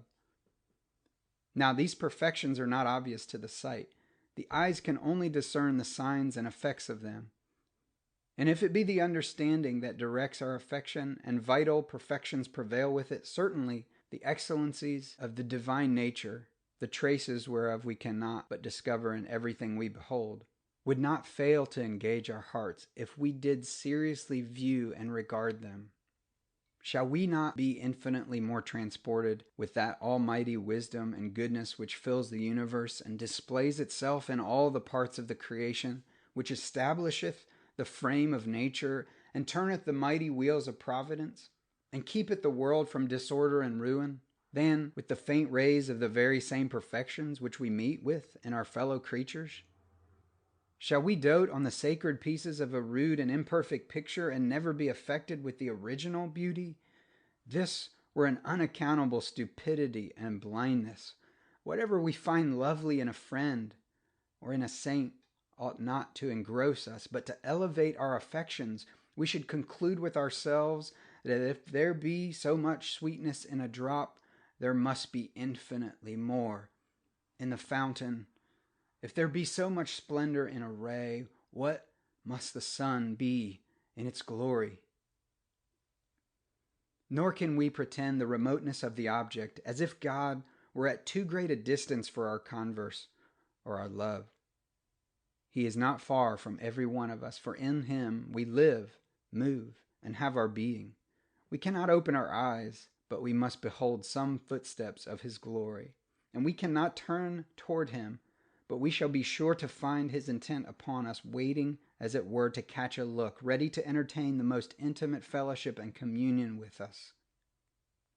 Now these perfections are not obvious to the sight. The eyes can only discern the signs and effects of them. And if it be the understanding that directs our affection, and vital perfections prevail with it, certainly the excellencies of the divine nature, the traces whereof we cannot but discover in everything we behold, would not fail to engage our hearts if we did seriously view and regard them. Shall we not be infinitely more transported with that almighty wisdom and goodness which fills the universe and displays itself in all the parts of the creation, which establisheth the frame of nature and turneth the mighty wheels of providence, and keepeth the world from disorder and ruin, than with the faint rays of the very same perfections which we meet with in our fellow creatures? Shall we dote on the sacred pieces of a rude and imperfect picture, and never be affected with the original beauty? This were an unaccountable stupidity and blindness. Whatever we find lovely in a friend or in a saint ought not to engross us, but to elevate our affections. We should conclude with ourselves that if there be so much sweetness in a drop, there must be infinitely more in the fountain. If there be so much splendor in a ray, what must the sun be in its glory? Nor can we pretend the remoteness of the object, as if God were at too great a distance for our converse or our love. He is not far from every one of us, for in him we live, move, and have our being. We cannot open our eyes, but we must behold some footsteps of his glory. And we cannot turn toward him, but we shall be sure to find his intent upon us, waiting, as it were, to catch a look, ready to entertain the most intimate fellowship and communion with us.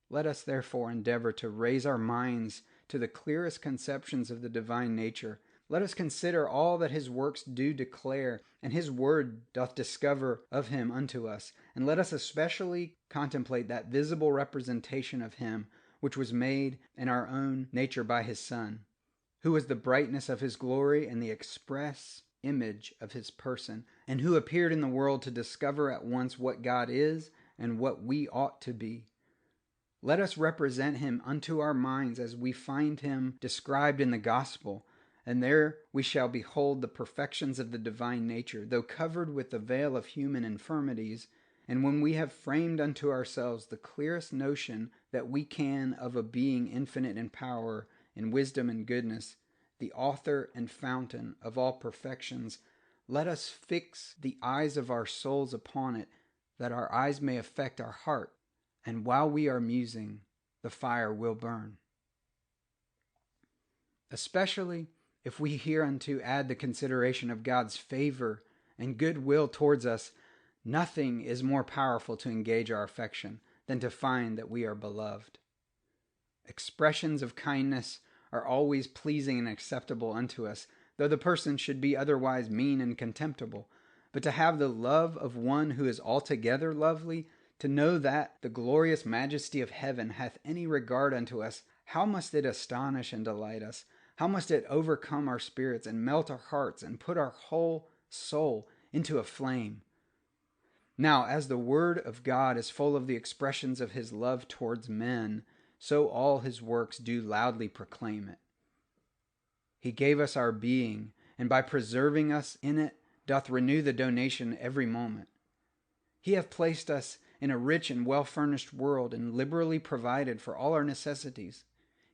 Let us therefore endeavor to raise our minds to the clearest conceptions of the divine nature. Let us consider all that his works do declare, and his word doth discover of him unto us. And let us especially contemplate that visible representation of him, which was made in our own nature by his Son, who was the brightness of his glory and the express image of his person, and who appeared in the world to discover at once what God is and what we ought to be. Let us represent him unto our minds as we find him described in the gospel, and there we shall behold the perfections of the divine nature, though covered with the veil of human infirmities. And when we have framed unto ourselves the clearest notion that we can of a being infinite in power, in wisdom and goodness, the author and fountain of all perfections, let us fix the eyes of our souls upon it, that our eyes may affect our heart, and while we are musing, the fire will burn. Especially if we hereunto add the consideration of God's favor and goodwill towards us, nothing is more powerful to engage our affection than to find that we are beloved. Expressions of kindness are always pleasing and acceptable unto us, though the person should be otherwise mean and contemptible. But to have the love of one who is altogether lovely, to know that the glorious majesty of heaven hath any regard unto us, how must it astonish and delight us? How must it overcome our spirits and melt our hearts and put our whole soul into a flame? Now, as the word of God is full of the expressions of his love towards men, so all his works do loudly proclaim it. He gave us our being, and by preserving us in it, doth renew the donation every moment. He hath placed us in a rich and well-furnished world, and liberally provided for all our necessities.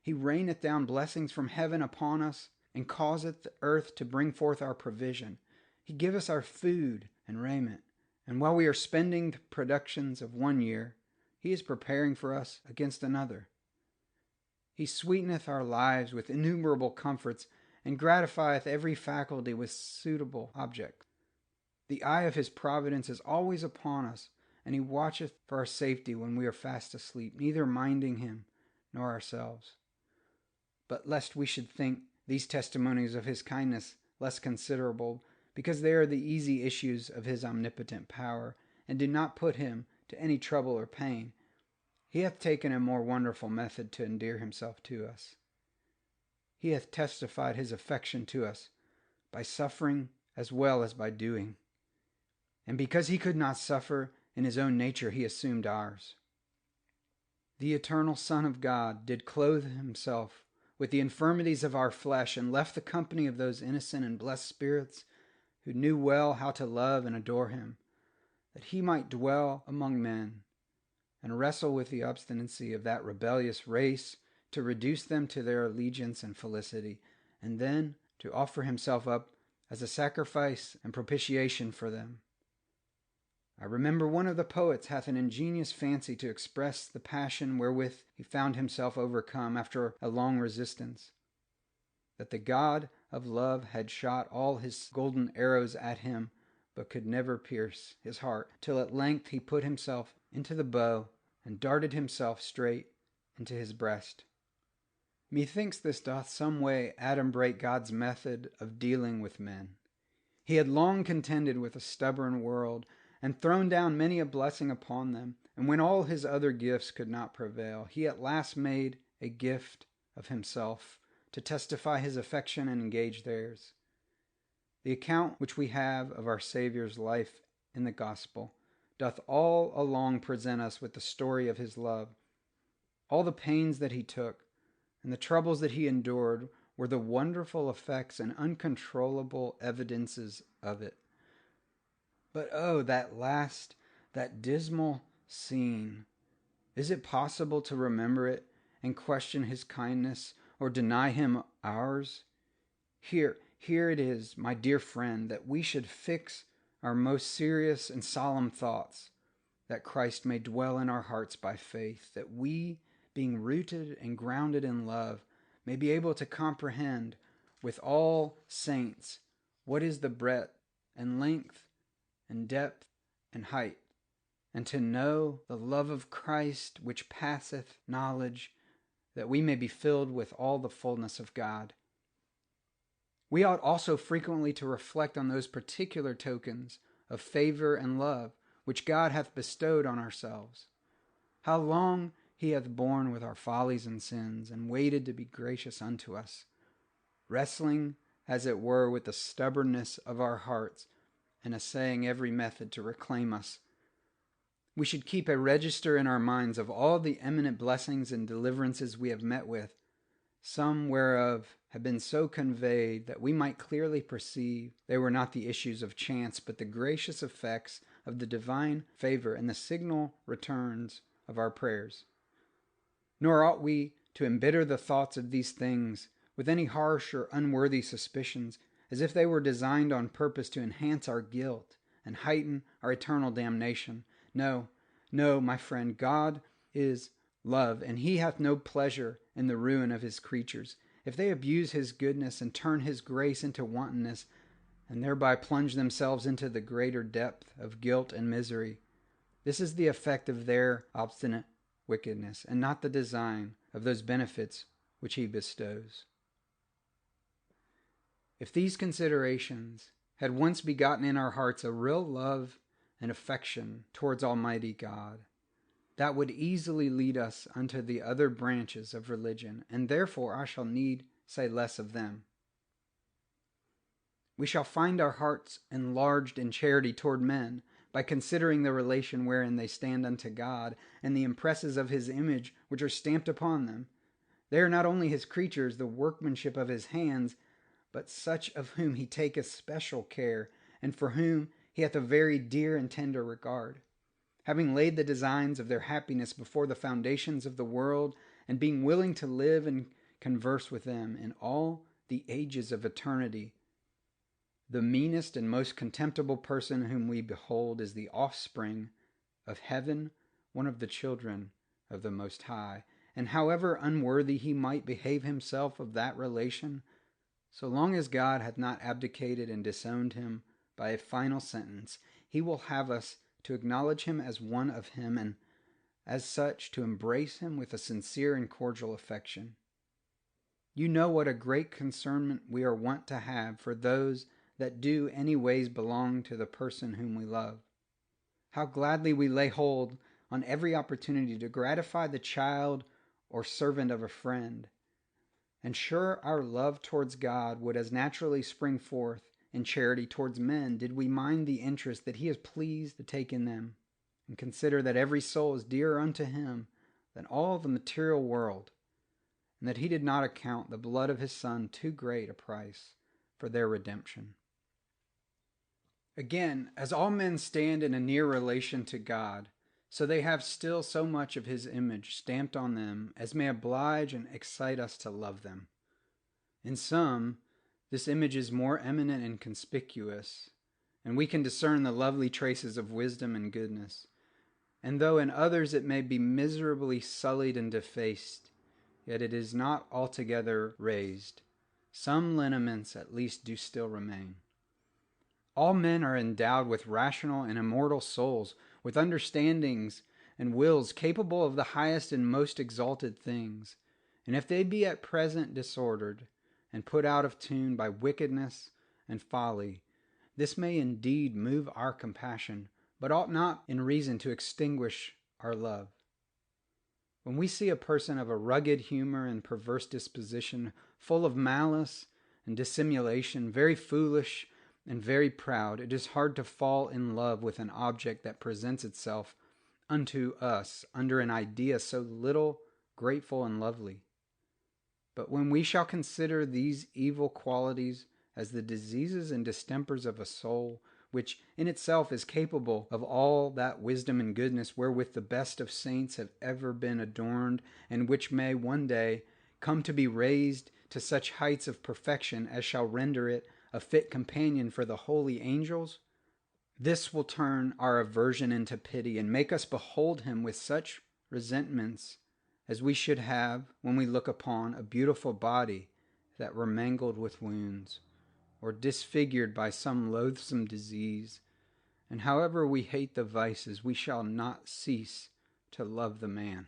He raineth down blessings from heaven upon us, and causeth the earth to bring forth our provision. He giveth us our food and raiment, and while we are spending the productions of one year, he is preparing for us against another. He sweeteneth our lives with innumerable comforts, and gratifieth every faculty with suitable objects. The eye of his providence is always upon us, and he watcheth for our safety when we are fast asleep, neither minding him nor ourselves. But lest we should think these testimonies of his kindness less considerable, because they are the easy issues of his omnipotent power, and do not put him to any trouble or pain, he hath taken a more wonderful method to endear himself to us. He hath testified his affection to us by suffering as well as by doing. And because he could not suffer in his own nature, he assumed ours. The eternal Son of God did clothe himself with the infirmities of our flesh, and left the company of those innocent and blessed spirits who knew well how to love and adore him, that he might dwell among men and wrestle with the obstinacy of that rebellious race, to reduce them to their allegiance and felicity, and then to offer himself up as a sacrifice and propitiation for them. I remember one of the poets hath an ingenious fancy to express the passion wherewith he found himself overcome after a long resistance, that the God of love had shot all his golden arrows at him but could never pierce his heart, till at length he put himself into the bow and darted himself straight into his breast. Methinks this doth some way adumbrate God's method of dealing with men. He had long contended with a stubborn world, and thrown down many a blessing upon them, and when all his other gifts could not prevail, he at last made a gift of himself, to testify his affection and engage theirs. The account which we have of our Saviour's life in the gospel doth all along present us with the story of his love. All the pains that he took, and the troubles that he endured, were the wonderful effects and uncontrollable evidences of it. But oh, that dismal scene! Is it possible to remember it and question his kindness, or deny him ours? Here it is, my dear friend, that we should fix our most serious and solemn thoughts, that Christ may dwell in our hearts by faith, that we, being rooted and grounded in love, may be able to comprehend with all saints what is the breadth and length and depth and height, and to know the love of Christ which passeth knowledge, that we may be filled with all the fullness of God. We ought also frequently to reflect on those particular tokens of favor and love which God hath bestowed on ourselves. How long he hath borne with our follies and sins, and waited to be gracious unto us, wrestling, as it were, with the stubbornness of our hearts, and essaying every method to reclaim us. We should keep a register in our minds of all the eminent blessings and deliverances we have met with, some whereof have been so conveyed that we might clearly perceive they were not the issues of chance, but the gracious effects of the divine favor and the signal returns of our prayers. Nor ought we to embitter the thoughts of these things with any harsh or unworthy suspicions, as if they were designed on purpose to enhance our guilt and heighten our eternal damnation. No, my friend, God is love, and he hath no pleasure in the ruin of his creatures. If they abuse his goodness and turn his grace into wantonness, and thereby plunge themselves into the greater depth of guilt and misery, this is the effect of their obstinate wickedness, and not the design of those benefits which he bestows. If these considerations had once begotten in our hearts a real love and affection towards Almighty God, that would easily lead us unto the other branches of religion, and therefore I shall need say less of them. We shall find our hearts enlarged in charity toward men, by considering the relation wherein they stand unto God, and the impresses of his image which are stamped upon them. They are not only his creatures, the workmanship of his hands, but such of whom he taketh special care, and for whom he hath a very dear and tender regard. Having laid the designs of their happiness before the foundations of the world, and being willing to live and converse with them in all the ages of eternity, the meanest and most contemptible person whom we behold is the offspring of heaven, one of the children of the Most High. And however unworthy he might behave himself of that relation, so long as God hath not abdicated and disowned him by a final sentence, he will have us to acknowledge him as one of him, and as such to embrace him with a sincere and cordial affection. You know what a great concernment we are wont to have for those that do any ways belong to the person whom we love. How gladly we lay hold on every opportunity to gratify the child or servant of a friend. And sure our love towards God would as naturally spring forth in charity towards men, did we mind the interest that he is pleased to take in them, and consider that every soul is dearer unto him than all the material world, and that he did not account the blood of his Son too great a price for their redemption. Again, as all men stand in a near relation to God, so they have still so much of his image stamped on them as may oblige and excite us to love them. In some, this image is more eminent and conspicuous, and we can discern the lovely traces of wisdom and goodness. And though in others it may be miserably sullied and defaced, yet it is not altogether razed. Some lineaments at least do still remain. All men are endowed with rational and immortal souls, with understandings and wills capable of the highest and most exalted things. And if they be at present disordered and put out of tune by wickedness and folly, this may indeed move our compassion, but ought not in reason to extinguish our love. When we see a person of a rugged humor and perverse disposition, full of malice and dissimulation, very foolish and very proud, it is hard to fall in love with an object that presents itself unto us under an idea so little grateful and lovely. But when we shall consider these evil qualities as the diseases and distempers of a soul, which in itself is capable of all that wisdom and goodness wherewith the best of saints have ever been adorned, and which may one day come to be raised to such heights of perfection as shall render it a fit companion for the holy angels, this will turn our aversion into pity, and make us behold him with such resentments as we should have when we look upon a beautiful body that were mangled with wounds, or disfigured by some loathsome disease. And however we hate the vices, we shall not cease to love the man.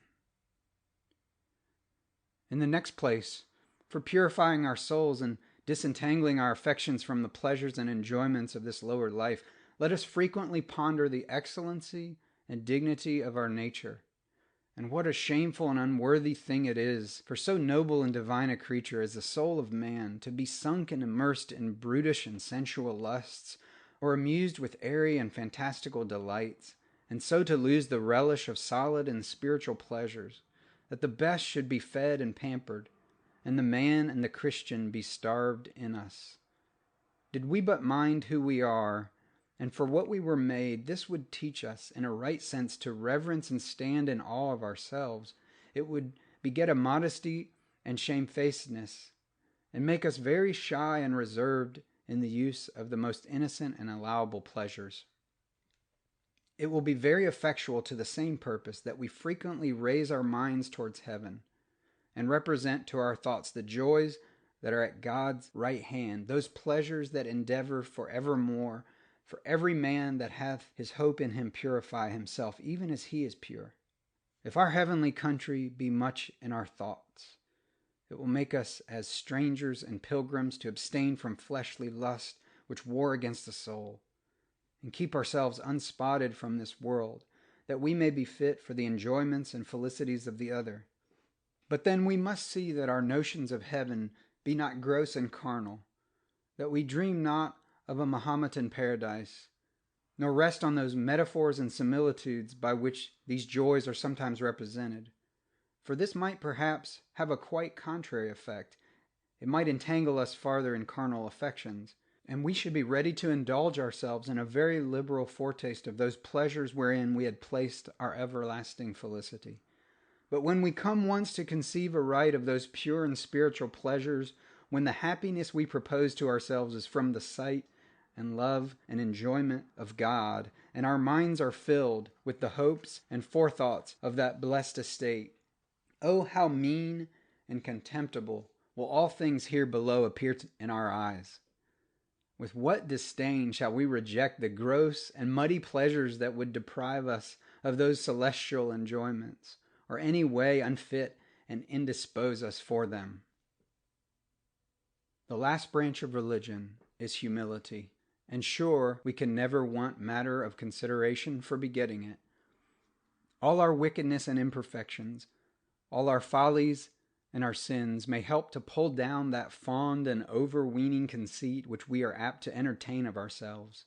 In the next place, for purifying our souls and disentangling our affections from the pleasures and enjoyments of this lower life, let us frequently ponder the excellency and dignity of our nature, and what a shameful and unworthy thing it is for so noble and divine a creature as the soul of man to be sunk and immersed in brutish and sensual lusts, or amused with airy and fantastical delights, and so to lose the relish of solid and spiritual pleasures, that the best should be fed and pampered, and the man and the Christian be starved in us. Did we but mind who we are, and for what we were made, this would teach us, in a right sense, to reverence and stand in awe of ourselves. It would beget a modesty and shamefacedness, and make us very shy and reserved in the use of the most innocent and allowable pleasures. It will be very effectual to the same purpose that we frequently raise our minds towards heaven, and represent to our thoughts the joys that are at God's right hand, those pleasures that endeavor for evermore, for every man that hath his hope in him purify himself, even as he is pure. If our heavenly country be much in our thoughts, it will make us as strangers and pilgrims to abstain from fleshly lust which war against the soul, and keep ourselves unspotted from this world, that we may be fit for the enjoyments and felicities of the other. But then we must see that our notions of heaven be not gross and carnal, that we dream not of a Mahometan paradise, nor rest on those metaphors and similitudes by which these joys are sometimes represented. For this might perhaps have a quite contrary effect. It might entangle us farther in carnal affections, and we should be ready to indulge ourselves in a very liberal foretaste of those pleasures wherein we had placed our everlasting felicity. But when we come once to conceive aright of those pure and spiritual pleasures, when the happiness we propose to ourselves is from the sight and love and enjoyment of God, and our minds are filled with the hopes and forethoughts of that blessed estate, oh, how mean and contemptible will all things here below appear in our eyes! With what disdain shall we reject the gross and muddy pleasures that would deprive us of those celestial enjoyments, or any way unfit and indispose us for them. The last branch of religion is humility, and sure we can never want matter of consideration for begetting it. All our wickedness and imperfections, all our follies and our sins may help to pull down that fond and overweening conceit which we are apt to entertain of ourselves.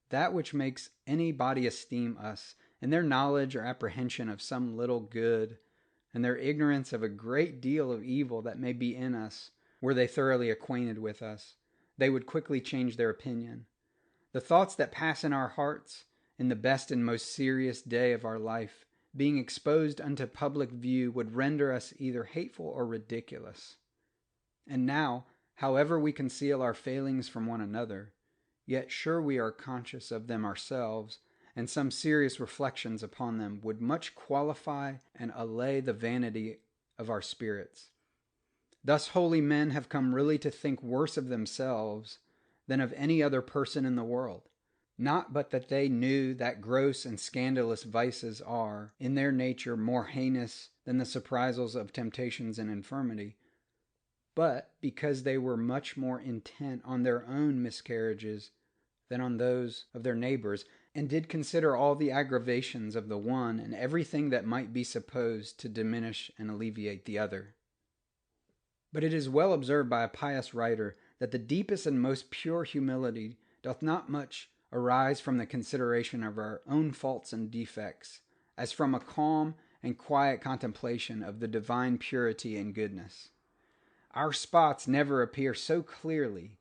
That which makes any body esteem us, and their knowledge or apprehension of some little good, and their ignorance of a great deal of evil that may be in us, were they thoroughly acquainted with us, they would quickly change their opinion. The thoughts that pass in our hearts, in the best and most serious day of our life, being exposed unto public view, would render us either hateful or ridiculous. And now, however we conceal our failings from one another, yet sure we are conscious of them ourselves, and some serious reflections upon them would much qualify and allay the vanity of our spirits. Thus holy men have come really to think worse of themselves than of any other person in the world. Not but that they knew that gross and scandalous vices are, in their nature, more heinous than the surprisals of temptations and infirmity, but because they were much more intent on their own miscarriages than on those of their neighbors, and did consider all the aggravations of the one and everything that might be supposed to diminish and alleviate the other. But it is well observed by a pious writer that the deepest and most pure humility doth not much arise from the consideration of our own faults and defects, as from a calm and quiet contemplation of the divine purity and goodness. Our spots never appear so clearly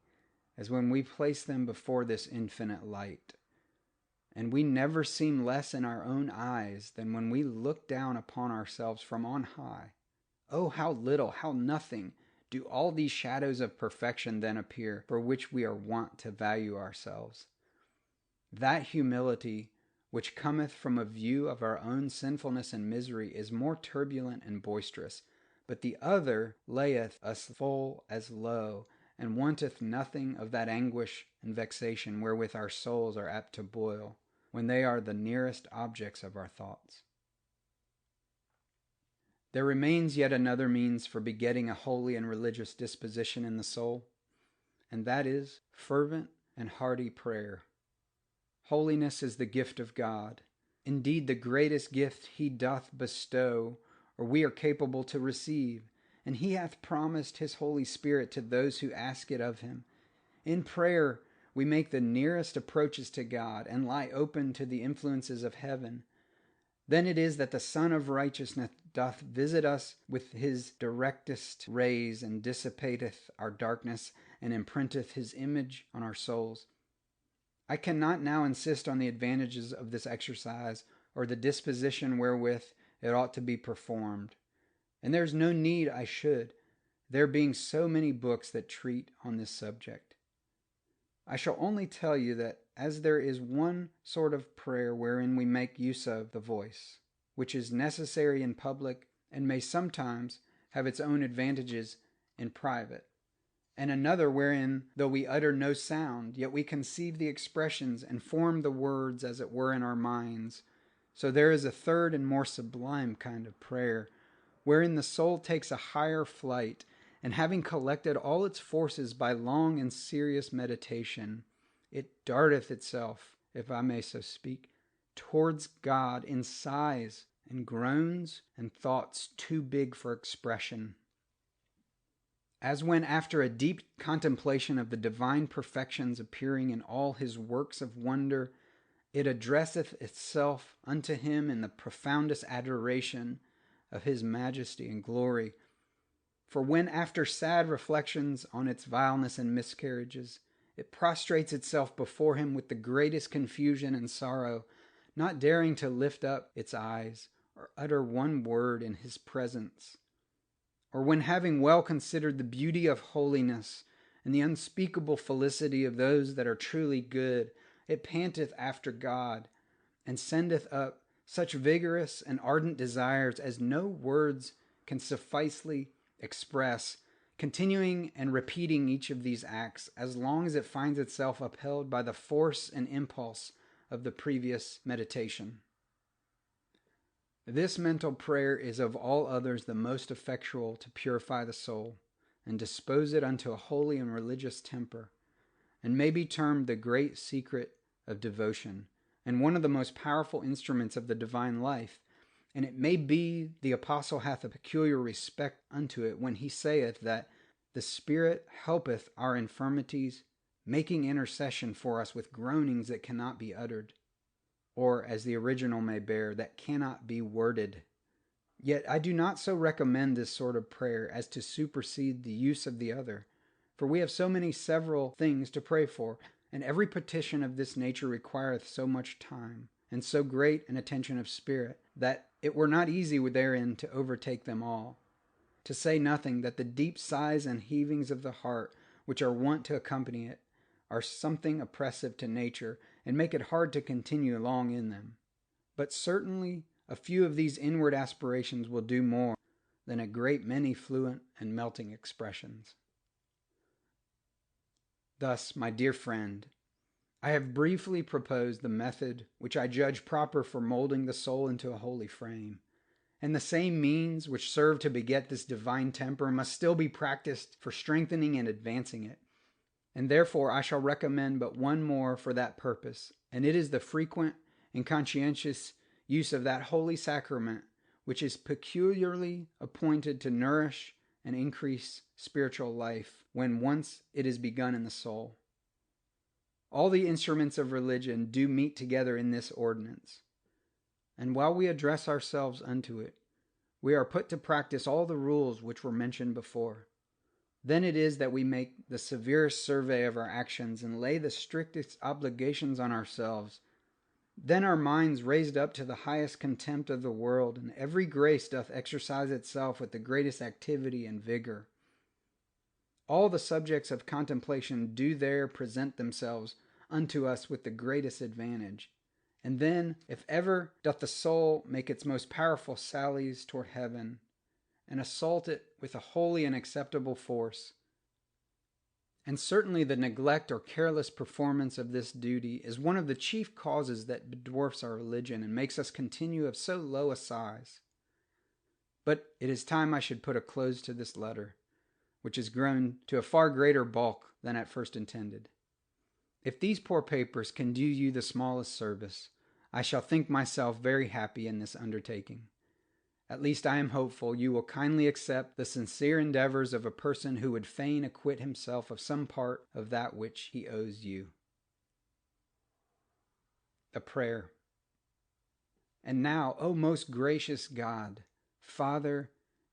as when we place them before this infinite light, and we never seem less in our own eyes than when we look down upon ourselves from on high. Oh, how little, how nothing do all these shadows of perfection then appear for which we are wont to value ourselves. That humility which cometh from a view of our own sinfulness and misery is more turbulent and boisterous, but the other layeth us full as low, and wanteth nothing of that anguish and vexation wherewith our souls are apt to boil, when they are the nearest objects of our thoughts. There remains yet another means for begetting a holy and religious disposition in the soul, and that is fervent and hearty prayer. Holiness is the gift of God, indeed the greatest gift he doth bestow, or we are capable to receive, and he hath promised his Holy Spirit to those who ask it of him. In prayer we make the nearest approaches to God, and lie open to the influences of heaven. Then it is that the Sun of Righteousness doth visit us with his directest rays, and dissipateth our darkness, and imprinteth his image on our souls. I cannot now insist on the advantages of this exercise, or the disposition wherewith it ought to be performed. And there is no need I should, there being so many books that treat on this subject. I shall only tell you that as there is one sort of prayer wherein we make use of the voice, which is necessary in public, and may sometimes have its own advantages in private, and another wherein, though we utter no sound, yet we conceive the expressions and form the words as it were in our minds, so there is a third and more sublime kind of prayer, wherein the soul takes a higher flight, and having collected all its forces by long and serious meditation, it darteth itself, if I may so speak, towards God in sighs and groans and thoughts too big for expression. As when after a deep contemplation of the divine perfections appearing in all his works of wonder, it addresseth itself unto him in the profoundest adoration of his majesty and glory. For when after sad reflections on its vileness and miscarriages, it prostrates itself before him with the greatest confusion and sorrow, not daring to lift up its eyes or utter one word in his presence, or when having well considered the beauty of holiness and the unspeakable felicity of those that are truly good, it panteth after God, and sendeth up such vigorous and ardent desires as no words can sufficely express, continuing and repeating each of these acts as long as it finds itself upheld by the force and impulse of the previous meditation. This mental prayer is of all others the most effectual to purify the soul, and dispose it unto a holy and religious temper, and may be termed the great secret of devotion, and one of the most powerful instruments of the divine life. And it may be the apostle hath a peculiar respect unto it when he saith that the Spirit helpeth our infirmities, making intercession for us with groanings that cannot be uttered, or, as the original may bear, that cannot be worded. Yet I do not so recommend this sort of prayer as to supersede the use of the other, for we have so many several things to pray for, and every petition of this nature requireth so much time, and so great an attention of spirit, that it were not easy therein to overtake them all. To say nothing that the deep sighs and heavings of the heart, which are wont to accompany it, are something oppressive to nature, and make it hard to continue long in them. But certainly a few of these inward aspirations will do more than a great many fluent and melting expressions. Thus, my dear friend, I have briefly proposed the method which I judge proper for molding the soul into a holy frame, and the same means which serve to beget this divine temper must still be practiced for strengthening and advancing it. And therefore I shall recommend but one more for that purpose, and it is the frequent and conscientious use of that holy sacrament which is peculiarly appointed to nourish and increase spiritual life when once it is begun in the soul. All the instruments of religion do meet together in this ordinance, and while we address ourselves unto it, we are put to practice all the rules which were mentioned before. Then it is that we make the severest survey of our actions and lay the strictest obligations on ourselves. Then our minds raised up to the highest contempt of the world, and every grace doth exercise itself with the greatest activity and vigor. All the subjects of contemplation do there present themselves unto us with the greatest advantage. And then, if ever doth the soul make its most powerful sallies toward heaven, and assault it with a holy and acceptable force. And certainly the neglect or careless performance of this duty is one of the chief causes that bedwarfs our religion and makes us continue of so low a size. But it is time I should put a close to this letter, which has grown to a far greater bulk than at first intended. If these poor papers can do you the smallest service, I shall think myself very happy in this undertaking. At least I am hopeful you will kindly accept the sincere endeavors of a person who would fain acquit himself of some part of that which he owes you. A prayer. And now, O most gracious God, Father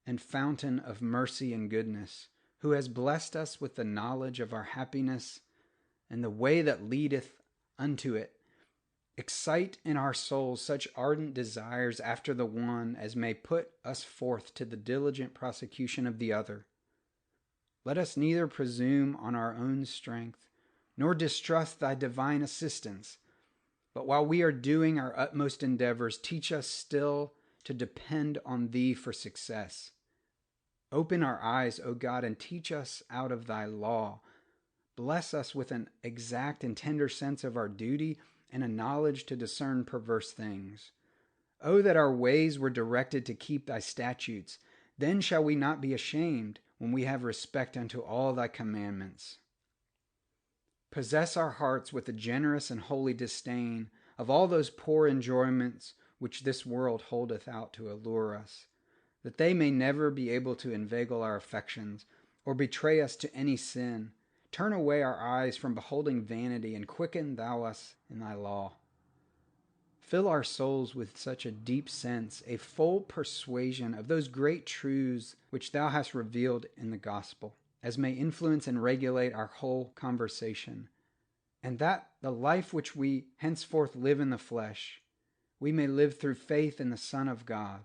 and fountain of mercy and goodness, who has blessed us with the knowledge of our happiness and the way that leadeth unto it, excite in our souls such ardent desires after the one as may put us forth to the diligent prosecution of the other. Let us neither presume on our own strength, nor distrust thy divine assistance, but while we are doing our utmost endeavors, teach us still to depend on thee for success. Open our eyes, O God, and teach us out of thy law. Bless us with an exact and tender sense of our duty, and a knowledge to discern perverse things. Oh, that our ways were directed to keep thy statutes. Then shall we not be ashamed when we have respect unto all thy commandments. Possess our hearts with a generous and holy disdain of all those poor enjoyments which this world holdeth out to allure us, that they may never be able to inveigle our affections, or betray us to any sin. Turn away our eyes from beholding vanity, and quicken thou us in thy law. Fill our souls with such a deep sense, a full persuasion of those great truths which thou hast revealed in the gospel, as may influence and regulate our whole conversation, and that the life which we henceforth live in the flesh, we may live through faith in the Son of God.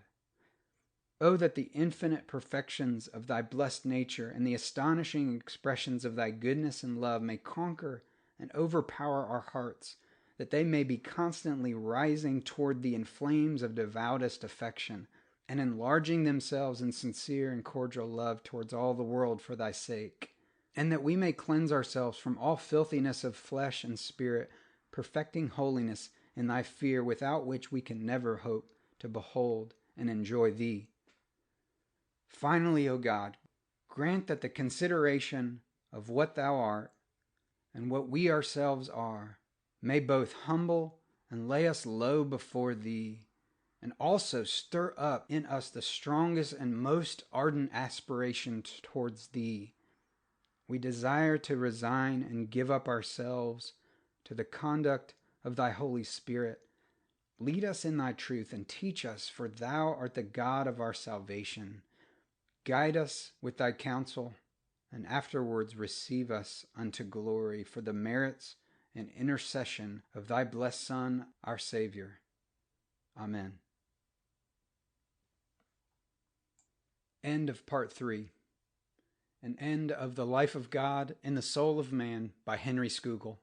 Oh, that the infinite perfections of thy blessed nature and the astonishing expressions of thy goodness and love may conquer and overpower our hearts, that they may be constantly rising toward thee in flames of devoutest affection, and enlarging themselves in sincere and cordial love towards all the world for thy sake, and that we may cleanse ourselves from all filthiness of flesh and spirit, perfecting holiness in thy fear, without which we can never hope to behold and enjoy thee. Finally, O God, grant that the consideration of what thou art and what we ourselves are may both humble and lay us low before thee, and also stir up in us the strongest and most ardent aspiration towards thee. We desire to resign and give up ourselves to the conduct of thy Holy Spirit. Lead us in thy truth and teach us, for thou art the God of our salvation. Guide us with thy counsel, and afterwards receive us unto glory for the merits and intercession of thy blessed Son, our Savior. Amen. End of Part 3. An End of the Life of God in the Soul of Man by Henry Scougal.